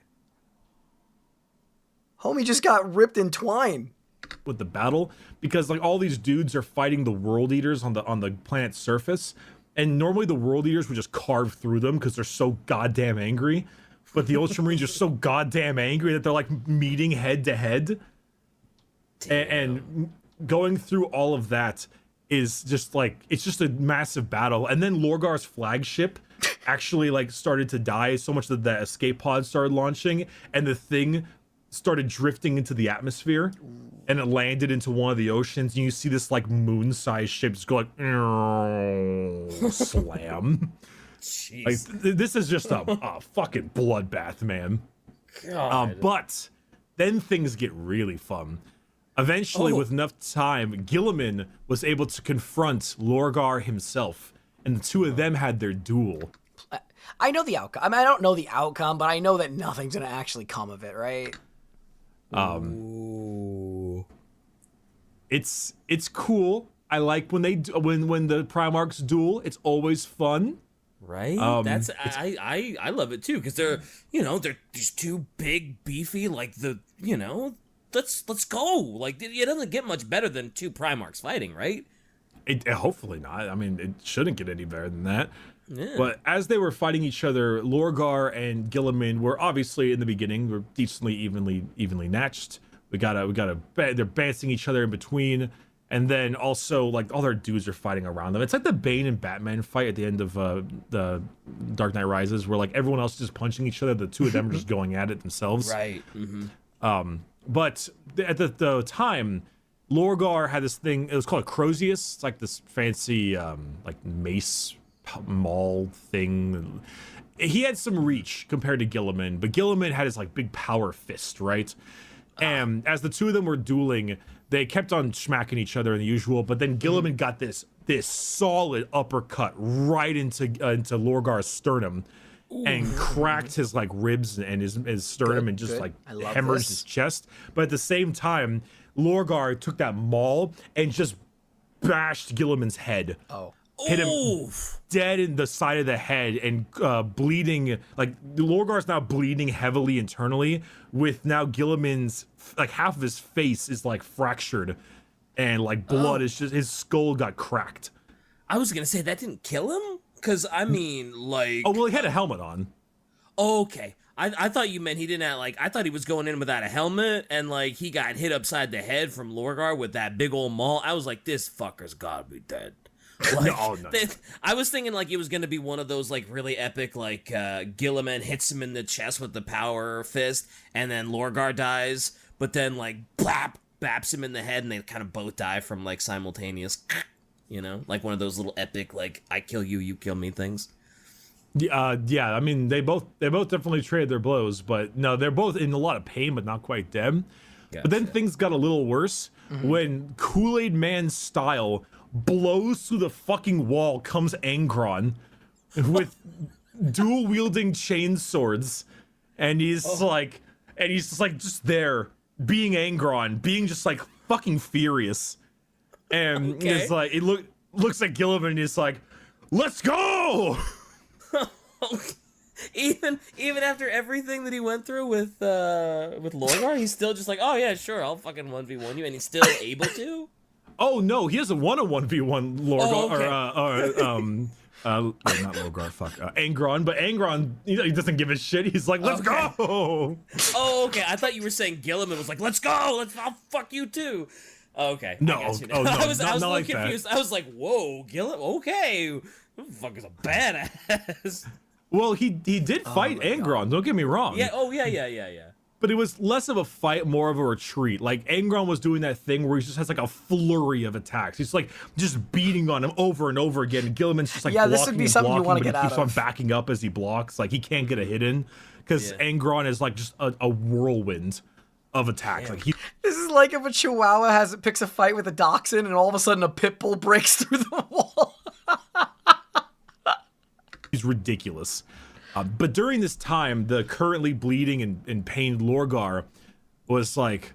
Homie just got ripped in twine. with the battle, because like all these dudes are fighting the world eaters on the planet's surface, and normally the world eaters would just carve through them because they're so goddamn angry, but the Ultramarines are so goddamn angry that they're like meeting head to head, and going through all of that is just like, it's just a massive battle. And then Lorgar's flagship actually like started to die so much that the escape pod started launching, and the thing started drifting into the atmosphere, and it landed into one of the oceans, and you see this like moon-sized ship just go like slam. Jeez. Like this is just a fucking bloodbath, man. God. But then things get really fun. Eventually, with enough time, Guilliman was able to confront Lorgar himself, and the two of them had their duel. I know the outcome. I mean, I don't know the outcome, but I know that nothing's gonna actually come of it, right? Ooh. It's cool. I like when when the Primarchs duel. It's always fun. Right? That's I love it too, because they're these two big, beefy, like let's go. Like it doesn't get much better than two Primarchs fighting, right? It hopefully not. I mean, it shouldn't get any better than that. Yeah. But as they were fighting each other, Lorgar and Guilliman were obviously in the beginning were decently evenly matched. They're bouncing each other in between, and then also like all their dudes are fighting around them. It's like the Bane and Batman fight at the end of the Dark Knight Rises, where like everyone else is just punching each other. The two of them are just going at it themselves. Right. Mm-hmm. But at the time, Lorgar had this thing. It was called a Crozius. It's like this fancy like mace maul thing. He had some reach compared to Guilliman, but Guilliman had his like big power fist, right? And as the two of them were dueling, they kept on smacking each other in the usual, but then Guilliman got this solid uppercut right into Lorgar's sternum. Ooh. And cracked his like ribs and his sternum and just like hemorrhaged his chest. But at the same time, Lorgar took that maul and just bashed Guilliman's head. Hit him dead in the side of the head and bleeding. Like Lorgar's now bleeding heavily internally, with now Guilliman's like half of his face is like fractured, and like blood is just, his skull got cracked. I was gonna say that didn't kill him, because I mean like. Oh well, he had a helmet on. Okay. I thought you meant he didn't have, like, I thought he was going in without a helmet, and, like, he got hit upside the head from Lorgar with that big old maul. I was like, this fucker's gotta be dead. Like, no. I was thinking, like, it was gonna be one of those, like, really epic, like, Guilliman hits him in the chest with the power fist, and then Lorgar dies, but then, like, baps him in the head, and they kind of both die from, like, simultaneous, like one of those little epic, like, I kill you, you kill me things. Yeah, I mean, they both definitely traded their blows, but no, they're both in a lot of pain, but not quite dead. Gotcha. But then things got a little worse when Kool-Aid Man style blows through the fucking wall comes Angron with dual wielding chain swords, and he's just there being Angron, being just like fucking furious, and it's like looks at Guilliman and he's like, "Let's go." Even after everything that he went through with Lorgar, he's still just like, oh yeah, sure, I'll fucking 1v1 you, and he's still able to. Oh no, he doesn't want a 1v1 Lorgar not Lorgar, Angron, but Angron, he doesn't give a shit. He's like, let's go. Oh, okay. I thought you were saying Guilliman was like, let's go, I'll fuck you too. Okay. No, no, I was a little confused. That. I was like, whoa, Guilliman, okay. Who the fuck is a badass? Well, he did fight Angron, God. Don't get me wrong. Yeah, yeah. But it was less of a fight, more of a retreat. Like, Angron was doing that thing where he just has like a flurry of attacks. He's like just beating on him over and over again. And Guilliman's just like blocking this would be something you want to get out of. He keeps on backing up as he blocks. Like, he can't get a hit in because Angron is like just a whirlwind of attacks. Like this is like if a Chihuahua picks a fight with a Dachshund and all of a sudden a pit bull breaks through the wall. He's ridiculous. But during this time, the currently bleeding and pained Lorgar was like,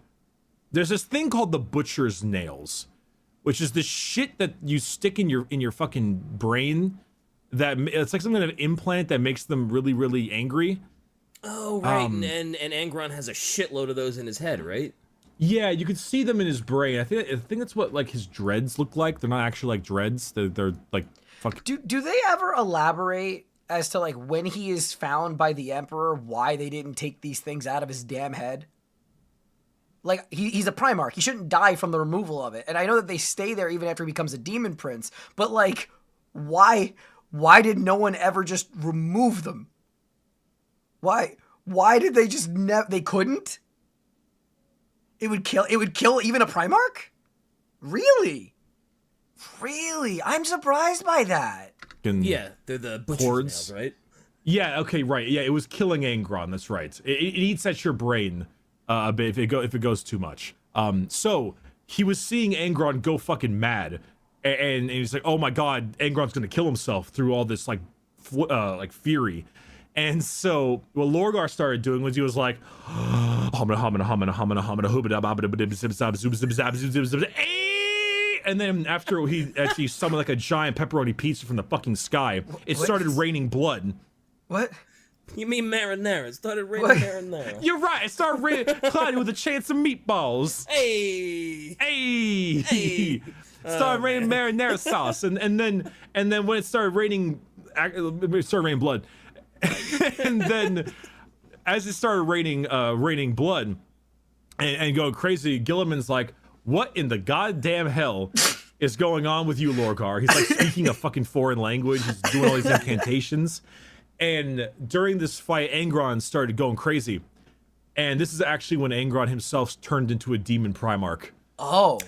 there's this thing called the Butcher's Nails, which is this shit that you stick in your fucking brain. That it's like some kind of implant that makes them really, really angry. Oh, right. And Angron has a shitload of those in his head, right? Yeah, you could see them in his brain. I think that's what like his dreads look like. They're not actually like dreads. They're like fuck. Do they ever elaborate as to like when he is found by the Emperor, why they didn't take these things out of his damn head? Like, he's a Primarch. He shouldn't die from the removal of it. And I know that they stay there even after he becomes a Demon Prince. But, like, why did no one ever just remove them? Why did they just they couldn't? It would kill even a Primarch? Really? Really? I'm surprised by that. Yeah, they're the butcher's nails, right? Yeah, okay, right. Yeah, it was killing Angron, that's right. It eats at your brain a bit if it goes too much. So he was seeing Angron go fucking mad, and he's like, oh my god, Angron's gonna kill himself through all this like fury. And so what Lorgar started doing was he was like, and then after he actually summoned like a giant pepperoni pizza from the fucking sky, it started raining blood. What? You mean marinara? It started raining marinara. You're right. It started raining cloudy with a chance of meatballs. Hey. Started raining marinara sauce, and then when it started raining blood, and then as it started raining blood and going crazy, Guilliman's like, what in the goddamn hell is going on with you, Lorgar? He's like speaking a fucking foreign language. He's doing all these incantations. And during this fight, Angron started going crazy. And this is actually when Angron himself turned into a demon Primarch. Oh.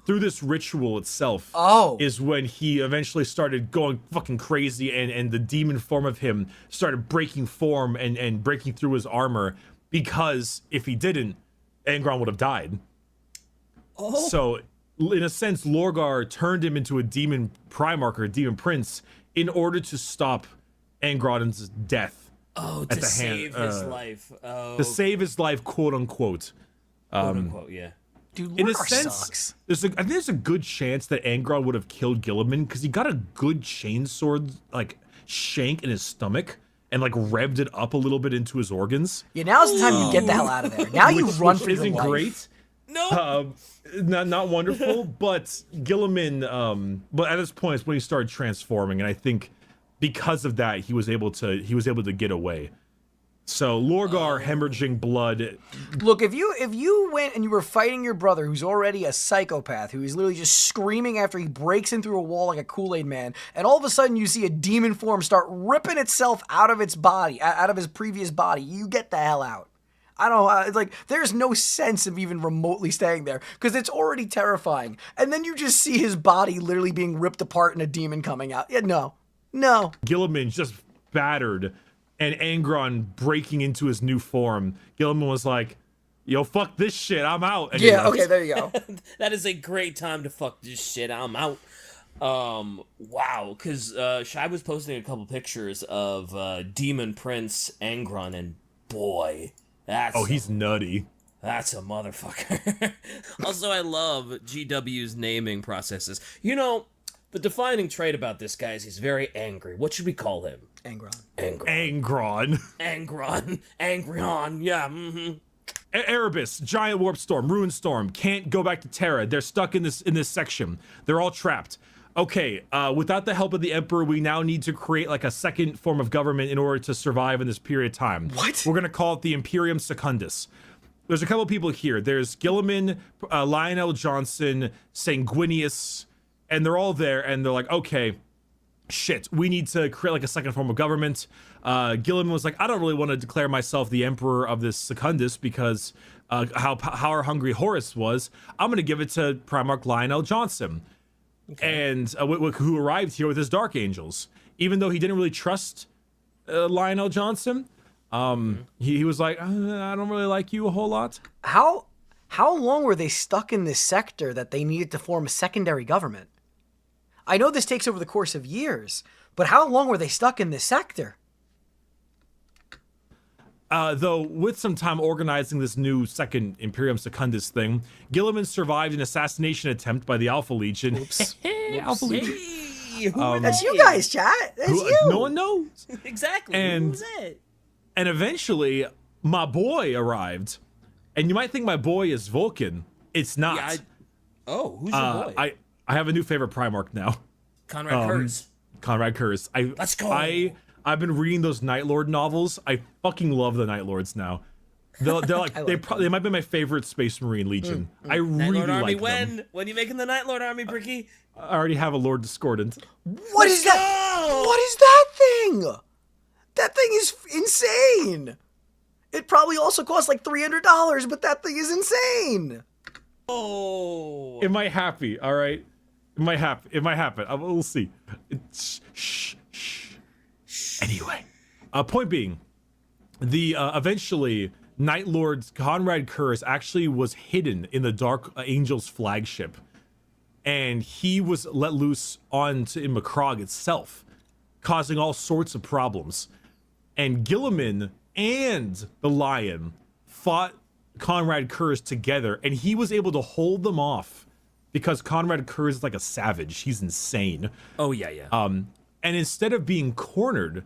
Through this ritual itself is when he eventually started going fucking crazy, and the demon form of him started breaking form and breaking through his armor, because if he didn't, Angron would have died. Oh. So, in a sense, Lorgar turned him into a demon Primarch or a demon prince in order to stop Angron's death. Oh, to save his life. Oh. To save his life, quote unquote. Quote unquote, yeah. Dude, in a Lorgar sense, sucks. I think there's a good chance that Angron would have killed Guilliman because he got a good chainsword like shank in his stomach and like revved it up a little bit into his organs. Yeah, now's the time you get the hell out of there. Now you run for your life. Isn't great. No. Not wonderful, but Guilliman. But at this point, it's when he started transforming, and I think because of that, he was able to get away. So Lorgar hemorrhaging blood. Look, if you went and you were fighting your brother, who's already a psychopath, who is literally just screaming after he breaks in through a wall like a Kool-Aid man, and all of a sudden you see a demon form start ripping itself out of its body, out of his previous body, you get the hell out. I don't know, it's like, there's no sense of even remotely staying there, because it's already terrifying. And then you just see his body literally being ripped apart and a demon coming out. Yeah, no. Guilliman just battered, and Angron breaking into his new form. Guilliman was like, yo, fuck this shit, I'm out. And yeah, okay, there you go. That is a great time to fuck this shit, I'm out. Wow, because Shai was posting a couple pictures of Demon Prince Angron, and boy, he's nutty. That's a motherfucker. Also, I love GW's naming processes. You know, the defining trait about this guy is he's very angry. What should we call him? Angron. Yeah, mm-hmm. Erebus, Giant Warp Storm, Ruin Storm, can't go back to Terra. They're stuck in this section. They're all trapped. Okay, without the help of the Emperor, we now need to create like a second form of government in order to survive in this period of time. What? We're gonna call it the Imperium Secundus. There's a couple people here. There's Guilliman, Lionel Johnson, Sanguinius, and they're all there, and they're like, okay, shit, we need to create like a second form of government. Guilliman was like, I don't really want to declare myself the emperor of this Secundus because how power hungry Horus was. I'm going to give it to Primarch Lionel Johnson. Okay. And who arrived here with his Dark Angels. Even though he didn't really trust Lionel Johnson, he was like, I don't really like you a whole lot. How long were they stuck in this sector that they needed to form a secondary government? I know this takes over the course of years, but how long were they stuck in this sector? Though, with some time organizing this new second Imperium Secundus thing, Guilliman survived an assassination attempt by the Alpha Legion. Oops. Alpha Legion. That's you guys, chat. That's you. No one knows. Exactly. And, who's it? And eventually, my boy arrived. And you might think my boy is Vulcan. It's not. Yeah, who's your boy? I have a new favorite Primarch now. Conrad Kurz. Conrad Kurz. Let's go. I've been reading those Night Lord novels. I fucking love the Night Lords now. They're like they might be my favorite Space Marine Legion. I Night really Lord Army, like them. when you making the Night Lord Army, Bricky? I already have a Lord Discordant. What is that? What is that thing? That thing is insane. It probably also costs like $300, but that thing is insane. Oh. It might happen, all right? It might happen. We'll see. Shh. Anyway, point being, the eventually Night Lord Conrad Kurz actually was hidden in the Dark Angels flagship, and he was let loose onto Macrogge itself, causing all sorts of problems. And Guilliman and the Lion fought Conrad Kurz together, and he was able to hold them off because Conrad Kurz is like a savage. He's insane. Oh yeah. And instead of being cornered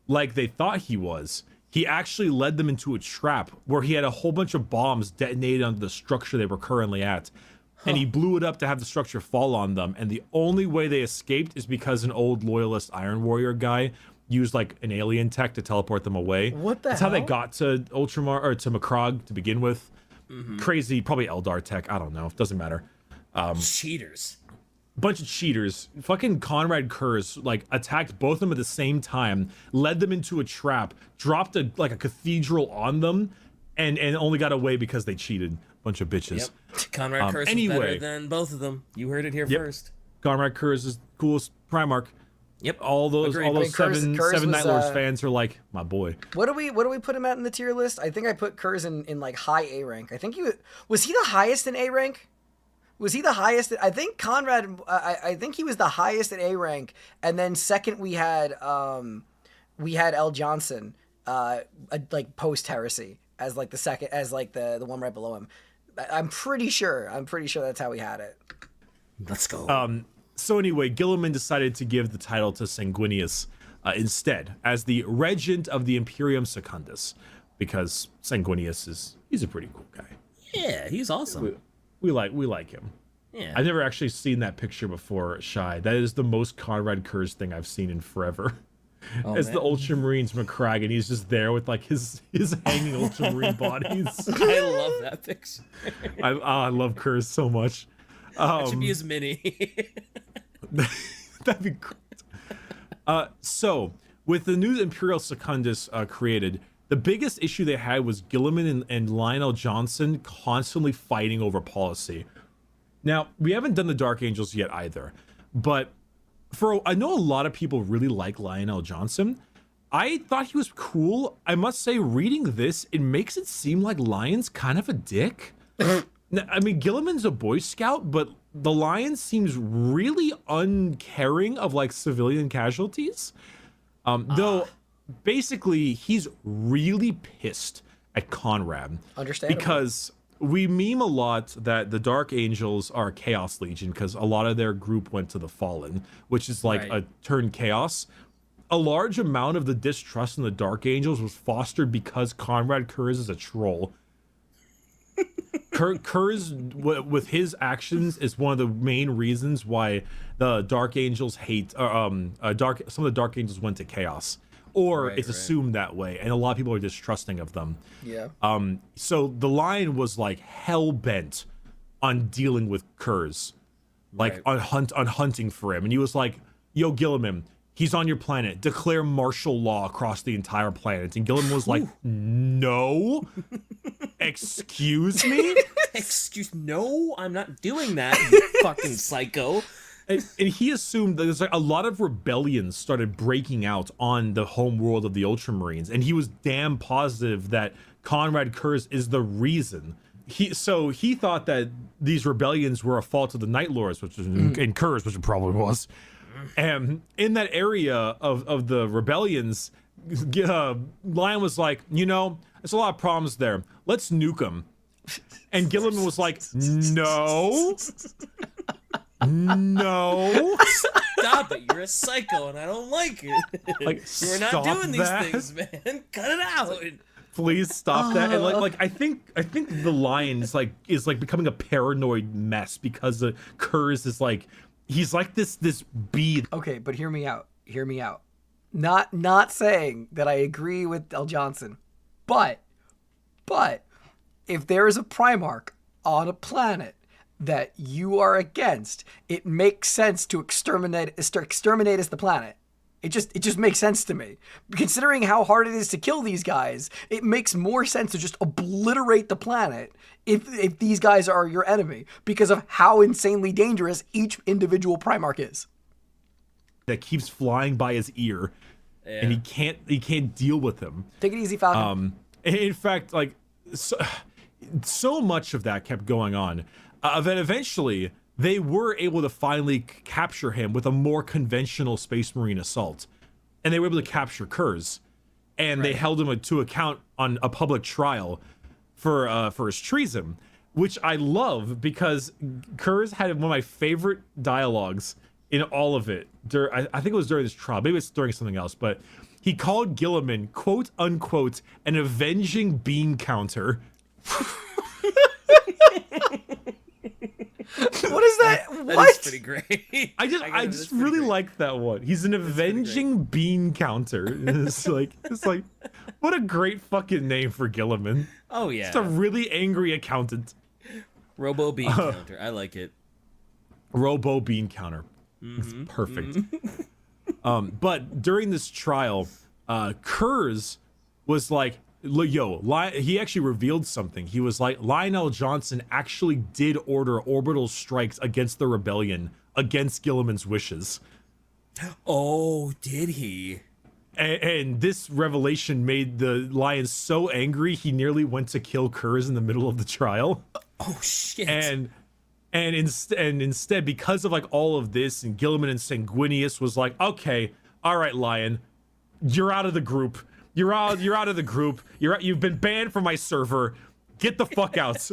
like they thought he was, he actually led them into a trap where he had a whole bunch of bombs detonated onto the structure they were currently at. And he blew it up to have the structure fall on them. And the only way they escaped is because an old loyalist Iron Warrior guy used like an alien tech to teleport them away. What the That's hell? how they got to to Macrogge to begin with. Crazy, probably Eldar tech. I don't know. Doesn't matter. Cheaters. Bunch of cheaters. Fucking Conrad Kurz like attacked both of them at the same time, led them into a trap, dropped a cathedral on them, and only got away because they cheated. Bunch of bitches. Yep. Conrad Kurz is better than both of them. You heard it here first. Conrad Kurz is the coolest Primarch. Yep. All those Kurz seven was, Night Lords fans are like, my boy. What do we put him at in the tier list? I think I put Kurz in like high A rank. I think was he the highest in A rank? Was he the highest? I think Conrad. I think he was the highest at A rank, and then second we had L. Johnson, like post heresy as like the second, as like the one right below him. I'm pretty sure that's how we had it. Let's go. So anyway, Guilliman decided to give the title to Sanguinius instead, as the Regent of the Imperium Secundus, because Sanguinius he's a pretty cool guy. Yeah, he's awesome. We like him. Yeah. I've never actually seen that picture before, Shy. That is the most Conrad Kurz thing I've seen in forever. It's the Ultramarines Macrogge, and he's just there with like his hanging Ultramarine bodies. I love that picture. I love Kurz so much. That should be his mini. That'd be great. So, with the new Imperial Secundus created, the biggest issue they had was Guilliman and Lionel Johnson constantly fighting over policy. Now, we haven't done the Dark Angels yet either, but I know a lot of people really like Lionel Johnson. I thought he was cool. I must say, reading this, it makes it seem like Lion's kind of a dick. Now, I mean, Guilliman's a Boy Scout, but the Lion seems really uncaring of like civilian casualties. Though, basically, he's really pissed at Conrad. Understandable. Because we meme a lot that the Dark Angels are Chaos Legion because a lot of their group went to the Fallen, which is like a turn chaos. A large amount of the distrust in the Dark Angels was fostered because Conrad Kurz is a troll. Kurz, with his actions, is one of the main reasons why the Dark Angels hate, some of the Dark Angels went to Chaos. Or it's assumed that way, and a lot of people are distrusting of them. Yeah. So the Lion was like hell bent on dealing with Kurz, like on hunting for him, and he was like, "Yo, Guilliman, he's on your planet. Declare martial law across the entire planet." And Guilliman was like, "No, excuse me, no, I'm not doing that, you fucking psycho." And he assumed that there's like a lot of rebellions started breaking out on the home world of the Ultramarines, and he was damn positive that Conrad Kurz is the reason. He thought that these rebellions were a fault of the Night Lords, which was in Kurz, which it probably was. And in that area of the rebellions, Lion was like, there's a lot of problems there. Let's nuke them. And Guilliman was like, no. No. Stop it. You're a psycho and I don't like it. Like, You're not doing these things, man. Cut it out. Please stop that. And I think the lion is becoming a paranoid mess because the Kurz is he's like this bee. Okay, but hear me out. Hear me out. Not saying that I agree with L. Johnson, but if there is a Primarch on a planet that you are against, it makes sense to exterminate as the planet. It just makes sense to me. Considering how hard it is to kill these guys, it makes more sense to just obliterate the planet if these guys are your enemy, because of how insanely dangerous each individual Primarch is. That keeps flying by his ear, and he can't deal with them. Take it easy, Falcon. In fact, so much of that kept going on that eventually they were able to finally capture him with a more conventional Space Marine assault, and they were able to capture Kurz, and they held him to account on a public trial for his treason, which I love because Kurz had one of my favorite dialogues in all of it. I think it was during this trial, maybe it's during something else, but he called Guilliman, quote unquote, an avenging bean counter. What is that? That is pretty great. I just really like that one. He's an avenging bean counter. It's like what a great fucking name for Guilliman. Oh yeah. Just a really angry accountant. Robo bean counter. I like it. Robo bean counter. It's perfect. But during this trial, Kurz was like, he actually revealed something. He was like, Lionel Johnson actually did order orbital strikes against the rebellion, against Guilliman's wishes. Oh, did he? And this revelation made the Lion so angry, he nearly went to kill Kurz in the middle of the trial. Oh, shit. And instead, because of all of this, and Guilliman and Sanguinius was like, okay, all right, Lion, you're out of the group. You're out of the group. You've been banned from my server. Get the fuck out.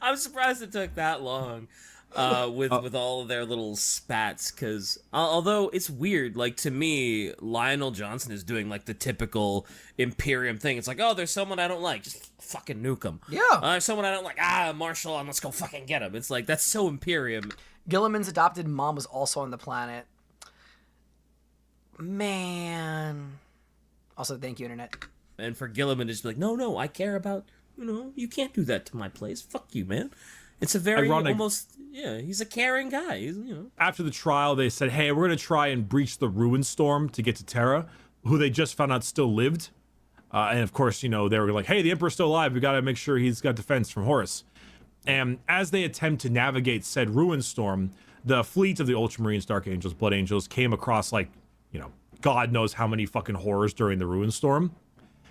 I'm surprised it took that long with all of their little spats, because although it's weird, to me, Lionel Johnson is doing the typical Imperium thing. It's oh, there's someone I don't like, just fucking nuke him. Yeah. There's someone I don't like, martial on, let's go fucking get him. It's that's so Imperium. Guilliman's adopted mom was also on the planet. Man. Also, thank you, Internet. And for Guilliman to just be no, I care about, you can't do that to my place. Fuck you, man. It's a very ironic. He's a caring guy. He's, After the trial, they said, hey, we're going to try and breach the Ruin Storm to get to Terra, who they just found out still lived. And of course, they were like, hey, the Emperor's still alive. We got to make sure he's got defense from Horus. And as they attempt to navigate said Ruin Storm, the fleet of the Ultramarines, Dark Angels, Blood Angels came across God knows how many fucking horrors during the Ruin Storm.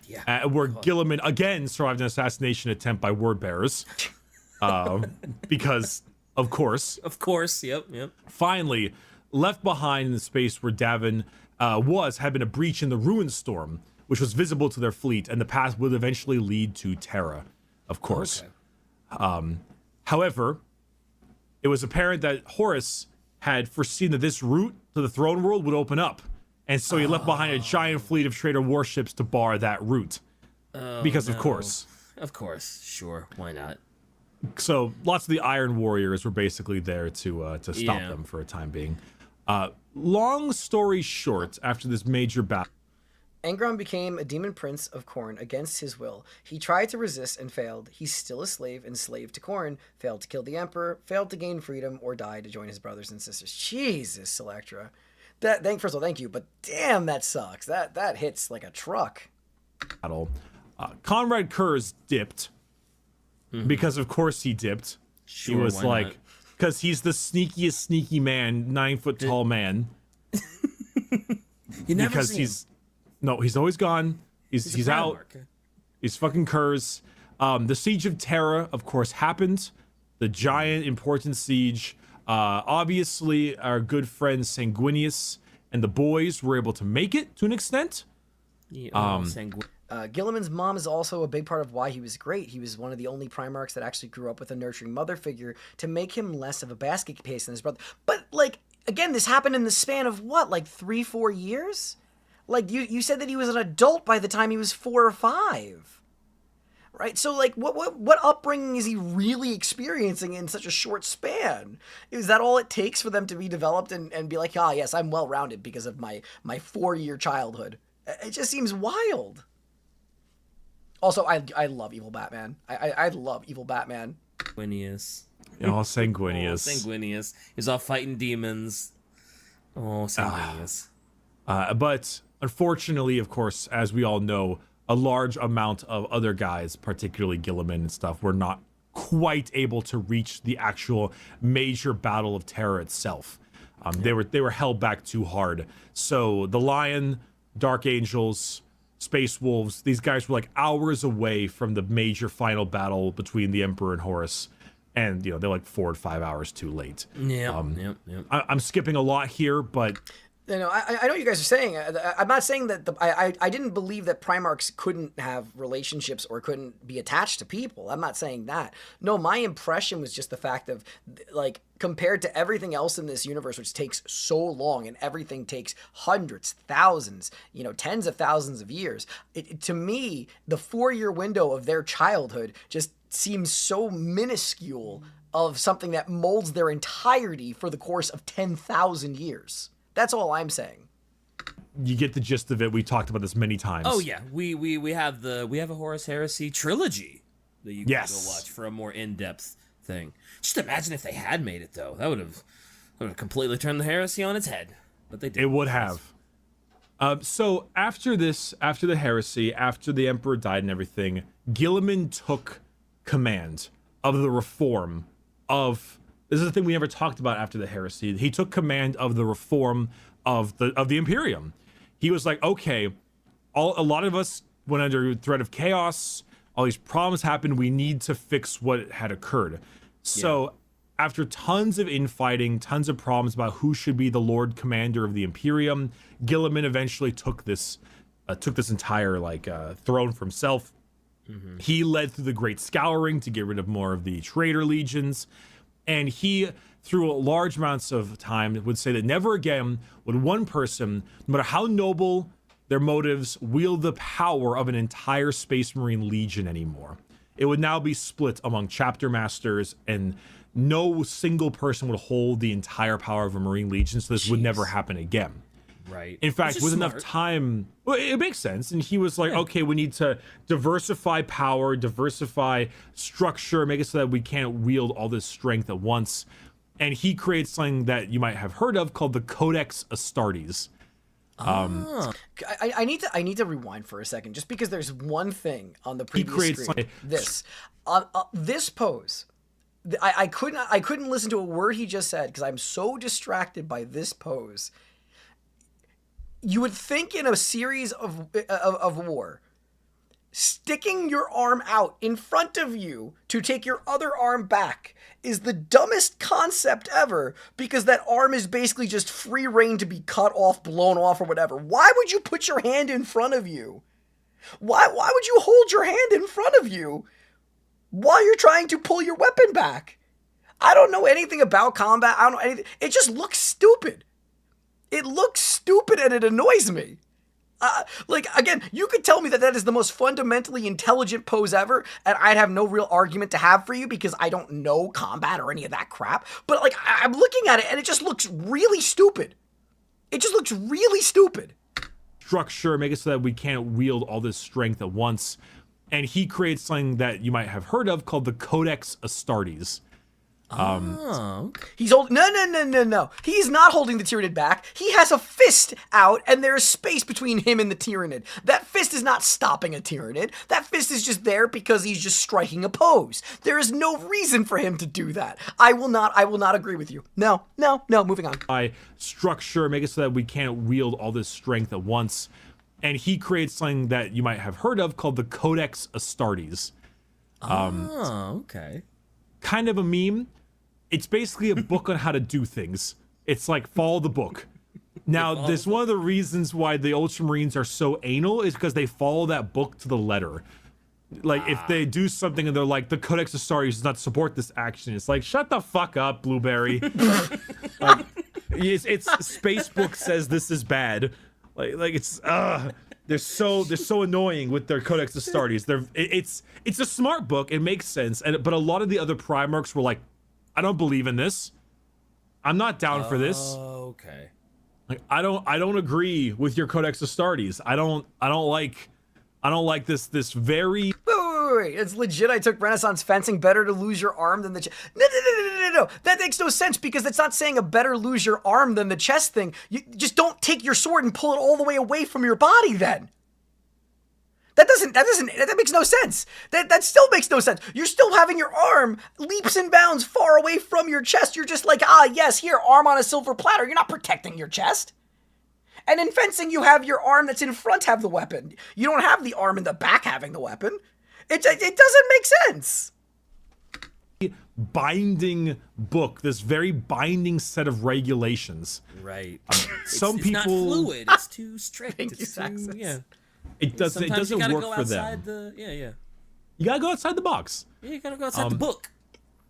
Yeah. Where Guilliman again survived an assassination attempt by word bearers. Because, of course. Of course, yep. Finally, left behind in the space where Davin had been a breach in the Ruin Storm, which was visible to their fleet, and the path would eventually lead to Terra, of course. Okay. However, it was apparent that Horus had foreseen that this route to the throne world would open up. And so he left behind a giant fleet of traitor warships to bar that route. Because, of course. Of course. Sure. Why not? So lots of the Iron Warriors were basically there to stop them for a time being. Long story short, after this major battle, Angron became a demon prince of Khorne against his will. He tried to resist and failed. He's still a slave, enslaved to Khorne, failed to kill the Emperor, failed to gain freedom, or died to join his brothers and sisters. Jesus, Selectra. First of all, thank you, but damn, that sucks. That hits like a truck. Conrad Kurz dipped, because of course he dipped. Sure, he was because he's the sneakiest sneaky man, 9 foot tall man. You never see him. He's always gone. He's out. He's fucking Kurz. The Siege of Terra, of course, happened. The giant important siege. Obviously, our good friend Sanguinius and the boys were able to make it to an extent. Guilliman's mom is also a big part of why he was great. He was one of the only Primarchs that actually grew up with a nurturing mother figure to make him less of a basket case than his brother. But, again, this happened in the span of, 3-4 years? Like, you said that he was an adult by the time he was 4 or 5. Right? So, like, what upbringing is he really experiencing in such a short span? Is that all it takes for them to be developed and be like, yes, I'm well-rounded because of my 4-year childhood? It just seems wild. Also, I love evil Batman. I love evil Batman. Sanguinius. Oh, Sanguinius. Sanguinius. He's all fighting demons. Oh, Sanguinius. But unfortunately, of course, as we all know, a large amount of other guys, particularly Guilliman and stuff, were not quite able to reach the actual major battle of Terra itself. They were held back too hard. So the Lion, Dark Angels, Space Wolves, these guys were like hours away from the major final battle between the Emperor and Horus. And, they're like 4 to 5 hours too late. Yeah. I'm skipping a lot here, but... I know what you guys are saying. I'm not saying that I didn't believe that Primarchs couldn't have relationships or couldn't be attached to people. I'm not saying that. No, my impression was just the fact of, like, compared to everything else in this universe, which takes so long, and everything takes hundreds, thousands, tens of thousands of years. To me, the 4-year window of their childhood just seems so minuscule of something that molds their entirety for the course of 10,000 years. That's all I'm saying. You get the gist of it. We talked about this many times. Oh yeah, we have a Horus Heresy trilogy that you can go watch for a more in-depth thing. Just imagine if they had made it though. That would have completely turned the heresy on its head. But they didn't. It would have. So after the heresy, after the Emperor died and everything, Guilliman took command of the reform of. This is the thing we never talked about after the heresy. He took command of the reform of the Imperium. He was like, okay, a lot of us went under threat of chaos. All these problems happened. We need to fix what had occurred. So after tons of infighting, tons of problems about who should be the Lord Commander of the Imperium, Guilliman eventually took this entire throne for himself. Mm-hmm. He led through the Great Scouring to get rid of more of the traitor legions. And he, through large amounts of time, would say that never again would one person, no matter how noble their motives, wield the power of an entire Space Marine Legion anymore. It would now be split among chapter masters, and no single person would hold the entire power of a Marine Legion, so this would never happen again. Right. In fact, with enough time, well, it makes sense. And he was like, okay, we need to diversify power, diversify structure, make it so that we can't wield all this strength at once. And he creates something that you might have heard of called the Codex Astartes. I need to rewind for a second, just because there's one thing on the previous screen. This pose. I couldn't listen to a word he just said because I'm so distracted by this pose. You would think in a series of war, sticking your arm out in front of you to take your other arm back is the dumbest concept ever, because that arm is basically just free reign to be cut off, blown off, or whatever. Why would you put your hand in front of you? Why would you hold your hand in front of you while you're trying to pull your weapon back? I don't know anything about combat. I don't know anything. It just looks stupid. It looks stupid and it annoys me. Again, you could tell me that is the most fundamentally intelligent pose ever, and I'd have no real argument to have for you because I don't know combat or any of that crap. But, I'm looking at it and it just looks really stupid. It just looks really stupid. Structure, make it so that we can't wield all this strength at once. And he creates something that you might have heard of called the Codex Astartes. He's holding no. He's not holding the Tyranid back. He has a fist out, and there's space between him and the Tyranid. That fist is not stopping a Tyranid. That fist is just there because he's just striking a pose. There is no reason for him to do that. I will not agree with you. No. Moving on. By structure, make it so that we can't wield all this strength at once. And he creates something that you might have heard of called the Codex Astartes. Okay. Kind of a meme. It's basically a book on how to do things. It's like, follow the book. Now, this one of the reasons why the Ultramarines are so anal is because they follow that book to the letter. If they do something and they're like, the Codex Astartes does not support this action, it's like, shut the fuck up, Blueberry. It's Spacebook says this is bad. Like it's they're so annoying with their Codex Astartes. It's a smart book. It makes sense, but a lot of the other Primarchs were like, I don't believe in this. I'm not down for this. Okay. Like I don't agree with your Codex Astartes. I don't like this very. Wait. It's legit. I took Renaissance fencing. Better to lose your arm than the chest. No. That makes no sense because that's not saying a better lose your arm than the chest thing. You just don't take your sword and pull it all the way away from your body then. That makes no sense. That still makes no sense. You're still having your arm leaps and bounds far away from your chest. You're just like, yes, here, arm on a silver platter. You're not protecting your chest. And in fencing, you have your arm that's in front have the weapon. You don't have the arm in the back having the weapon. It doesn't make sense. Binding book, this very binding set of regulations. Right. Some it's people not fluid. It's too strict. Thank you, It's too, Saxons. yeah. It doesn't work for them. Yeah. You gotta go outside the box. Yeah, you gotta go outside the book.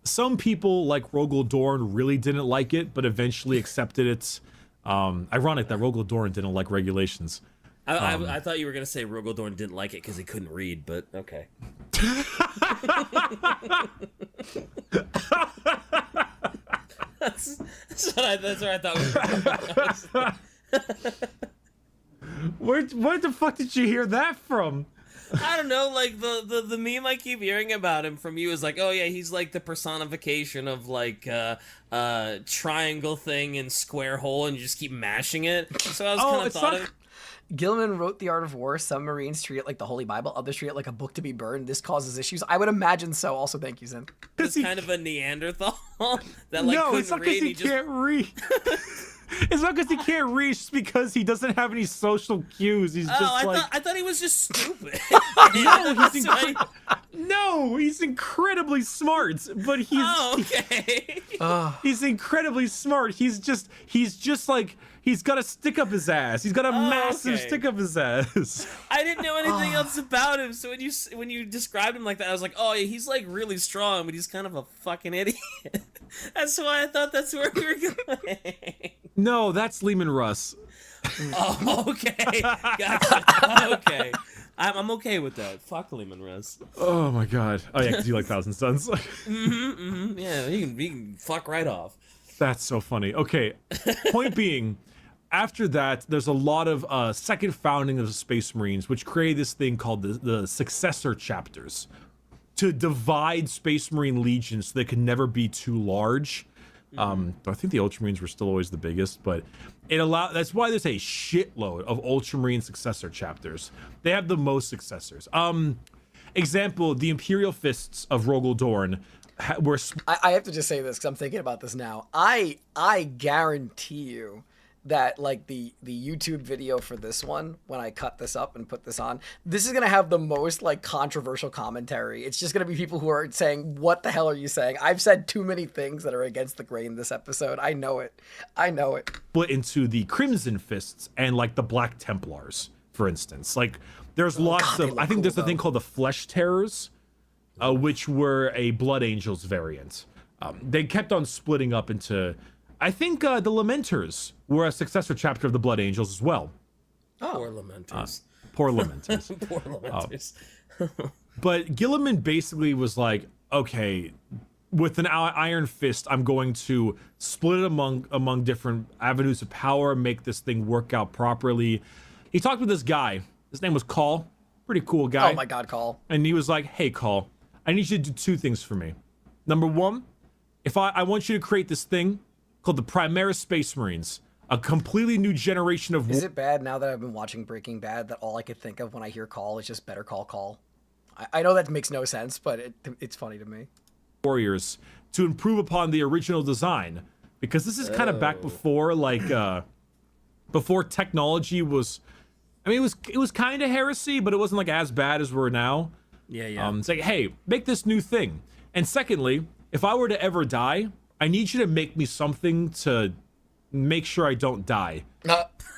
Some people like Rogel Dorn really didn't like it, but eventually accepted it. Ironic that Rogel Dorn didn't like regulations. I thought you were gonna say Rogel Dorn didn't like it because he couldn't read, but okay. that's what I thought. Where the fuck did you hear that from? I don't know, like the meme I keep hearing about him from you is like, oh yeah, he's like the personification of like triangle thing and square hole, and you just keep mashing it. So I was kind of thought of. Guilliman wrote The Art of War. Some Marines treat it like the Holy Bible. Others treat it like a book to be burned. This causes issues. I would imagine so. Also, thank you, Zen. It's kind of a Neanderthal that like No, couldn't it's not read. because he can't read. It's not because he can't read. It's just because he doesn't have any social cues. He's just I thought he was just stupid. No, he's incredibly smart. But okay. He's incredibly smart. He's just like he's got a stick up his ass. He's got a massive stick up his ass. I didn't know anything else about him, so when you described him like that, I was like, oh yeah, he's like really strong, but he's kind of a fucking idiot. That's why I thought that's where we were going. No, that's Lehman Russ. Oh, okay. Gotcha. Okay. I'm okay with that. Fuck Lehman Russ. Oh my god. Oh yeah, because you like Thousand Suns. Yeah, he can fuck right off. That's so funny. Okay, point being, after that, there's a lot of second founding of the Space Marines, which created this thing called the successor chapters to divide Space Marine legions so they could never be too large. I think the Ultramarines were still always the biggest, but that's why there's a shitload of Ultramarine successor chapters. They have the most successors. Example, the Imperial Fists of Rogel Dorn were... I have to just say this because I'm thinking about this now. I guarantee you that like the YouTube video for this one, when I cut this up and put this on, this is gonna have the most like controversial commentary. It's just gonna be people who are saying, what the hell are you saying? I've said too many things that are against the grain this episode. I know it. Split into the Crimson Fists and like the Black Templars, for instance. Like there's lots of... I think there's a thing called the Flesh Terrors, which were a Blood Angels variant. They kept on splitting up into... I think the Lamenters were a successor chapter of the Blood Angels as well. Poor Lamenters. Poor Lamenters. Poor Lamenters. But Guilliman basically was like, okay, with an Iron Fist, I'm going to split it among different avenues of power, make this thing work out properly. He talked with this guy. His name was Call. Pretty cool guy. Oh my god, Call. And he was like, hey, Call, I need you to do two things for me. Number one, if I want you to create this thing called the Primaris Space Marines, a completely new generation of... Is it bad now that I've been watching Breaking Bad that all I could think of when I hear Call is just Better Call Call? I know that makes no sense, but it's funny to me. Warriors to improve upon the original design, because this is kind of back before before technology was... I mean, it was kind of heresy, but it wasn't like as bad as we're now. Yeah. It's like, hey, make this new thing. And secondly, if I were to ever die, I need you to make me something to make sure I don't die.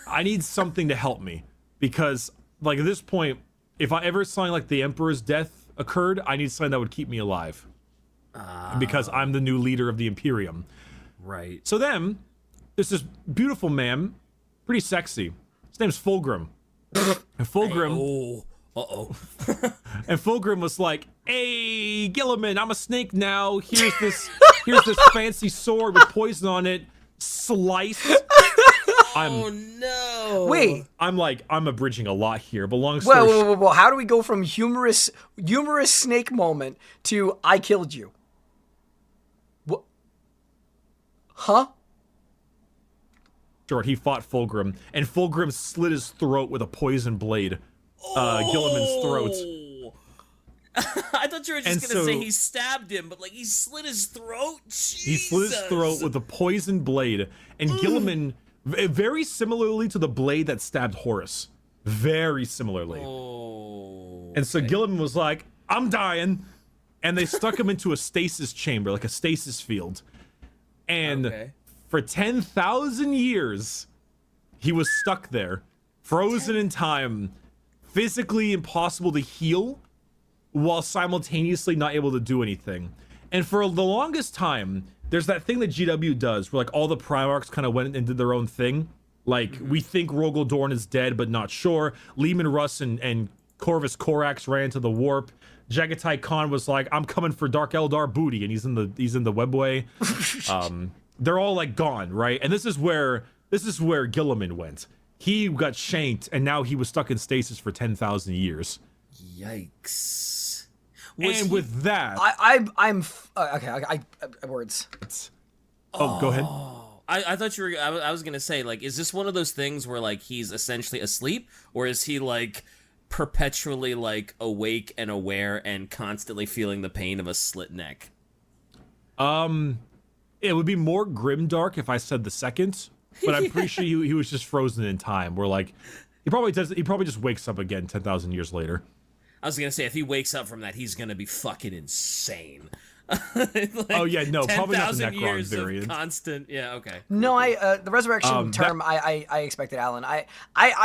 I need something to help me, because like at this point, if I ever something like the Emperor's death occurred, I need something that would keep me alive, because I'm the new leader of the Imperium. Right. So then there's this beautiful man, pretty sexy. His His name's Fulgrim. And Fulgrim, Oh, uh-oh. and Fulgrim was like, "Hey, Guilliman, I'm a snake now. Here's this fancy sword with poison on it. Slice." Oh no! Wait. I'm abridging a lot here, but long story Whoa. How do we go from humorous snake moment to I killed you? What? Huh? short, he fought Fulgrim, and Fulgrim slit his throat with a poison blade. Guilliman's throat. I thought you were just gonna say he stabbed him, but like he slit his throat. Jesus. He slit his throat with a poison blade, and Guilliman, very similarly to the blade that stabbed Horus, very similarly. Oh. And so Guilliman was like, "I'm dying," and they stuck him into a stasis chamber, like a stasis field, and for 10,000 years, he was stuck there, frozen in time, physically impossible to heal, while simultaneously not able to do anything. And for the longest time, there's that thing that GW does where like all the Primarchs kind of went and did their own thing. Like, we think Rogel Dorn is dead, but not sure. Leman Russ and Corvus Corax ran into the warp. Jagatai Khan was like, "I'm coming for Dark Eldar booty," and he's in the webway. They're all like gone, right? And this is where Guilliman went. He got shanked, and now he was stuck in stasis for 10,000 years. Yikes. With that, I'm okay. Words. Go ahead. I thought you were. I was gonna say, like, is this one of those things where like he's essentially asleep, or is he like perpetually like awake and aware and constantly feeling the pain of a slit neck? It would be more grimdark if I said the second, but I'm pretty sure he was just frozen in time. Where like he probably just wakes up again 10,000 years later. I was gonna say, if he wakes up from that, he's gonna be fucking insane. Like, oh yeah, no, probably not the 10,000 Necron years variant. of constant, yeah, okay. No, the resurrection term. I expected Alan. I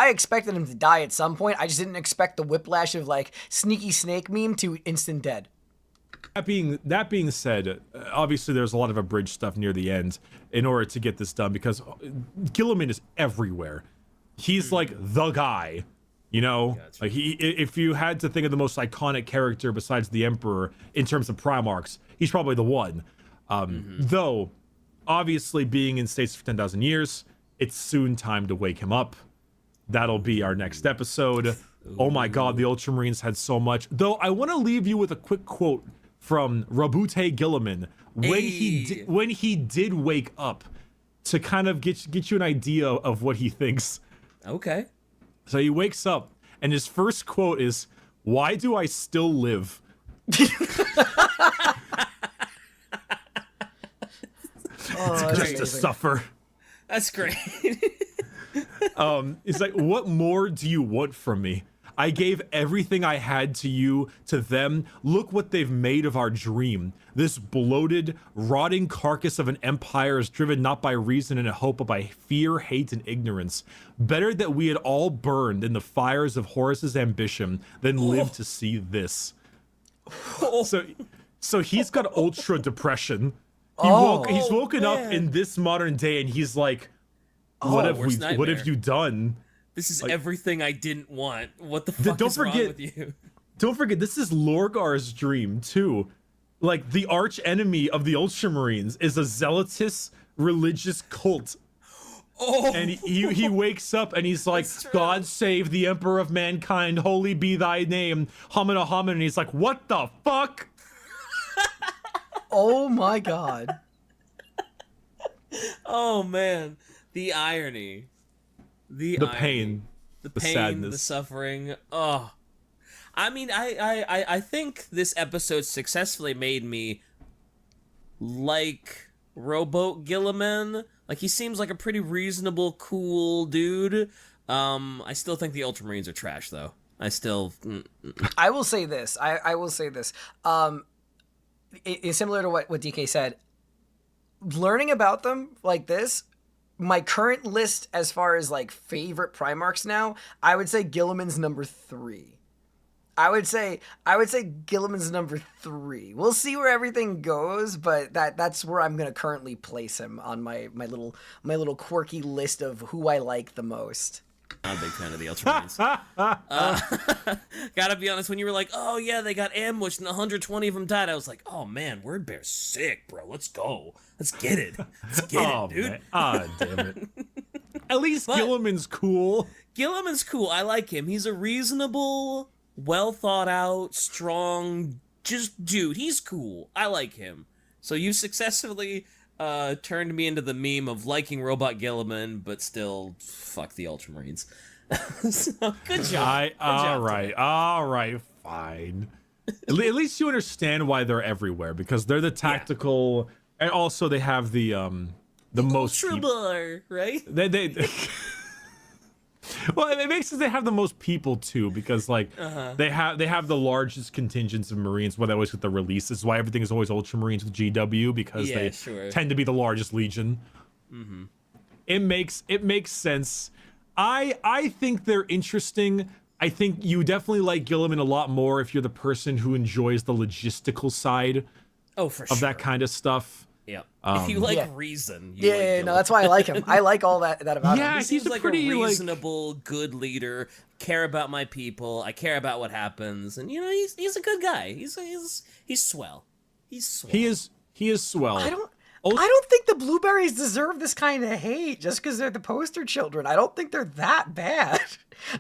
expected him to die at some point. I just didn't expect the whiplash of like sneaky snake meme to instant dead. That being said, obviously there's a lot of abridged stuff near the end in order to get this done because Guilliman is everywhere. He's like the guy, you know. Gotcha. Like if you had to think of the most iconic character besides the Emperor in terms of Primarchs, he's probably the one. Though, obviously being in states for 10,000 years, it's soon time to wake him up. That'll be our next episode. Oh my God, the Ultramarines had so much. Though I want to leave you with a quick quote from Rabute Guilliman when he did wake up to kind of get you an idea of what he thinks. Okay. So he wakes up and his first quote is, "Why do I still live?" Just to suffer. That's great. It's like, "What more do you want from me? I gave everything I had to you, to them. Look what they've made of our dream. This bloated, rotting carcass of an empire is driven not by reason and a hope, but by fear, hate, and ignorance. Better that we had all burned in the fires of Horus's ambition than live to see this." So he's got ultra depression. He's woken up in this modern day, and he's like, "What have you done? This is like, everything I didn't want. What the fuck is wrong with you?" Don't forget, this is Lorgar's dream, too. Like, the arch enemy of the Ultramarines is a zealotous religious cult. And he wakes up and he's like, "God save the Emperor of mankind, holy be thy name, Hamina Hamina," and he's like, "What the fuck?" Oh my God. Oh man. The irony. The pain, the sadness, the suffering. Oh, I mean, I think this episode successfully made me like Rowboat Guilliman. Like, he seems like a pretty reasonable, cool dude. I still think the Ultramarines are trash, though. I will say this. I will say this. It's similar to what DK said. Learning about them like this. My current list as far as like favorite Primarchs now, I would say Guilliman's number 3. I would say Guilliman's number 3. We'll see where everything goes, but that's where I'm gonna currently place him on my little quirky list of who I like the most. Not a big fan of the Ultramarines. Gotta be honest, when you were like, oh yeah, they got ambushed and 120 of them died, I was like, oh man, Word Bear's sick, bro. Let's go. Let's get it. Let's get it, dude. Man. Ah, damn it. At least Guilliman's cool. Guilliman's cool. I like him. He's a reasonable, well thought out, strong, just dude. He's cool. I like him. So you successfully turned me into the meme of liking Robot Guilliman, but still fuck the Ultramarines. So, good job. All right, fine. At least you understand why they're everywhere, because they're the tactical, and also they have the most Ultrabar, right? They well, it makes sense they have the most people too, because like they have the largest contingents of Marines. Why they always get the releases. Why everything is always Ultramarines with GW, because they tend to be the largest legion. Mm-hmm. It makes sense. I think they're interesting. I think you definitely like Guilliman a lot more if you're the person who enjoys the logistical side of that kind of stuff. Yeah. If you like reason. No, that's why I like him. I like all that about him. Yeah, he seems like pretty a reasonable, good leader. Care about my people. I care about what happens, and he's a good guy. He's swell. He's swell. He is swell. I don't think the Blueberries deserve this kind of hate just because they're the poster children. I don't think they're that bad.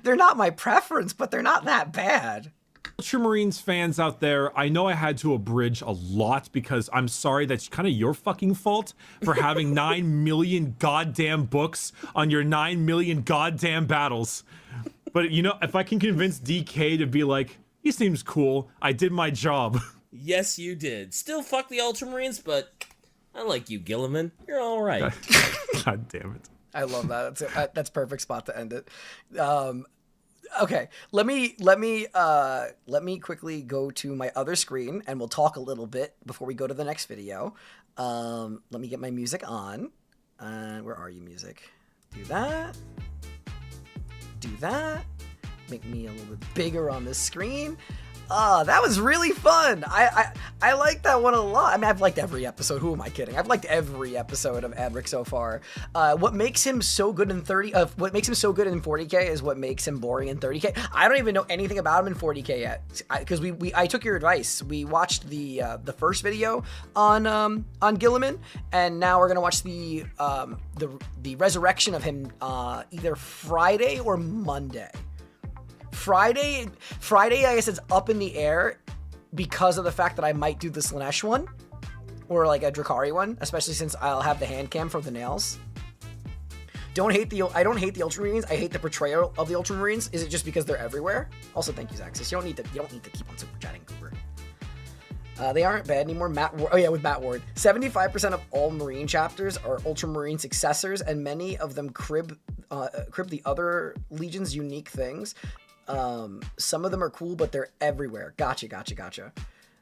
They're not my preference, but they're not that bad. Ultramarines fans out there, I know I had to abridge a lot because I'm sorry, that's kind of your fucking fault for having 9 million goddamn books on your 9 million goddamn battles. But if I can convince DK to be like, he seems cool, I did my job. Yes, you did. Still fuck the Ultramarines, but I like you, Guilliman. You're all right. God damn it. I love that. That's a perfect spot to end it. Okay, let me quickly go to my other screen, and we'll talk a little bit before we go to the next video. Let me get my music on. Where are you, music? Do that. Do that. Make me a little bit bigger on the screen. That was really fun. I like that one a lot. I mean, I've liked every episode. Who am I kidding? I've liked every episode of Adric so far. What makes him so good in 40k is what makes him boring in 30k. I don't even know anything about him in 40k yet, because I took your advice. We watched the first video on Guilliman, and now we're gonna watch the resurrection of him either Friday or Monday. Friday, I guess it's up in the air because of the fact that I might do the Slanesh one or like a Drakari one, especially since I'll have the hand cam for the nails. I don't hate the Ultramarines. I hate the portrayal of the Ultramarines. Is it just because they're everywhere? Also, thank you, Zaxis. You don't need to keep on super chatting, Cooper. They aren't bad anymore. With Matt Ward. 75% of all Marine chapters are Ultramarine successors, and many of them crib the other legions' unique things. Some of them are cool, but they're everywhere. Gotcha.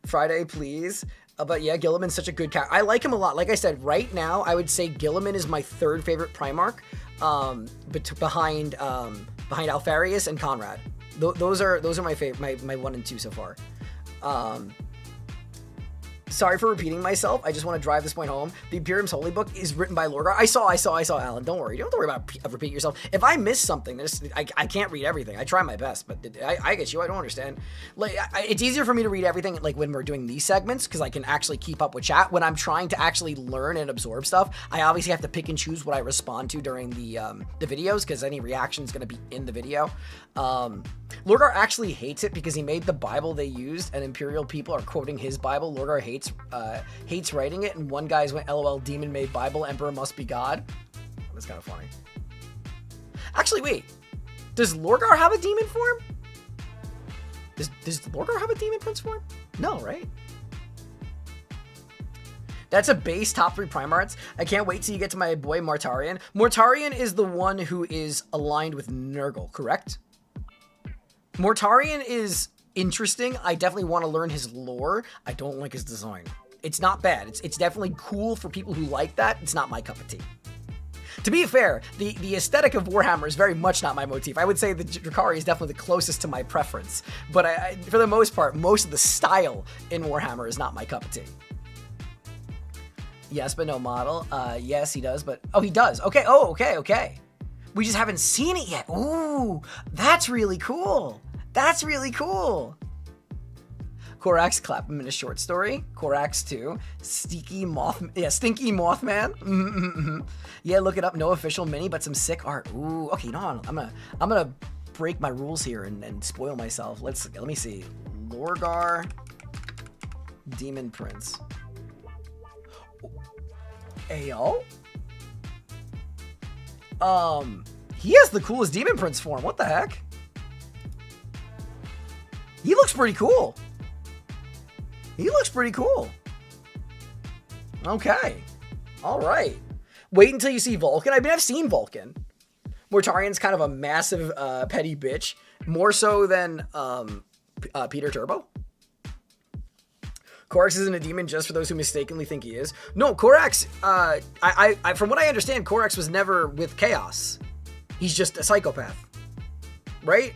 Friday, please. But yeah, Guilliman's such a good cat. I like him a lot. Like I said, right now, I would say Guilliman is my third favorite Primarch, behind Alfarius and Conrad. Those are my favorite, my 1 and 2 so far. Sorry for repeating myself. I just want to drive this point home. The Imperium's Holy Book is written by Lorgar. I saw, Alan. Don't worry. You don't have to worry about repeating yourself. If I miss something, I can't read everything. I try my best, but I get you. I don't understand. Like, it's easier for me to read everything like when we're doing these segments because I can actually keep up with chat. When I'm trying to actually learn and absorb stuff, I obviously have to pick and choose what I respond to during the videos because any reaction is going to be in the video. Lorgar actually hates it because he made the Bible they used, and Imperial people are quoting his Bible. Lorgar hates writing it, and one guy's went, LOL, demon made Bible, Emperor must be God. That's kind of funny. Actually, wait. Does Lorgar have a demon form? Does Lorgar have a demon prince form? No, right? That's a base top 3 Primarchs. I can't wait till you get to my boy Mortarion. Mortarion is the one who is aligned with Nurgle, correct? Mortarion is interesting. I definitely want to learn his lore. I don't like his design. It's not bad. It's definitely cool for people who like that. It's not my cup of tea. To be fair, the aesthetic of Warhammer is very much not my motif. I would say the Drakari is definitely the closest to my preference. But for the most part, most of the style in Warhammer is not my cup of tea. Yes, but no model. Yes, he does, but... Oh, he does. Okay. Oh, okay. We just haven't seen it yet. Ooh, that's really cool. That's really cool. Korax Clapham in a short story. Korax 2. Stinky Mothman. Yeah, look it up. No official mini, but some sick art. Ooh, okay, no, I'm gonna break my rules here and spoil myself. Let me see. Lorgar Demon Prince. Ayo? He has the coolest Demon Prince form. What the heck? He looks pretty cool. He looks pretty cool. Okay. All right. Wait until you see Vulcan. I mean, I've seen Vulcan. Mortarian's kind of a massive petty bitch. More so than Peter Turbo. Korax isn't a demon just for those who mistakenly think he is. No, Korax, I from what I understand, Korax was never with Chaos. He's just a psychopath. Right?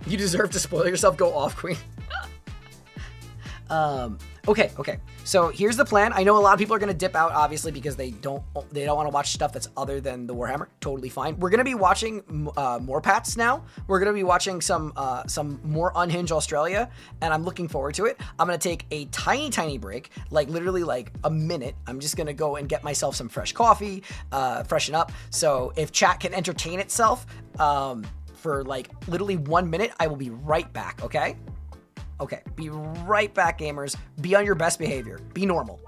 You deserve to spoil yourself. Go off, Queen. Okay. So here's the plan. I know a lot of people are going to dip out, obviously, because they don't want to watch stuff that's other than the Warhammer. Totally fine. We're going to be watching more Pats now. We're going to be watching some more Unhinged Australia, and I'm looking forward to it. I'm going to take a tiny break, like literally like a minute. I'm just going to go and get myself some fresh coffee, freshen up. So if chat can entertain itself for like literally 1 minute, I will be right back, okay? Okay, be right back, gamers. Be on your best behavior. Be normal.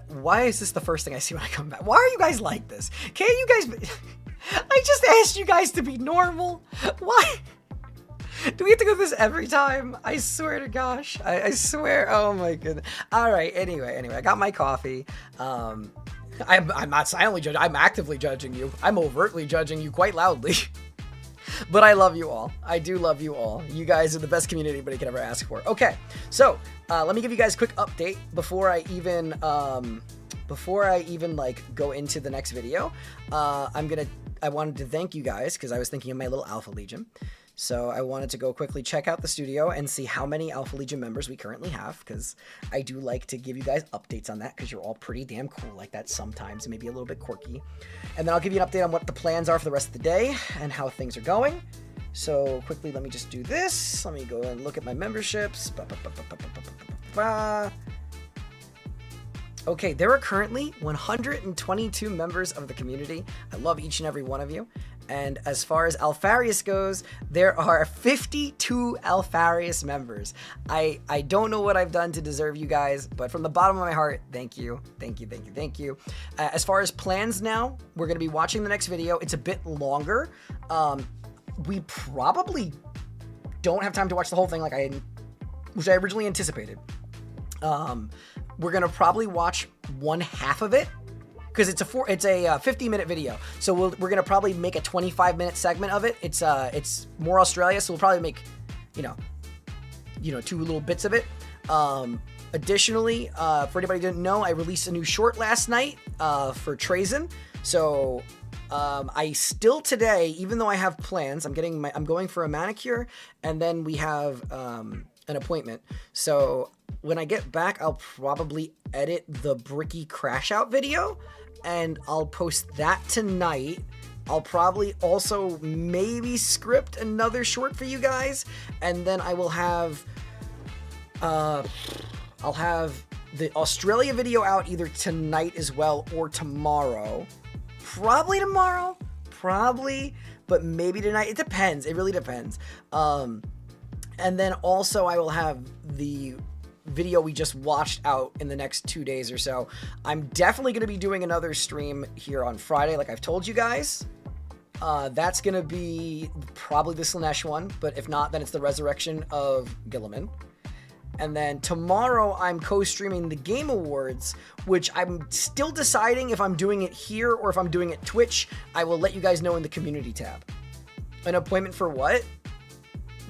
Why is this the first thing I see when I come back? Why are you guys like this? Can't you guys... I just asked you guys to be normal. Why? Do we have to go through this every time? I swear to gosh. I swear. Oh my goodness. All right. Anyway, I got my coffee. I'm not silently judging. I'm actively judging you. I'm overtly judging you quite loudly. But I love you all. I do love you all. You guys are the best community anybody could ever ask for. Okay, so let me give you guys a quick update before I even like go into the next video. I wanted to thank you guys because I was thinking of my little Alpha Legion. So I wanted to go quickly check out the studio and see how many Alpha Legion members we currently have, because I do like to give you guys updates on that because you're all pretty damn cool like that sometimes, maybe a little bit quirky. And then I'll give you an update on what the plans are for the rest of the day and how things are going. So quickly, let me just do this. Let me go and look at my memberships. Okay, there are currently 122 members of the community. I love each and every one of you. And as far as Alfarius goes, there are 52 Alfarius members. I don't know what I've done to deserve you guys, but from the bottom of my heart, thank you. Thank you, thank you, thank you. As far as plans now, we're going to be watching the next video. It's a bit longer. We probably don't have time to watch the whole thing which I originally anticipated. We're going to probably watch one half of it, because it's a 50-minute video. So we're going to probably make a 25-minute segment of it. It's more Australia, so we'll probably make, you know, 2 little bits of it. Additionally, for anybody who didn't know, I released a new short last night for Trazen. So I still today, even though I have plans, I'm going for a manicure, and then we have an appointment. So when I get back, I'll probably edit the Bricky crash out video, and I'll post that tonight. I'll probably also maybe script another short for you guys, and then I will have I'll have the Australia video out either tonight as well or tomorrow. Probably tomorrow, but maybe tonight. It depends. It really depends. And then also I will have the video we just watched out in the next 2 days or so. I'm definitely going to be doing another stream here on Friday, like I've told you guys. That's going to be probably the Slanesh one, but if not, then it's the Resurrection of Guilliman. And then tomorrow I'm co-streaming the Game Awards, which I'm still deciding if I'm doing it here or if I'm doing it Twitch. I will let you guys know in the community tab. An appointment for what?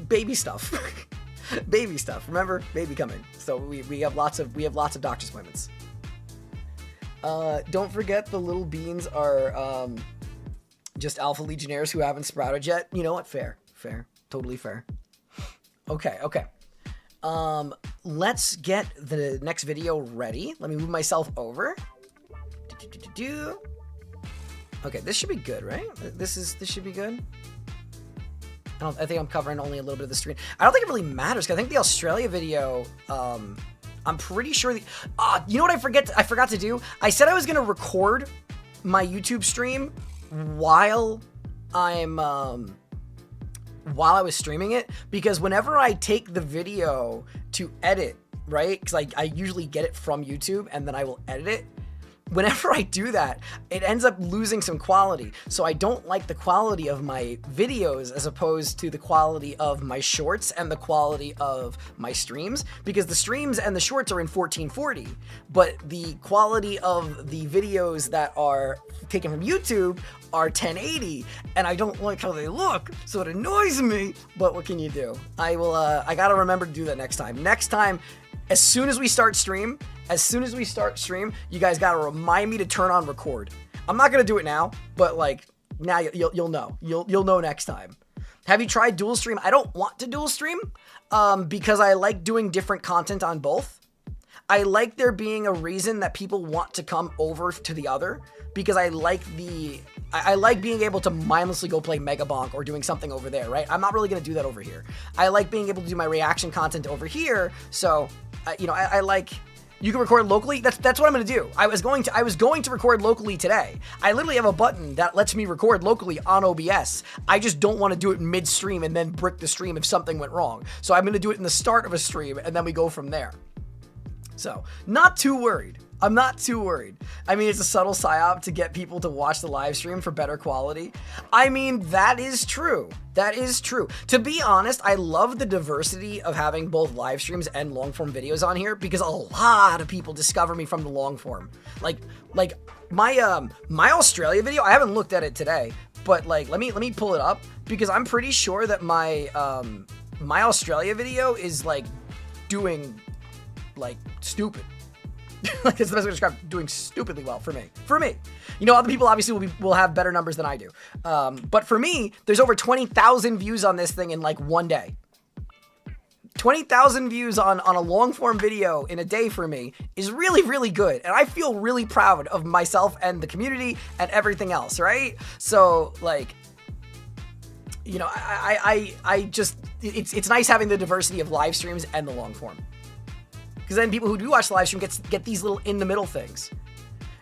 Baby stuff. Baby stuff. Remember, baby coming. So we have lots of doctor's appointments. Don't forget the little beans are just Alpha Legionnaires who haven't sprouted yet. You know what? Fair. Totally fair. Okay. Let's get the next video ready. Let me move myself over. Okay, this should be good, right? This should be good. I think I'm covering only a little bit of the screen. I don't think it really matters, because I think the Australia video, I'm pretty sure you know what I forgot to do? I said I was going to record my YouTube stream while I was streaming it, because whenever I take the video to edit, right? Because I usually get it from YouTube and then I will edit it. Whenever I do that, it ends up losing some quality. So I don't like the quality of my videos as opposed to the quality of my shorts and the quality of my streams, because the streams and the shorts are in 1440, but the quality of the videos that are taken from YouTube are 1080, and I don't like how they look, so it annoys me. But what can you do? I gotta remember to do that next time. Next time, as soon as we start stream, you guys gotta remind me to turn on record. I'm not gonna do it now, but like now you'll know. You'll know next time. Have you tried dual stream? I don't want to dual stream because I like doing different content on both. I like there being a reason that people want to come over to the other, because I like being able to mindlessly go play Mega Bonk or doing something over there, right? I'm not really going to do that over here. I like being able to do my reaction content over here. So, I like, you can record locally. That's what I'm going to do. I was going to record locally today. I literally have a button that lets me record locally on OBS. I just don't want to do it midstream and then brick the stream if something went wrong. So I'm going to do it in the start of a stream and then we go from there. So, not too worried. I'm not too worried. I mean, it's a subtle psyop to get people to watch the live stream for better quality. I mean, that is true. That is true. To be honest, I love the diversity of having both live streams and long form videos on here, because a lot of people discover me from the long form. Like my Australia video, I haven't looked at it today, but like let me pull it up, because I'm pretty sure that my my Australia video is like doing like stupid. Like, it's the best way to describe it. Doing stupidly well for me. Other people obviously will have better numbers than I do. But for me, there's over 20,000 views on this thing in like one day. 20,000 views on a long form video in a day for me is really, really good. And I feel really proud of myself and the community and everything else, right? So like, I just, it's nice having the diversity of live streams and the long form. Because then people who do watch the live stream get these little in the middle things.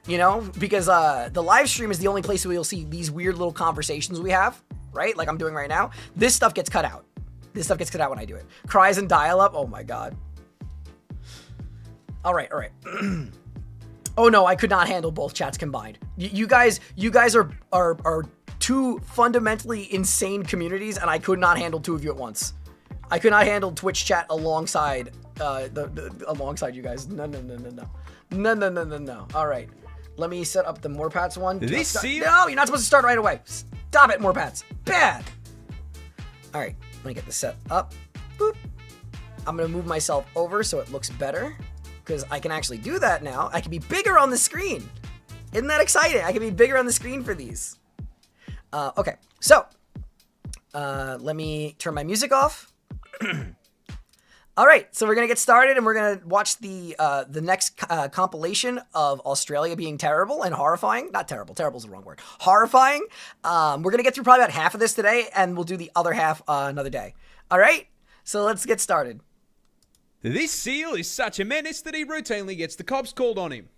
you know, because the live stream is the only place where you'll see these weird little conversations we have, right? Like I'm doing right now. This stuff gets cut out. This stuff gets cut out when I do it. Cries and dial-up. Oh my god. All right. Oh no, I could not handle both chats combined. You guys are two fundamentally insane communities, and I could not handle two of you at once. I could not handle Twitch chat alongside alongside you guys. No. All right, let me set up the Morpats one. Did they see it? No, you're not supposed to start right away. Stop it, Morpats. Bad. All right, let me get this set up. Boop. I'm gonna move myself over so it looks better, because I can actually do that now. I can be bigger on the screen. Isn't that exciting? I can be bigger on the screen for these. Okay, so let me turn my music off. All right, so we're gonna get started, and we're gonna watch the next compilation of Australia being terrible and horrifying. Not terrible. Terrible is the wrong word. Horrifying. We're gonna get through probably about half of this today, and we'll do the other half another day. All right, so let's get started. This seal is such a menace that he routinely gets the cops called on him.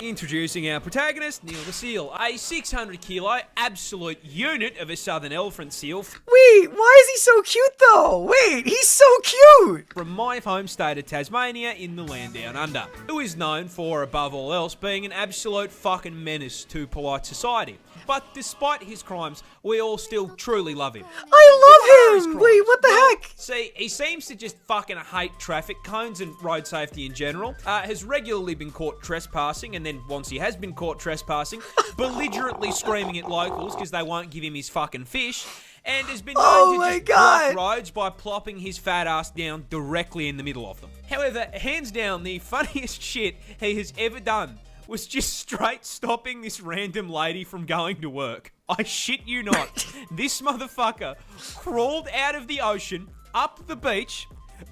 Introducing our protagonist, Neil the Seal, a 600 kilo absolute unit of a southern elephant seal. Wait, why is he so cute though? Wait, he's so cute! From my home state of Tasmania in the land down under, who is known for, above all else, being an absolute fucking menace to polite society. But despite his crimes, we all still truly love him. I love him! Wait, what the heck? See, he seems to just fucking hate traffic cones and road safety in general, has regularly been caught trespassing, and then once he has been caught trespassing, belligerently screaming at locals because they won't give him his fucking fish, and has been known to just block roads by plopping his fat ass down directly in the middle of them. However, hands down, the funniest shit he has ever done was just straight stopping this random lady from going to work. I shit you not. This motherfucker crawled out of the ocean, up the beach,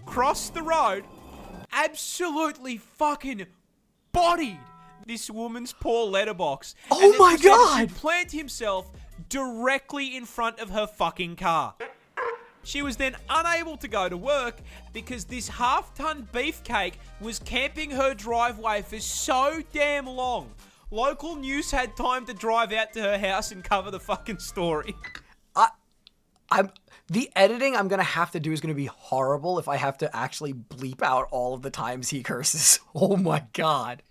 crossed the road, absolutely fucking bodied this woman's poor letterbox. Oh my god! To plant himself directly in front of her fucking car. She was then unable to go to work because this half-ton beefcake was camping her driveway for so damn long. Local news had time to drive out to her house and cover the fucking story. The editing I'm gonna have to do is gonna be horrible if I have to actually bleep out all of the times he curses. Oh my god.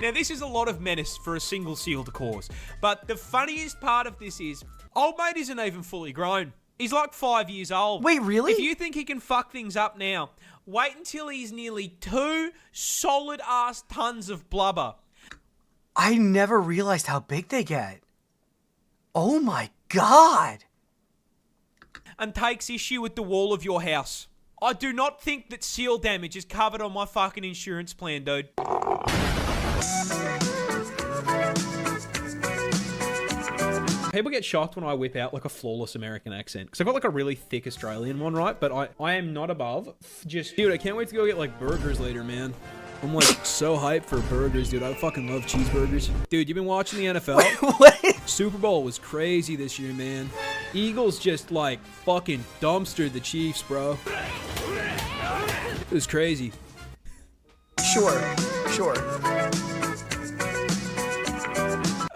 Now, this is a lot of menace for a single seal to cause, but the funniest part of this is, old mate isn't even fully grown. He's like 5 years old. Wait, really? If you think he can fuck things up now, wait until he's nearly 2 solid-ass tons of blubber. I never realized how big they get. Oh my god. And takes issue with the wall of your house. I do not think that seal damage is covered on my fucking insurance plan, dude. People get shocked when I whip out like a flawless American accent. Because I've got like a really thick Australian one, right? But I am not above just... Dude, I can't wait to go get like burgers later, man. I'm like so hyped for burgers, dude. I fucking love cheeseburgers. Dude, you been watching the NFL? What? Super Bowl was crazy this year, man. Eagles just like fucking dumpstered the Chiefs, bro. It was crazy. Sure.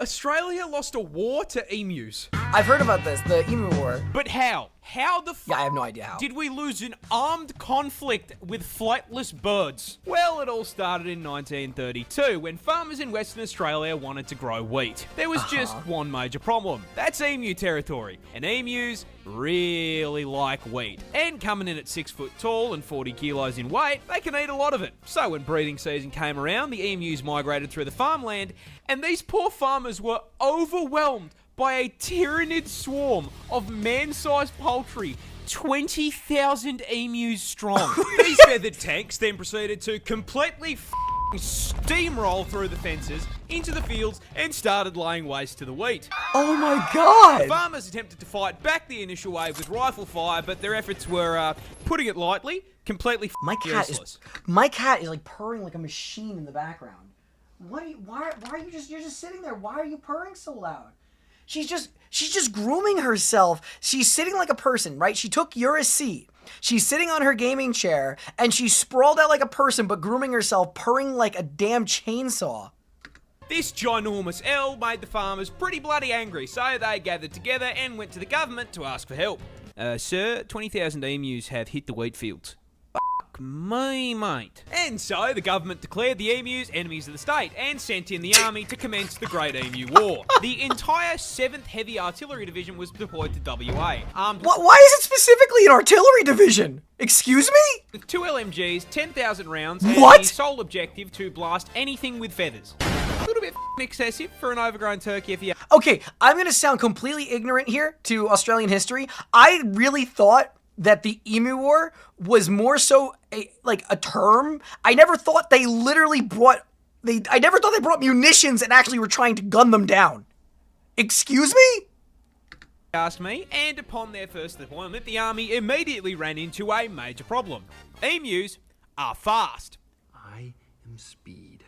Australia lost a war to emus. I've heard about this, the Emu War. But how? How the fuck Yeah, I have no idea how. did we lose an armed conflict with flightless birds? Well, it all started in 1932 when farmers in Western Australia wanted to grow wheat. There was just one major problem. That's emu territory. And emus really like wheat. And coming in at 6 foot tall and 40 kilos in weight, they can eat a lot of it. So when breeding season came around, the emus migrated through the farmland, and these poor farmers were overwhelmed by a tyrannid swarm of man-sized poultry, 20,000 emus strong. These feathered tanks then proceeded to completely steamroll through the fences into the fields and started laying waste to the wheat. Oh my god! Farmers attempted to fight back the initial wave with rifle fire, but their efforts were, putting it lightly, completely useless. My cat is like purring like a machine in the background. Why are you just sitting there? Why are you purring so loud? She's just grooming herself. She's sitting like a person, right? She took Yura's seat. She's sitting on her gaming chair, and she's sprawled out like a person, but grooming herself, purring like a damn chainsaw. This ginormous L made the farmers pretty bloody angry, so they gathered together and went to the government to ask for help. Sir, 20,000 emus have hit the wheat fields. Fuck me, mate. And so the government declared the emus enemies of the state and sent in the army to commence the Great Emu War. The entire 7th Heavy Artillery Division was deployed to WA, armed with Why is it specifically an artillery division? Excuse me? with 2 LMGs, 10,000 rounds, and What? the sole objective to blast anything with feathers. A little bit excessive for an overgrown turkey if you... Okay, I'm going to sound completely ignorant here to Australian history. I really thought that the Emu War was more so a term. I never thought they literally brought munitions and actually were trying to gun them down. Excuse me? Ask me, and upon their first deployment, the army immediately ran into a major problem. Emus are fast. I am speed.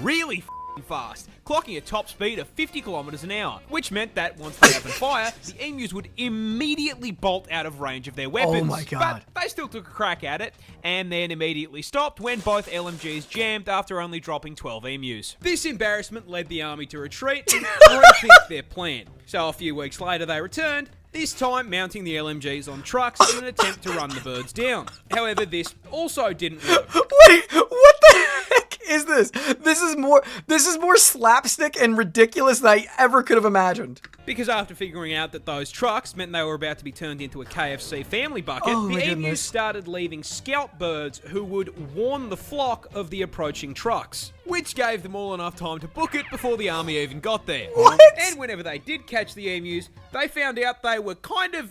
Really fast, clocking a top speed of 50 kilometers an hour, which meant that once they opened fire, the emus would immediately bolt out of range of their weapons. Oh my God. But they still took a crack at it, and then immediately stopped when both LMGs jammed after only dropping 12 emus. This embarrassment led the army to retreat and rethink their plan. So a few weeks later they returned, this time mounting the LMGs on trucks in an attempt to run the birds down. However, this also didn't work. Wait, what the heck is this? This is more slapstick and ridiculous than I ever could have imagined. Because after figuring out that those trucks meant they were about to be turned into a KFC family bucket, Oh, the my emus goodness. started leaving scout birds who would warn the flock of the approaching trucks, which gave them all enough time to book it before the army even got there. What? And whenever they did catch the emus, they found out they were kind of...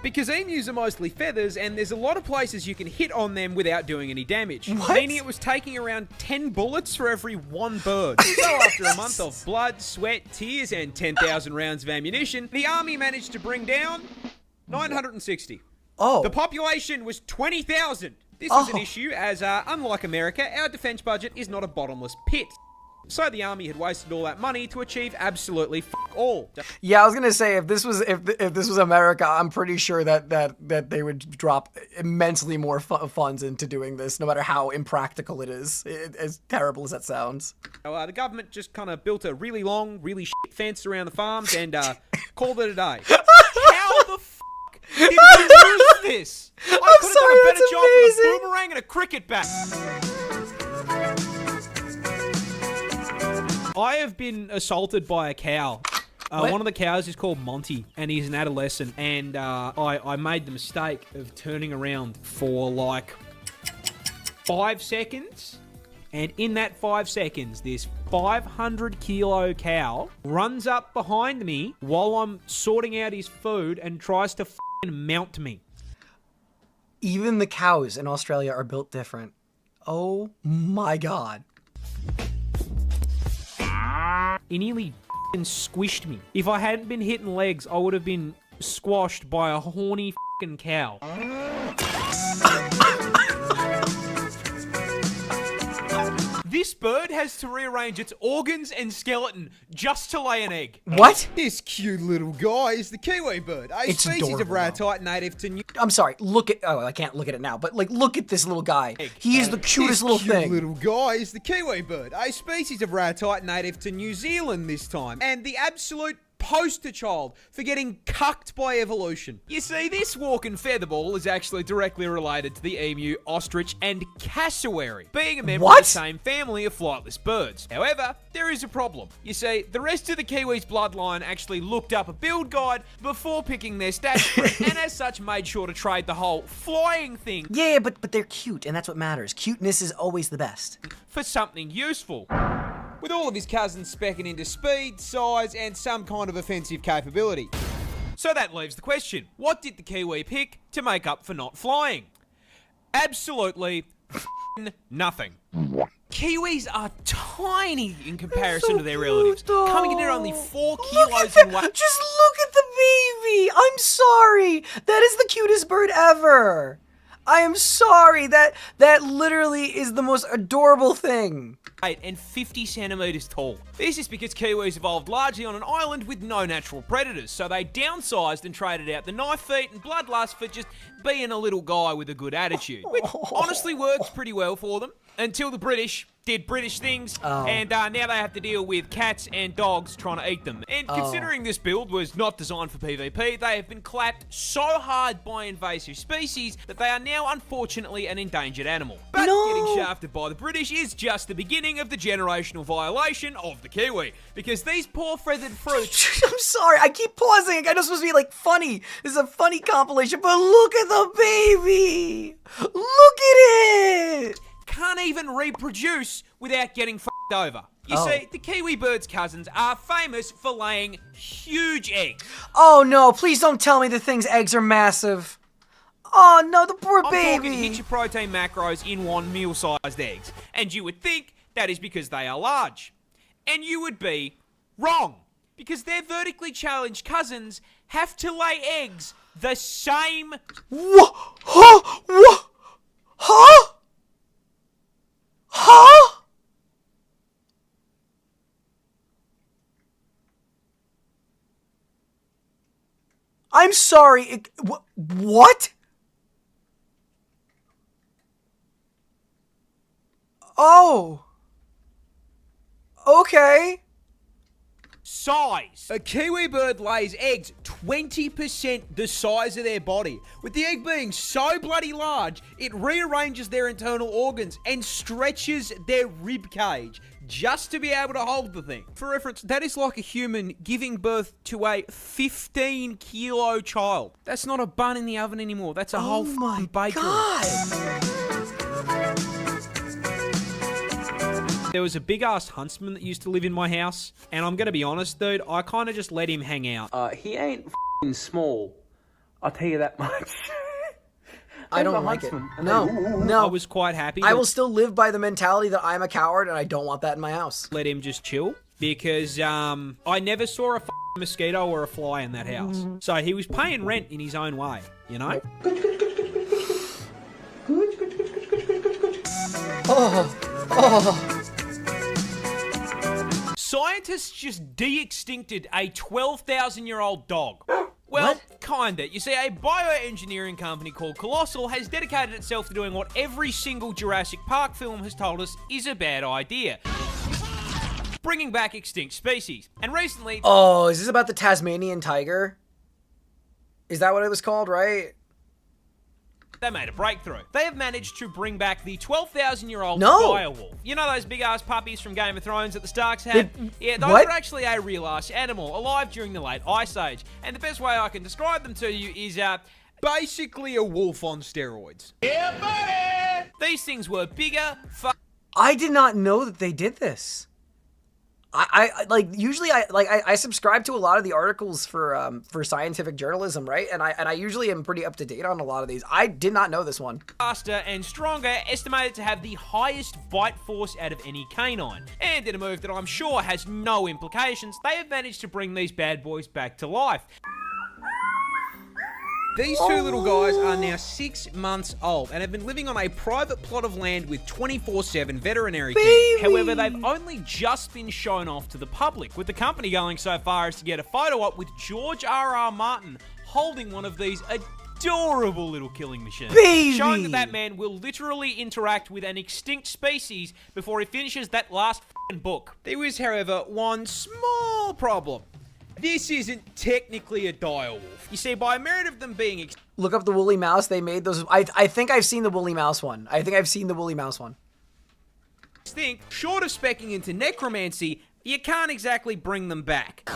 Because emus are mostly feathers, and there's a lot of places you can hit on them without doing any damage. What? Meaning it was taking around 10 bullets for every 1 bird. So after a month of blood, sweat, tears, and 10,000 rounds of ammunition, the army managed to bring down 960. Oh. The population was 20,000. This was an Oh. issue as, unlike America, our defense budget is not a bottomless pit. So the army had wasted all that money to achieve absolutely fuck all. Yeah, I was gonna say if this was America, I'm pretty sure that they would drop immensely more funds into doing this, no matter how impractical it is. As terrible as that sounds. So, the government just kind of built a really long, really shit fence around the farms and called it a day. How the fuck did we lose this? I could have sorry, done a better that's job with amazing. a boomerang and a cricket bat. I have been assaulted by a cow. One of the cows is called Monty, and he's an adolescent. And I made the mistake of turning around for like 5 seconds. And in that 5 seconds, this 500-kilo cow runs up behind me while I'm sorting out his food and tries to f***ing mount me. Even the cows in Australia are built different. Oh my God. He nearly f***ing squished me. If I hadn't been hitting legs, I would have been squashed by a horny f***ing cow. This bird has to rearrange its organs and skeleton just to lay an egg. What? This cute little guy is the kiwi bird, a It's species of adorable, ratite native to New I'm sorry. I can't look at it now, but like, look at this little guy. He is the cutest little cute thing. little guy is the kiwi bird, a species of ratite native to New Zealand this time, and the absolute poster child for getting cucked by evolution. You see, this walking featherball is actually directly related to the emu, ostrich, and cassowary, being a member of What? the same family of flightless birds. However, there is a problem. You see, the rest of the kiwi's bloodline actually looked up a build guide before picking their stats, and as such made sure to trade the whole flying thing Yeah, but they're cute, and that's what matters. Cuteness is always the best. for something useful. With all of his cousins specking into speed, size, and some kind of offensive capability. So that leaves the question, what did the kiwi pick to make up for not flying? Absolutely nothing. Kiwis are tiny in comparison to their relatives, coming in at only 4 kilos in weight. Just look at the baby. I'm sorry. That is the cutest bird ever. I am sorry. That literally is the most adorable thing. and 50 centimeters tall. This is because kiwis evolved largely on an island with no natural predators, so they downsized and traded out the knife feet and bloodlust for just being a little guy with a good attitude, which honestly works pretty well for them, until the British did British things, and now they have to deal with cats and dogs trying to eat them. And considering this build was not designed for PvP, they have been clapped so hard by invasive species that they are now unfortunately an endangered animal. But getting shafted by the British is just the beginning of the generational violation of the Kiwi, because these poor feathered fruits... I'm sorry, I keep pausing. I know it's supposed to be like funny. This is a funny compilation, but look at the baby. Look at it. Can't even reproduce without getting f***ed over. You see, the kiwi bird's cousins are famous for laying huge eggs. Oh no, please don't tell me the thing's eggs are massive. Oh no, the poor I'm baby. talking hit your protein macros in one meal-sized eggs. And you would think that is because they are large. And you would be wrong. Because their vertically challenged cousins have to lay eggs the same... What? Huh? What? Huh? Huh? I'm sorry. What? Oh. Okay. Size. A kiwi bird lays eggs 20% the size of their body. With the egg being so bloody large, it rearranges their internal organs and stretches their rib cage just to be able to hold the thing. For reference, that is like a human giving birth to a 15-kilo child. That's not a bun in the oven anymore. That's a whole my bakery. God. There was a big-ass huntsman that used to live in my house, and I'm gonna be honest, dude, I kind of just let him hang out. He ain't f***ing small. I'll tell you that much. I don't like it. No. I was quite happy. I will still live by the mentality that I'm a coward and I don't want that in my house. Let him just chill, because I never saw a mosquito or a fly in that house. So he was paying rent in his own way, you know? Scientists just de-extincted a 12,000-year-old dog. Well, kinda. You see, a bioengineering company called Colossal has dedicated itself to doing what every single Jurassic Park film has told us is a bad idea. Bringing back extinct species. And recently... Oh, is this about the Tasmanian tiger? Is that what it was called, right? They made a breakthrough. They have managed to bring back the 12,000-year-old direwolf. You know those big-ass puppies from Game of Thrones that the Starks had? Yeah, those are actually a real-ass animal, alive during the late Ice Age. And the best way I can describe them to you is, basically a wolf on steroids. yeah, buddy! These things were bigger, I did not know that they did this. I like usually I subscribe to a lot of the articles for scientific journalism, right? And I usually am pretty up to date on a lot of these. I did not know this one. faster and stronger, estimated to have the highest bite force out of any canine. And in a move that I'm sure has no implications, they have managed to bring these bad boys back to life. These two little guys are now 6 months old and have been living on a private plot of land with 24/7 veterinary care. However, they've only just been shown off to the public, with the company going so far as to get a photo op with George R.R. Martin holding one of these adorable little killing machines. Showing that that man will literally interact with an extinct species before he finishes that last f***ing book. There was, however, one small problem. This isn't technically a direwolf. You see, by merit of them being Look up the woolly mouse. They made those. I think I've seen the woolly mouse one. extinct, short of specking into necromancy, you can't exactly bring them back.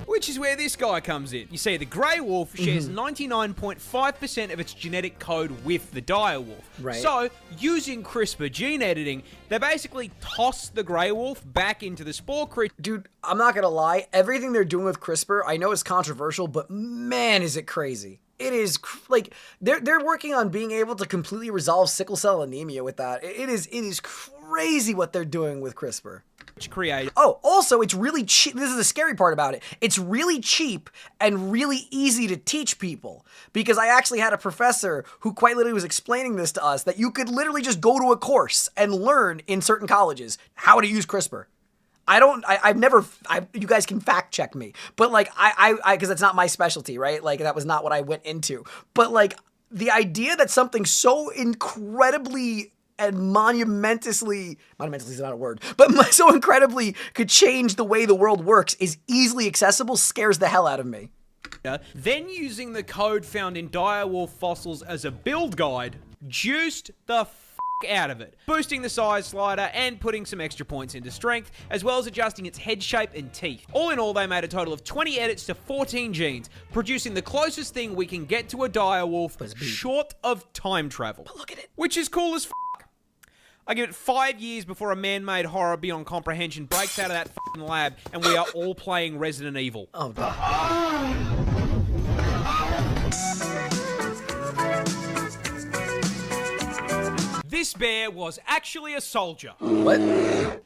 Which is where this guy comes in. You see, the grey wolf shares 99.5% of its genetic code with the dire wolf. Right. So, using CRISPR gene editing, they basically toss the grey wolf back into the spore creature. Dude, I'm not gonna lie. Everything they're doing with CRISPR, I know it's controversial, but man, is it crazy. It is like they're working on being able to completely resolve sickle cell anemia with that. It is crazy what they're doing with CRISPR. created. Oh, also, it's really cheap. This is the scary part about it. It's really cheap and really easy to teach people. Because I actually had a professor who quite literally was explaining this to us, that you could literally just go to a course and learn in certain colleges how to use CRISPR. You guys can fact check me, but like, because that's not my specialty, right? Like, that was not what I went into. But like, the idea that something so incredibly and monumentously is not a word, but so incredibly could change the way the world works is easily accessible scares the hell out of me. Then using the code found in direwolf fossils as a build guide, juiced the out of it, boosting the size slider and putting some extra points into strength, as well as adjusting its head shape and teeth. All in all, they made a total of 20 edits to 14 genes, producing the closest thing we can get to a direwolf short of time travel. But look at it. Which is cool as I give it 5 years before a man-made horror beyond comprehension breaks out of that lab and we are all playing Resident Evil. Oh, God. This bear was actually a soldier. What?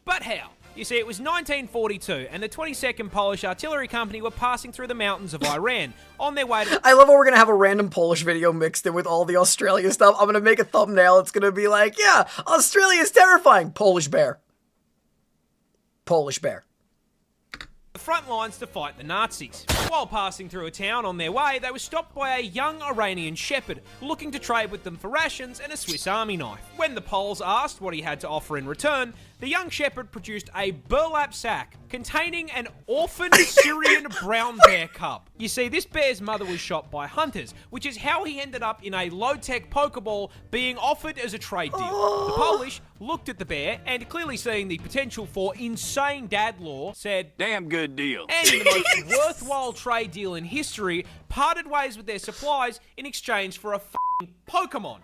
But how? You see, it was 1942, and the 22nd Polish Artillery Company were passing through the mountains of Iran on their way to... I love how we're gonna have a random Polish video mixed in with all the Australia stuff. I'm gonna make a thumbnail. It's gonna be like, yeah, Australia is terrifying. Polish bear. Polish bear. The front lines to fight the Nazis. While passing through a town on their way, they were stopped by a young Iranian shepherd looking to trade with them for rations and a Swiss Army knife. When the Poles asked what he had to offer in return, the young shepherd produced a burlap sack containing an orphaned Syrian brown bear cub. You see, this bear's mother was shot by hunters, which is how he ended up in a low-tech Pokeball being offered as a trade deal. The Polish looked at the bear and, clearly seeing the potential for insane dad lore, said, "Damn good deal." And in the most worthwhile trade deal in history, parted ways with their supplies in exchange for a Pokemon,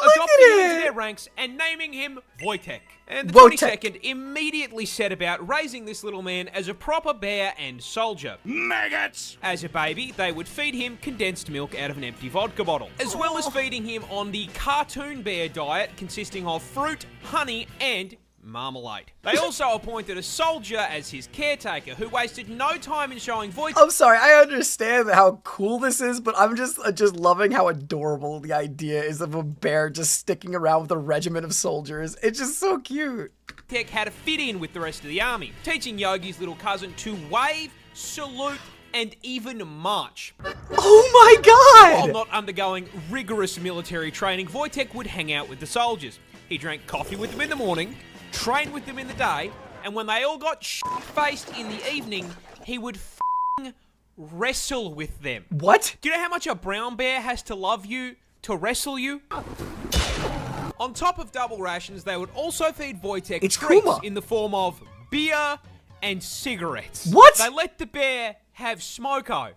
adopting him into their ranks and naming him Wojtek. And the 22nd immediately set about raising this little man as a proper bear and soldier. Maggots! As a baby, they would feed him condensed milk out of an empty vodka bottle, as well as feeding him on the cartoon bear diet consisting of fruit, honey, and marmalade. They also appointed a soldier as his caretaker, who wasted no time in showing Wojtek. I'm sorry, I understand how cool this is, but I'm just loving how adorable the idea is of a bear just sticking around with a regiment of soldiers. It's just so cute. Wojtek had to fit in with the rest of the army, teaching Yogi's little cousin to wave, salute, and even march. Oh my God! While not undergoing rigorous military training, Wojtek would hang out with the soldiers. He drank coffee with them in the morning, trained with them in the day, and when they all got shit-faced in the evening, he would wrestle with them. What? Do you know how much a brown bear has to love you to wrestle you? On top of double rations, they would also feed Wojtek treats in the form of beer and cigarettes. What? They let the bear have smoko.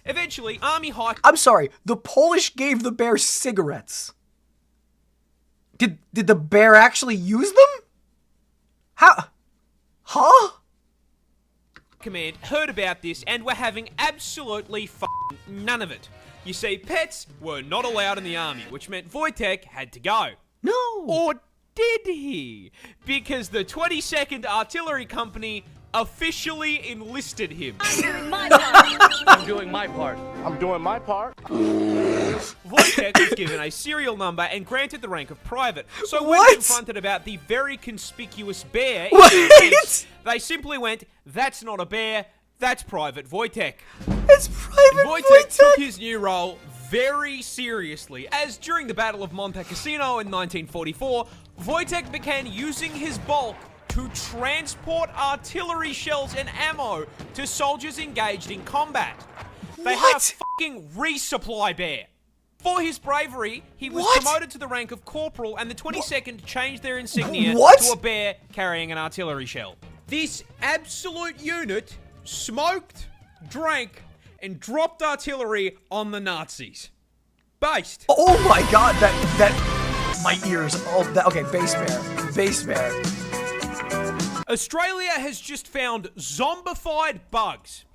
Eventually, army hiked... I'm sorry, the Polish gave the bear cigarettes. Did the bear actually use them? How? Huh? Command heard about this and were having absolutely none of it. You see, pets were not allowed in the army, which meant Wojtek had to go. No. Or did he? Because the 22nd Artillery Company officially enlisted him. I'm doing my part. I'm doing my part. Wojtek was given a serial number and granted the rank of private. So when What? confronted about the very conspicuous bear, they simply went, "That's not a bear, that's Private Wojtek." It's Private Wojtek took his new role very seriously, as during the Battle of Monte Cassino in 1944, Wojtek began using his bulk to transport artillery shells and ammo to soldiers engaged in combat. They had a fucking resupply bear. For his bravery, he was promoted to the rank of corporal, and the 22nd changed their insignia to a bear carrying an artillery shell. This absolute unit smoked, drank, and dropped artillery on the Nazis. Based. Oh my God, that my ears. Oh, okay, base bear. Australia has just found zombified bugs.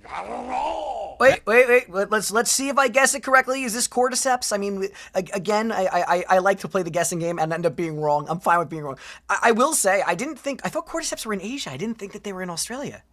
Wait. Let's see if I guess it correctly. Is this cordyceps? I mean, again, I like to play the guessing game and end up being wrong. I'm fine with being wrong. I will say, I thought cordyceps were in Asia. I didn't think that they were in Australia.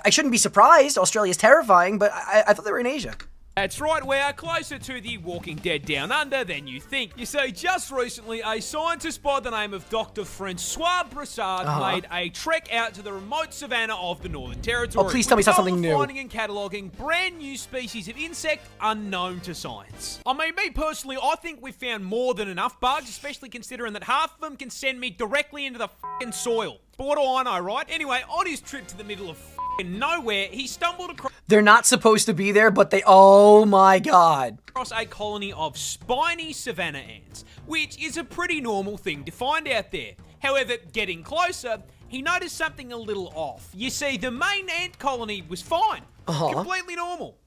I shouldn't be surprised. Australia's terrifying, but I thought they were in Asia. That's right, we are closer to the Walking Dead Down Under than you think. You see, just recently, a scientist by the name of Dr. Francois Broussard made a trek out to the remote savannah of the Northern Territory. Oh, please tell me something new. Finding and cataloguing brand new species of insect unknown to science. I mean, me personally, I think we've found more than enough bugs, especially considering that half of them can send me directly into the f***ing soil. But what do I know, right? Anyway, on his trip to the middle of nowhere, he stumbled across... They're not supposed to be there, but they... Oh my god. ...across a colony of spiny savanna ants, which is a pretty normal thing to find out there. However, getting closer, he noticed something a little off. You see, the main ant colony was fine. Completely normal.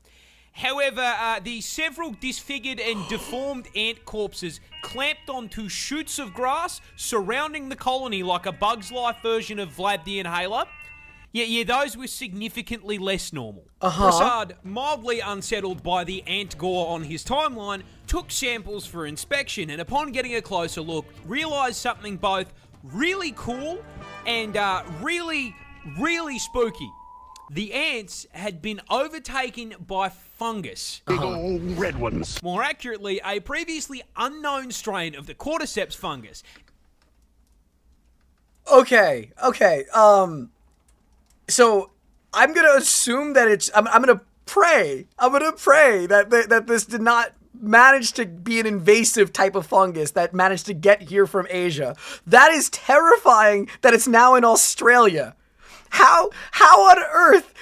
However, the several disfigured and deformed ant corpses clamped onto shoots of grass surrounding the colony like a Bug's Life version of Vlad the Inhaler. Yeah, those were significantly less normal. Broussard, mildly unsettled by the ant gore on his timeline, took samples for inspection and upon getting a closer look, realised something both really cool and really spooky. The ants had been overtaken by fungus. Big old red ones. More accurately, a previously unknown strain of the cordyceps fungus. Okay. So I'm gonna assume that it's. I'm gonna pray. that this did not manage to be an invasive type of fungus that managed to get here from Asia. That is terrifying. That it's now in Australia. How on earth?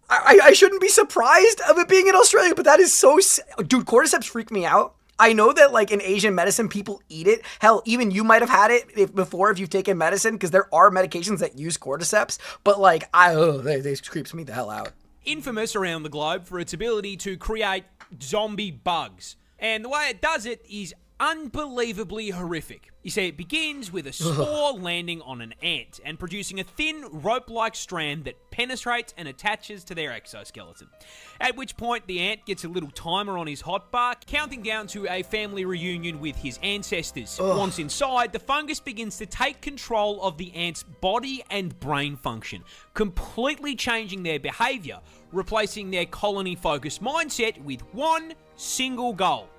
I shouldn't be surprised of it being in Australia, but that is so. Dude, cordyceps freak me out. I know that, like, in Asian medicine, people eat it. Hell, even you might have had it before if you've taken medicine, because there are medications that use cordyceps. But, like, they creeps me the hell out. Infamous around the globe for its ability to create zombie bugs. And the way it does it is unbelievably horrific. You see, it begins with a spore landing on an ant and producing a thin, rope-like strand that penetrates and attaches to their exoskeleton. At which point, the ant gets a little timer on his hotbar, counting down to a family reunion with his ancestors. Once inside, the fungus begins to take control of the ant's body and brain function, completely changing their behavior, replacing their colony-focused mindset with one single goal: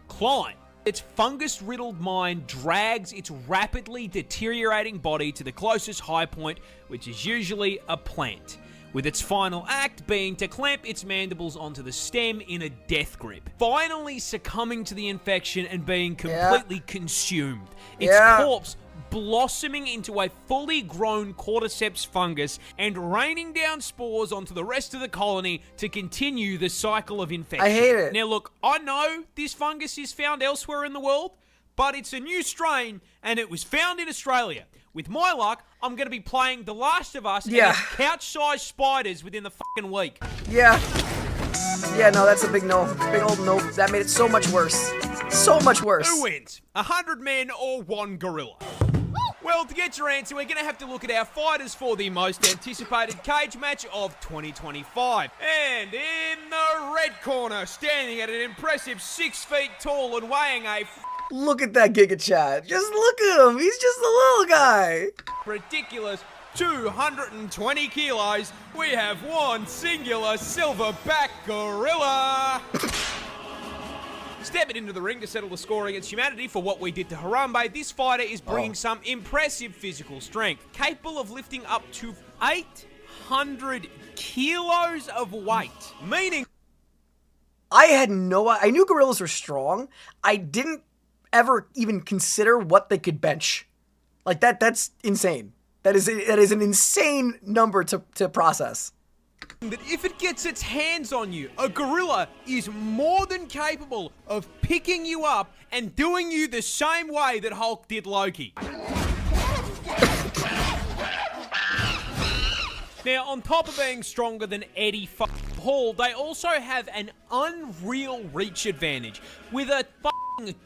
climb. Its fungus-riddled mind drags its rapidly deteriorating body to the closest high point, which is usually a plant, with its final act being to clamp its mandibles onto the stem in a death grip, finally succumbing to the infection and being completely consumed. Its corpse blossoming into a fully grown cordyceps fungus and raining down spores onto the rest of the colony to continue the cycle of infection. I hate it. Now look, I know this fungus is found elsewhere in the world, but it's a new strain and it was found in Australia. With my luck, I'm going to be playing The Last of Us against couch-sized spiders within the fucking week. Yeah, no, that's a big no. Big old no. That made it so much worse. So much worse. Who wins? 100 men or one gorilla? Well, to get your answer, we're going to have to look at our fighters for the most anticipated cage match of 2025. And in the red corner, standing at an impressive 6 feet tall and weighing a Look at that Giga Chad. Just look at him. He's just a little guy. ridiculous 220 kilos, we have one singular silverback gorilla. Stepping into the ring to settle the score against humanity for what we did to Harambe, this fighter is bringing some impressive physical strength, capable of lifting up to 800 kilos of weight, meaning... I knew gorillas were strong. I didn't ever even consider what they could bench. Like, that's insane. That is an insane number to process. That if it gets its hands on you, a gorilla is more than capable of picking you up and doing you the same way that Hulk did Loki. Now, on top of being stronger than Eddie Hall, they also have an unreal reach advantage with a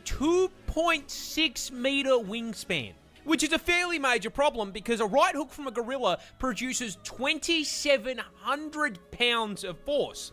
2.6 meter wingspan. which is a fairly major problem because a right hook from a gorilla produces 2,700 pounds of force.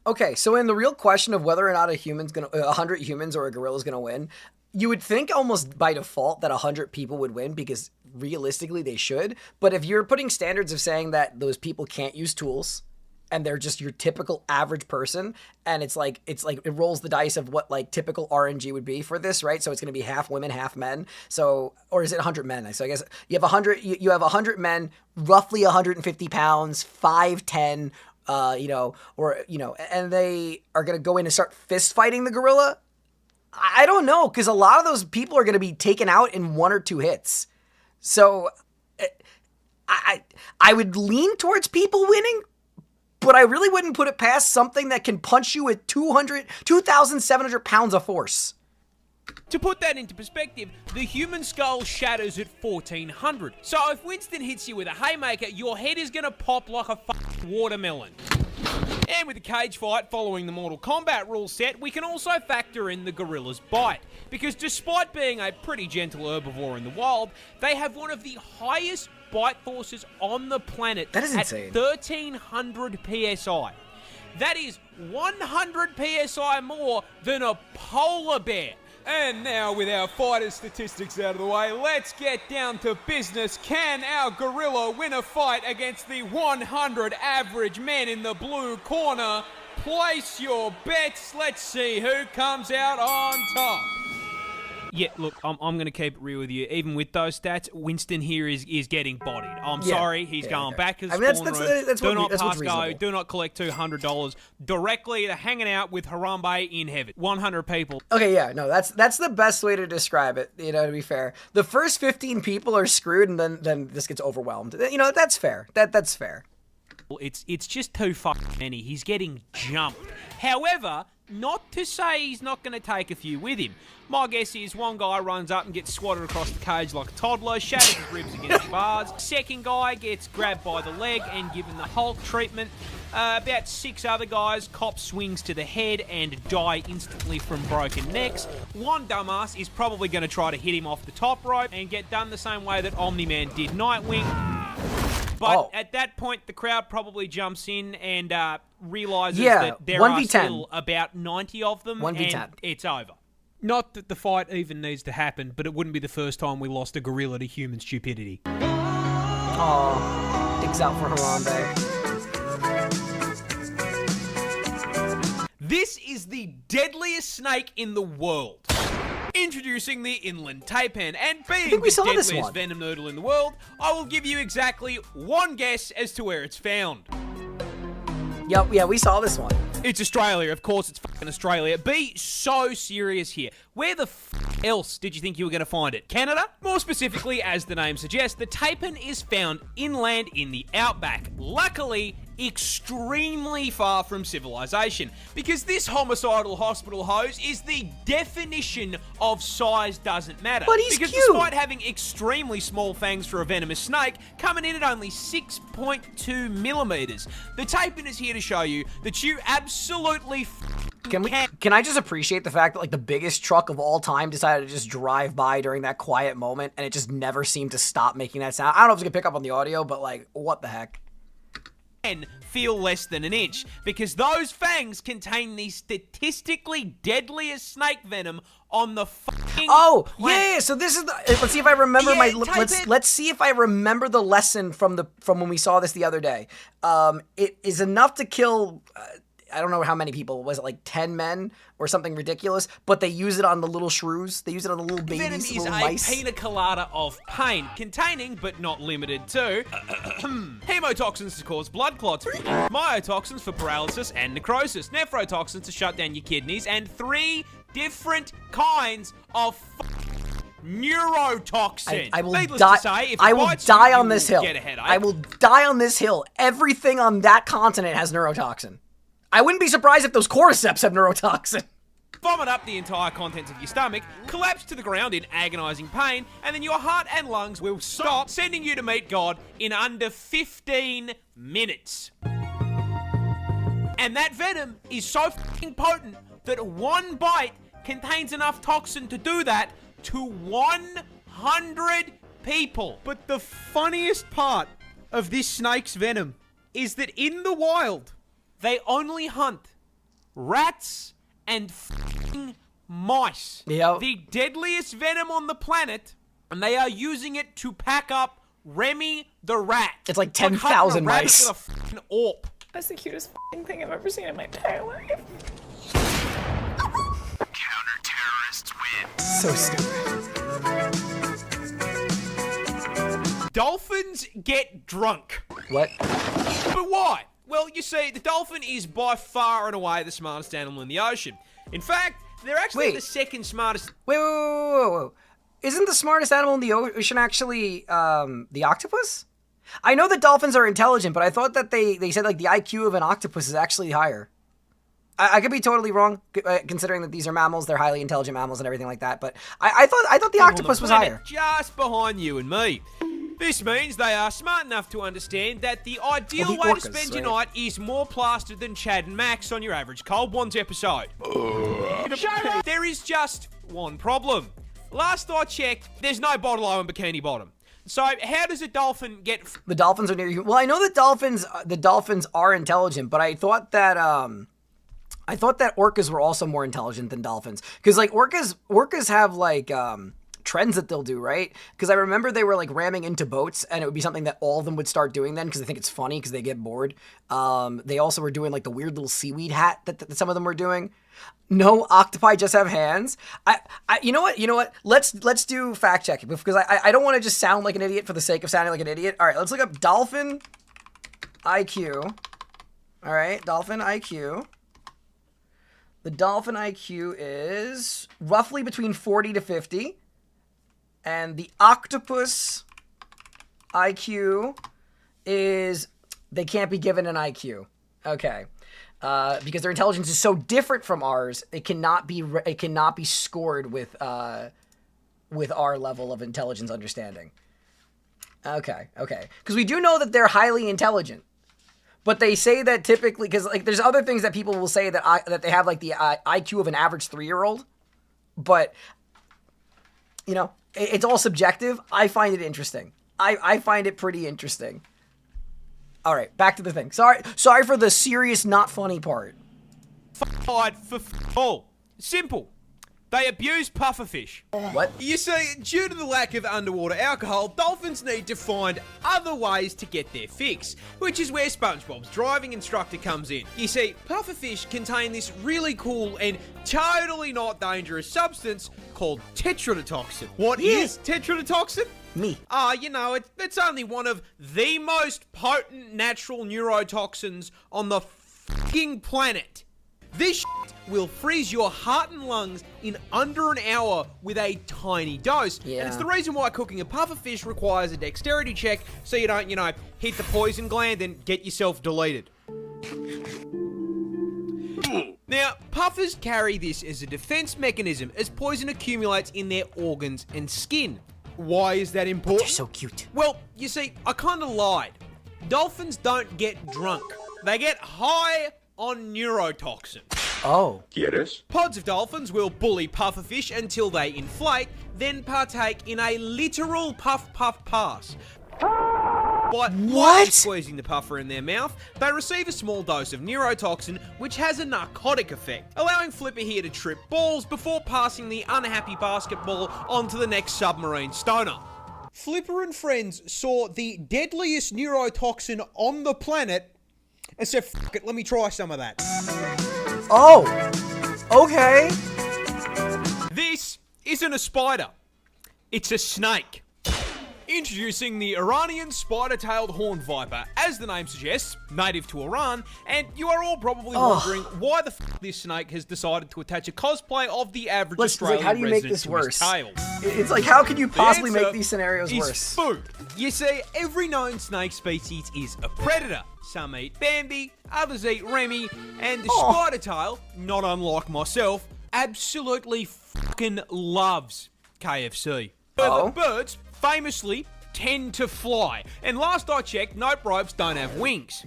Okay, so in the real question of whether or not 100 humans or a gorilla is gonna win, you would think almost by default that 100 people would win because realistically they should. But if you're putting standards of saying that those people can't use tools and they're just your typical average person, and it's like it rolls the dice of what like typical RNG would be for this, right? So it's going to be half women, half men. So, or is it 100 men? So I guess you have 100. You have 100 men, roughly 150 pounds, 5'10", and they are going to go in and start fist fighting the gorilla. I don't know, because a lot of those people are going to be taken out in 1 or 2 hits. So I would lean towards people winning, but I really wouldn't put it past something that can punch you with 2,700 pounds of force. To put that into perspective, the human skull shatters at 1,400. So if Winston hits you with a haymaker, your head is going to pop like a fucking watermelon. And with the cage fight following the Mortal Kombat rule set, we can also factor in the gorilla's bite. Because despite being a pretty gentle herbivore in the wild, they have one of the highest bite forces on the planet. That is insane. At 1,300 PSI. That is 100 PSI more than a polar bear. And now, with our fighter statistics out of the way, let's get down to business. Can our gorilla win a fight against the 100 average men in the blue corner? Place your bets. Let's see who comes out on top. Yeah, look, I'm going to keep it real with you. Even with those stats, Winston here is getting bodied. I'm sorry, he's going back to the spawn room. Do not pass go. Do not collect $200 directly to hanging out with Harambe in heaven. 100 people. Okay, yeah, no, that's the best way to describe it, to be fair. The first 15 people are screwed, and then this gets overwhelmed. That's fair. That's fair. It's just too fucking many. He's getting jumped. However, not to say he's not going to take a few with him. My guess is one guy runs up and gets swatted across the cage like a toddler, shatters his ribs against the bars. Second guy gets grabbed by the leg and given the Hulk treatment. About 6 other guys cop swings to the head and die instantly from broken necks. One dumbass is probably going to try to hit him off the top rope and get done the same way that Omni-Man did Nightwing. But at that point, the crowd probably jumps in and realizes that there are still about 90 of them, 1v10. And it's over. Not that the fight even needs to happen, but it wouldn't be the first time we lost a gorilla to human stupidity. Aw, digs out for Harambe. This is the deadliest snake in the world. Introducing the inland taipan, and being the deadliest venom noodle in the world, I will give you exactly one guess as to where it's found. Yep, yeah, we saw this one. It's Australia, of course it's fucking Australia. Be so serious here. Where the else did you think you were going to find it? Canada? More specifically, as the name suggests, the taipan is found inland in the outback. Luckily, extremely far from civilization, because this homicidal hospital hose is the definition of size doesn't matter. But he's because cute. Despite having extremely small fangs for a venomous snake, coming in at only 6.2 millimeters, the taipan is here to show you that you absolutely Can I just appreciate the fact that like the biggest truck of all time decided to just drive by during that quiet moment, and it just never seemed to stop making that sound. I don't know if it's gonna pick up on the audio, but like, what the heck? Feel less than an inch, because those fangs contain the statistically deadliest snake venom on the fucking planet. Yeah, so this is the, let's see if I remember let's see if I remember the lesson from when we saw this the other day. It is enough to kill I don't know how many people. Was it like 10 men or something ridiculous? But they use it on the little shrews. They use it on the little babies, venom is little a mice. pina colada of pain, containing, but not limited to, hemotoxins to cause blood clots, myotoxins for paralysis and necrosis, nephrotoxins to shut down your kidneys, and 3 different kinds of neurotoxin. I will Needless die. to say, if I it will bites die you, on this hill. Get a headache. I will die on this hill. Everything on that continent has neurotoxin. I wouldn't be surprised if those cordyceps have neurotoxin. Vomit up the entire contents of your stomach, collapse to the ground in agonizing pain, and then your heart and lungs will stop, sending you to meet God in under 15 minutes. And that venom is so fucking potent that one bite contains enough toxin to do that to 100 people. But the funniest part of this snake's venom is that in the wild, they only hunt rats and f***ing mice. Yep. The deadliest venom on the planet, and they are using it to pack up Remy the rat. It's like hunting a 10,000 rabbit mice. with a f***ing AWP. That's the cutest f***ing thing I've ever seen in my entire life. Counter-terrorists win. So stupid. Dolphins get drunk. What? But why? Well, you see, the dolphin is by far and away the smartest animal in the ocean. In fact, they're actually Wait. the second smartest. Wait. Isn't the smartest animal in the ocean actually the octopus? I know that dolphins are intelligent, but I thought that they said like the IQ of an octopus is actually higher. I could be totally wrong, considering that these are mammals, they're highly intelligent mammals and everything like that. But I thought the octopus was higher. Just behind you and me. This means they are smart enough to understand that the ideal the way orcas, to spend your right? night is more plastered than Chad and Max on your average Cold Ones episode. There is just one problem. Last I checked, there's no bottle-o in Bikini Bottom. So how does a dolphin get... The dolphins are near you. Well, I know that the dolphins are intelligent, but I thought that orcas were also more intelligent than dolphins. Because like orcas have like trends that they'll do, right? Because I remember they were like ramming into boats, and it would be something that all of them would start doing then because they think it's funny because they get bored. They also were doing like the weird little seaweed hat that some of them were doing. No, octopi just have hands. You know what? Let's do fact checking because I don't want to just sound like an idiot for the sake of sounding like an idiot. All right, let's look up dolphin IQ. All right, dolphin IQ. The dolphin IQ is roughly between 40 to 50. And the octopus IQ is, they can't be given an IQ. Okay. Because their intelligence is so different from ours, it cannot be scored with our level of intelligence understanding. Okay. Because we do know that they're highly intelligent. But they say that typically, because like there's other things that people will say that they have like the IQ of an average 3-year-old, but you know, it's all subjective. I find it interesting. I find it pretty interesting. All right, back to the thing. Sorry for the serious, not funny part. Fight for all. Simple. They abuse pufferfish. What? You see, due to the lack of underwater alcohol, dolphins need to find other ways to get their fix, which is where SpongeBob's driving instructor comes in. You see, pufferfish contain this really cool and totally not dangerous substance called tetrodotoxin. What is tetrodotoxin? Me. You know, it's only one of the most potent natural neurotoxins on the fucking planet. This shit will freeze your heart and lungs in under an hour with a tiny dose. Yeah. And it's the reason why cooking a pufferfish requires a dexterity check so you don't, hit the poison gland and get yourself deleted. Now, puffers carry this as a defense mechanism as poison accumulates in their organs and skin. Why is that important? They're so cute. Well, you see, I kind of lied. Dolphins don't get drunk. They get high on neurotoxin. Oh. ¿Quieres? Pods of dolphins will bully pufferfish until they inflate, then partake in a literal puff-puff pass. By squeezing the puffer in their mouth, they receive a small dose of neurotoxin, which has a narcotic effect, allowing Flipper here to trip balls before passing the unhappy basketball onto the next submarine stoner. Flipper and friends saw the deadliest neurotoxin on the planet and said, "Fuck it, let me try some of that." Oh. Okay. This isn't a spider. It's a snake. Introducing the Iranian spider-tailed horned viper. As the name suggests, native to Iran, and you are all probably wondering why the f*** this snake has decided to attach a cosplay of the average Australian how do you make resident this to worse? his tail. It's like, how could you possibly The answer make these scenarios is worse? food. You see, every known snake species is a predator. Some eat Bambi, others eat Remy, and the spider tail, not unlike myself, absolutely fucking loves KFC. But birds famously tend to fly, and last I checked, nope ropes don't have wings.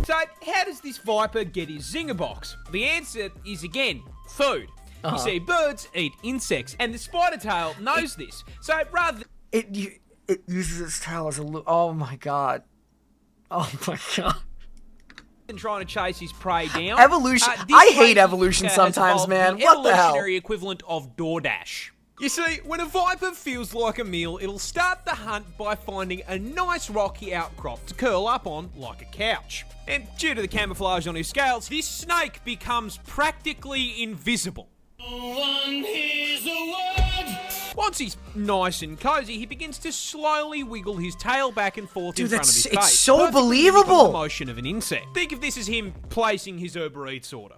So how does this viper get his zinger box? The answer is again, food. You see, birds eat insects, and the spider tail knows this. So rather than it uses its tail as a oh my god. Oh my god. And trying to chase his prey down. Evolution. This I hate lazy evolution has sometimes, evolved man. The What the hell? evolutionary equivalent of DoorDash. You see, when a viper feels like a meal, it'll start the hunt by finding a nice rocky outcrop to curl up on like a couch. And due to the camouflage on his scales, this snake becomes practically invisible. Once he's nice and cozy, he begins to slowly wiggle his tail back and forth in front of his face. It's so perfectly believable. mimicking the motion of an insect. Think of this as him placing his Uber Eats order.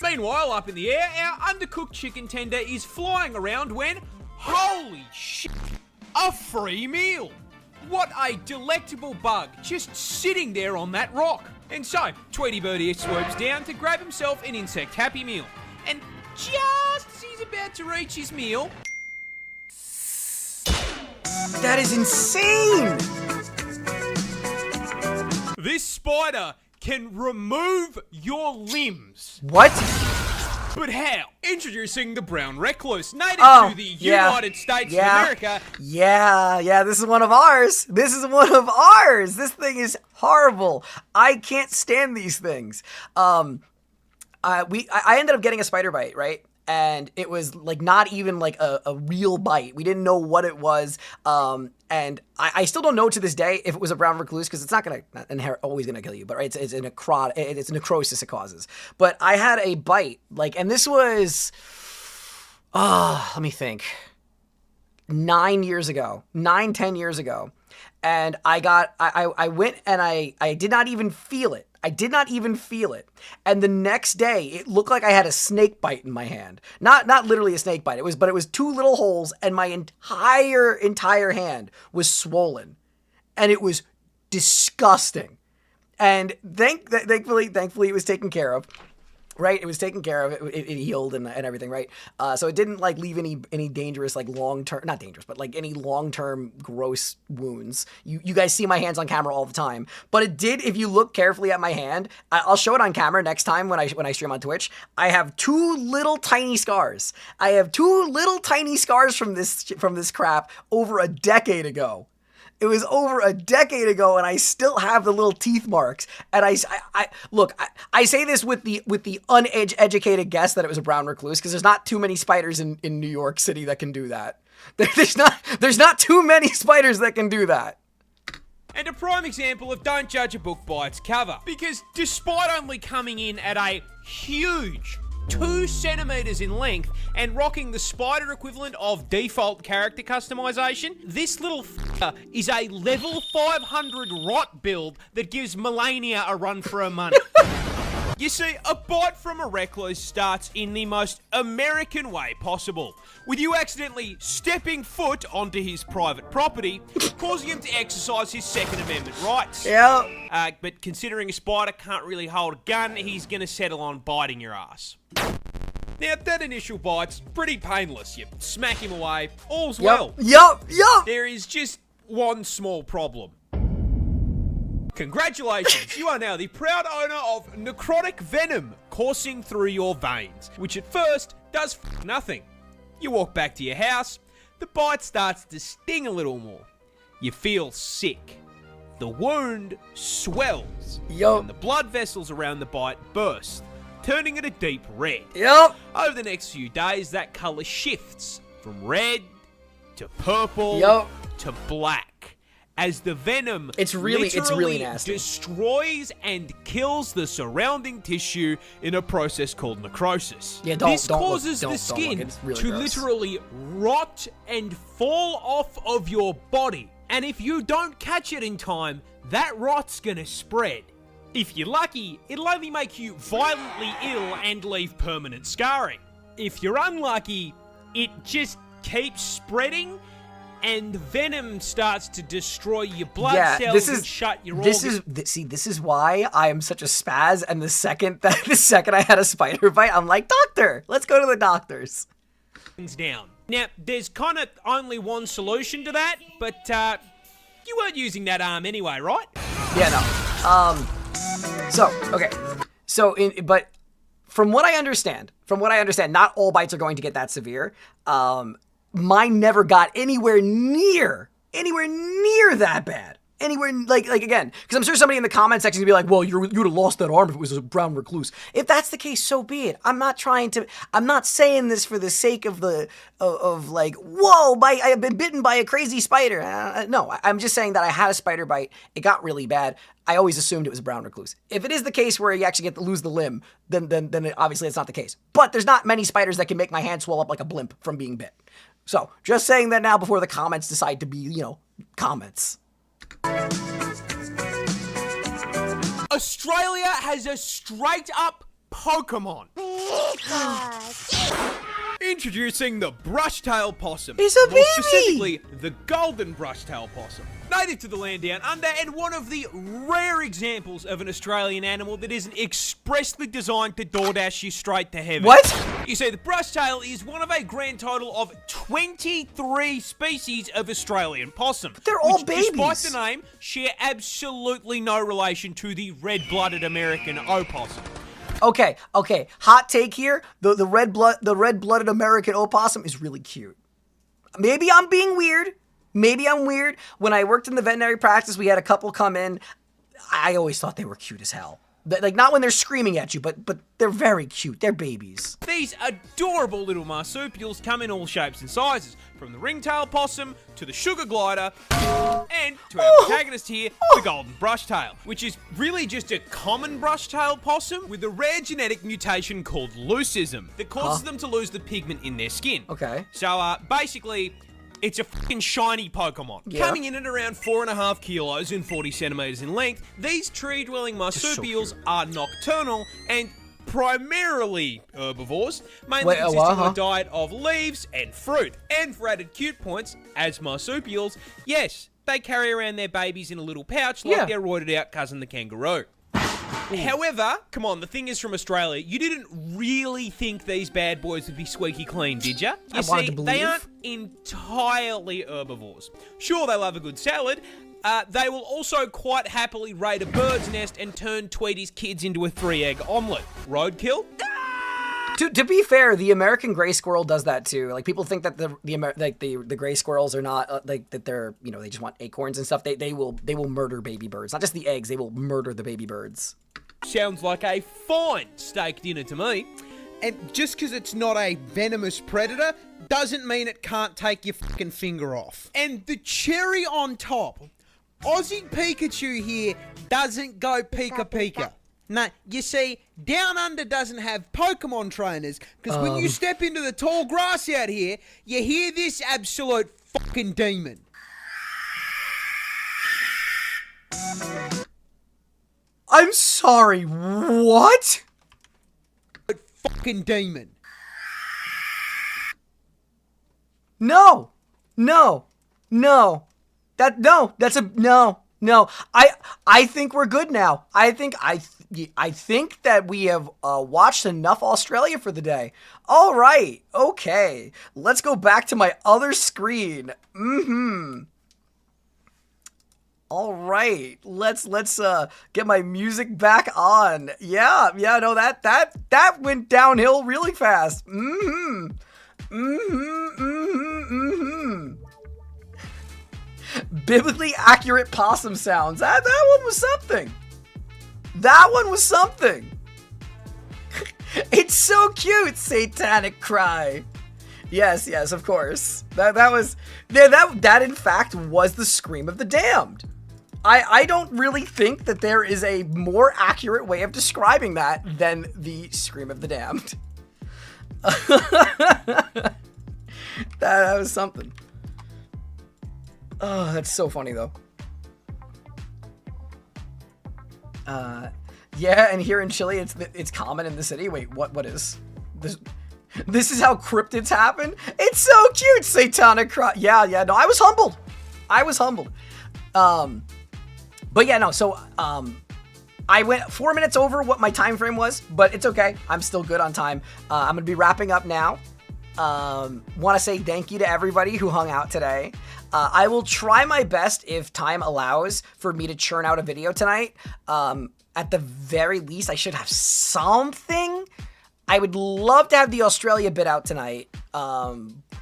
Meanwhile, up in the air, our undercooked chicken tender is flying around when, holy shit, a free meal! What a delectable bug just sitting there on that rock. And so, Tweety Birdie swoops down to grab himself an insect Happy Meal. And just as he's about to reach his meal... That is insane! This spider can remove your limbs. What? But how? Introducing the brown recluse, native Oh, to the yeah. United States Yeah. of America. Yeah, this is one of ours. This is one of ours. This thing is horrible. I can't stand these things. I ended up getting a spider bite, right? And it was like not even like a real bite. We didn't know what it was. And I still don't know to this day if it was a brown recluse, because it's not always gonna kill you, but right, it's it's necrosis it causes. But I had a bite, like, and this was, let me think, 10 years ago. And I went and I did not even feel it. And the next day, it looked like I had a snake bite in my hand. Not literally a snake bite. But it was two little holes, and my entire hand was swollen. And it was disgusting. And thankfully it was taken care of. Right, it was taken care of. It healed and everything. Right, so it didn't like leave any dangerous, like long-term, not dangerous, but like any long-term gross wounds. You guys see my hands on camera all the time, but it did. If you look carefully at my hand, I'll show it on camera next time when I stream on Twitch. I have two little tiny scars. From this crap over a decade ago. It was over a decade ago, and I still have the little teeth marks. And I say this with the uneducated guess that it was a brown recluse, because there's not too many spiders in New York City that can do that. There's not too many spiders that can do that. And a prime example of don't judge a book by its cover. Because despite only coming in at a huge 2 centimeters in length and rocking the spider equivalent of default character customization, this little is a level 500 rot build that gives Melania a run for her money. You see, a bite from a recluse starts in the most American way possible, with you accidentally stepping foot onto his private property, causing him to exercise his Second Amendment rights. Yeah. But considering a spider can't really hold a gun, he's gonna settle on biting your ass. Now, that initial bite's pretty painless. You smack him away, all's well. Yup. There is just one small problem. Congratulations, you are now the proud owner of necrotic venom coursing through your veins, which at first does nothing. You walk back to your house, the bite starts to sting a little more. You feel sick. The wound swells, and the blood vessels around the bite burst, turning it a deep red. Over the next few days, that colour shifts from red to purple to black, as the venom it's really nasty. Destroys and kills the surrounding tissue in a process called necrosis. This causes the skin to literally rot and fall off of your body. And if you don't catch it in time, that rot's gonna spread. If you're lucky, it'll only make you violently ill and leave permanent scarring. If you're unlucky, it just keeps spreading, and venom starts to destroy your blood cells and shut your organs. This is why I am such a spaz. And the second I had a spider bite, I'm like, doctor, let's go to the doctors. Down. Now, there's kind of only one solution to that, but you weren't using that arm anyway, right? Yeah, no. But from what I understand, not all bites are going to get that severe. Mine never got anywhere near anywhere near that bad. Anywhere, like again, because I'm sure somebody in the comment section is gonna be like, well, you would have lost that arm if it was a brown recluse. If that's the case, so be it. I'm not saying this for the sake of like, whoa, I have been bitten by a crazy spider. No, I'm just saying that I had a spider bite. It got really bad. I always assumed it was a brown recluse. If it is the case where you actually get to lose the limb, then obviously it's not the case. But there's not many spiders that can make my hand swell up like a blimp from being bit. So just saying that now before the comments decide to be, comments. Australia has a straight up Pokemon. Introducing the brush-tailed possum. It's a More baby! specifically, the golden brush-tailed possum. Native to the land down under and one of the rare examples of an Australian animal that isn't expressly designed to DoorDash you straight to heaven. What? You see, the brush-tail is one of a grand total of 23 species of Australian possum. But they're all which, babies. Despite the name, share absolutely no relation to the red-blooded American opossum. Okay. Hot take here. The red-blooded American opossum is really cute. Maybe I'm being weird. Maybe I'm weird. When I worked in the veterinary practice, we had a couple come in. I always thought they were cute as hell. Like, not when they're screaming at you, but they're very cute. They're babies. These adorable little marsupials come in all shapes and sizes, from the ringtail possum to the sugar glider, and to our protagonist here, the golden brushtail, which is really just a common brushtail possum with a rare genetic mutation called leucism that causes them to lose the pigment in their skin. Okay. So, basically, it's a fucking shiny Pokemon. Yeah. Coming in at around 4.5 kilos and 40 centimeters in length, these tree-dwelling marsupials are nocturnal and primarily herbivores, mainly consisting of a diet of leaves and fruit. And for added cute points, as marsupials, yes, they carry around their babies in a little pouch like their roided-out cousin the kangaroo. However, come on, the thing is from Australia, you didn't really think these bad boys would be squeaky clean, did ya? You see, they aren't entirely herbivores. Sure, they love a good salad. They will also quite happily raid a bird's nest and turn Tweety's kids into a 3-egg omelette. Roadkill? To be fair, the American gray squirrel does that too. Like, people think that the gray squirrels are not that they're, they just want acorns and stuff. They will murder baby birds. Not just the eggs, they will murder the baby birds. Sounds like a fine steak dinner to me. And just because it's not a venomous predator doesn't mean it can't take your fucking finger off. And the cherry on top, Aussie Pikachu here doesn't go Pika. No, you see, Down Under doesn't have Pokemon trainers, because when you step into the tall grass out here, you hear this absolute fucking demon. I'm sorry, what? Fucking demon. No. I think we're good now. I think that we have watched enough Australia for the day. All right. Okay. Let's go back to my other screen. All right. Let's get my music back on. Yeah, no, that went downhill really fast. Biblically accurate possum sounds. That one was something. It's so cute, satanic cry. Yes, of course. That in fact was the scream of the damned. I don't really think that there is a more accurate way of describing that than the scream of the damned. that was something. Oh, that's so funny though. Yeah, and here in Chile, it's common in the city. Wait, what is this? This is how cryptids happen? It's so cute, satanic cry. Yeah, no, I was humbled. But yeah, no, so, I went 4 minutes over what my time frame was, but it's okay. I'm still good on time. I'm gonna be wrapping up now. Want to say thank you to everybody who hung out today. I will try my best, if time allows, for me to churn out a video tonight. At the very least, I should have something. I would love to have the Australia bit out tonight.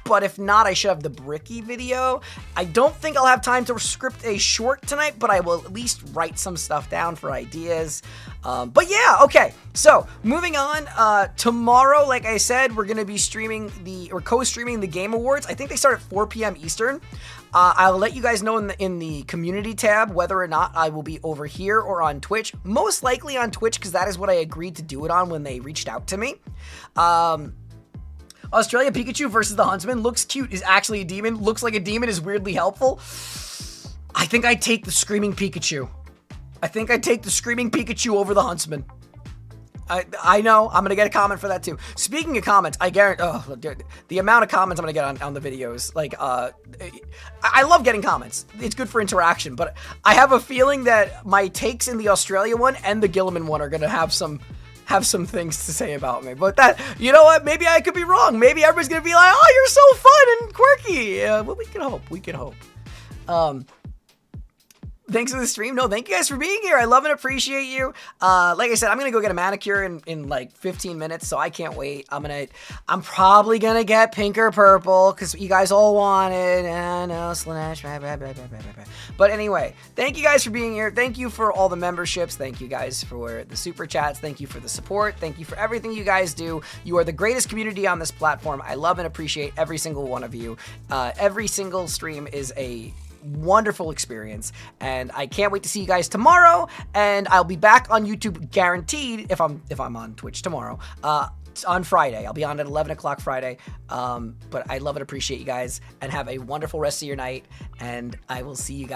but if not, I should have the Bricky video. I don't think I'll have time to script a short tonight, but I will at least write some stuff down for ideas. But yeah, okay. So moving on, tomorrow, like I said, we're gonna be co-streaming the Game Awards. I think they start at 4 p.m. Eastern. I'll let you guys know in the community tab whether or not I will be over here or on Twitch. Most likely on Twitch, because that is what I agreed to do it on when they reached out to me. Australia Pikachu versus the Huntsman. Looks cute, is actually a demon. Looks like a demon, is weirdly helpful. I think I'd take the Screaming Pikachu. I think I'd take the Screaming Pikachu over the Huntsman. I know, I'm going to get a comment for that too. Speaking of comments, I guarantee, the amount of comments I'm going to get on the videos, like, I love getting comments. It's good for interaction, but I have a feeling that my takes in the Australia one and the Guilliman one are going to have some things to say about me. But that, you know what, maybe I could be wrong. Maybe everybody's going to be like, oh, you're so fun and quirky. Well, we can hope. Thanks for the stream. No, thank you guys for being here. I love and appreciate you. Like I said, I'm gonna go get a manicure in like 15 minutes, so I can't wait. I'm probably gonna get pink or purple because you guys all want it. No, Slanesh. But anyway, thank you guys for being here. Thank you for all the memberships. Thank you guys for the super chats. Thank you for the support. Thank you for everything you guys do. You are the greatest community on this platform. I love and appreciate every single one of you. Every single stream is a wonderful experience, and I can't wait to see you guys tomorrow. And I'll be back on YouTube guaranteed if I'm on Twitch tomorrow. On Friday, I'll be on at 11 o'clock Friday. But I love and appreciate you guys, and have a wonderful rest of your night. And I will see you guys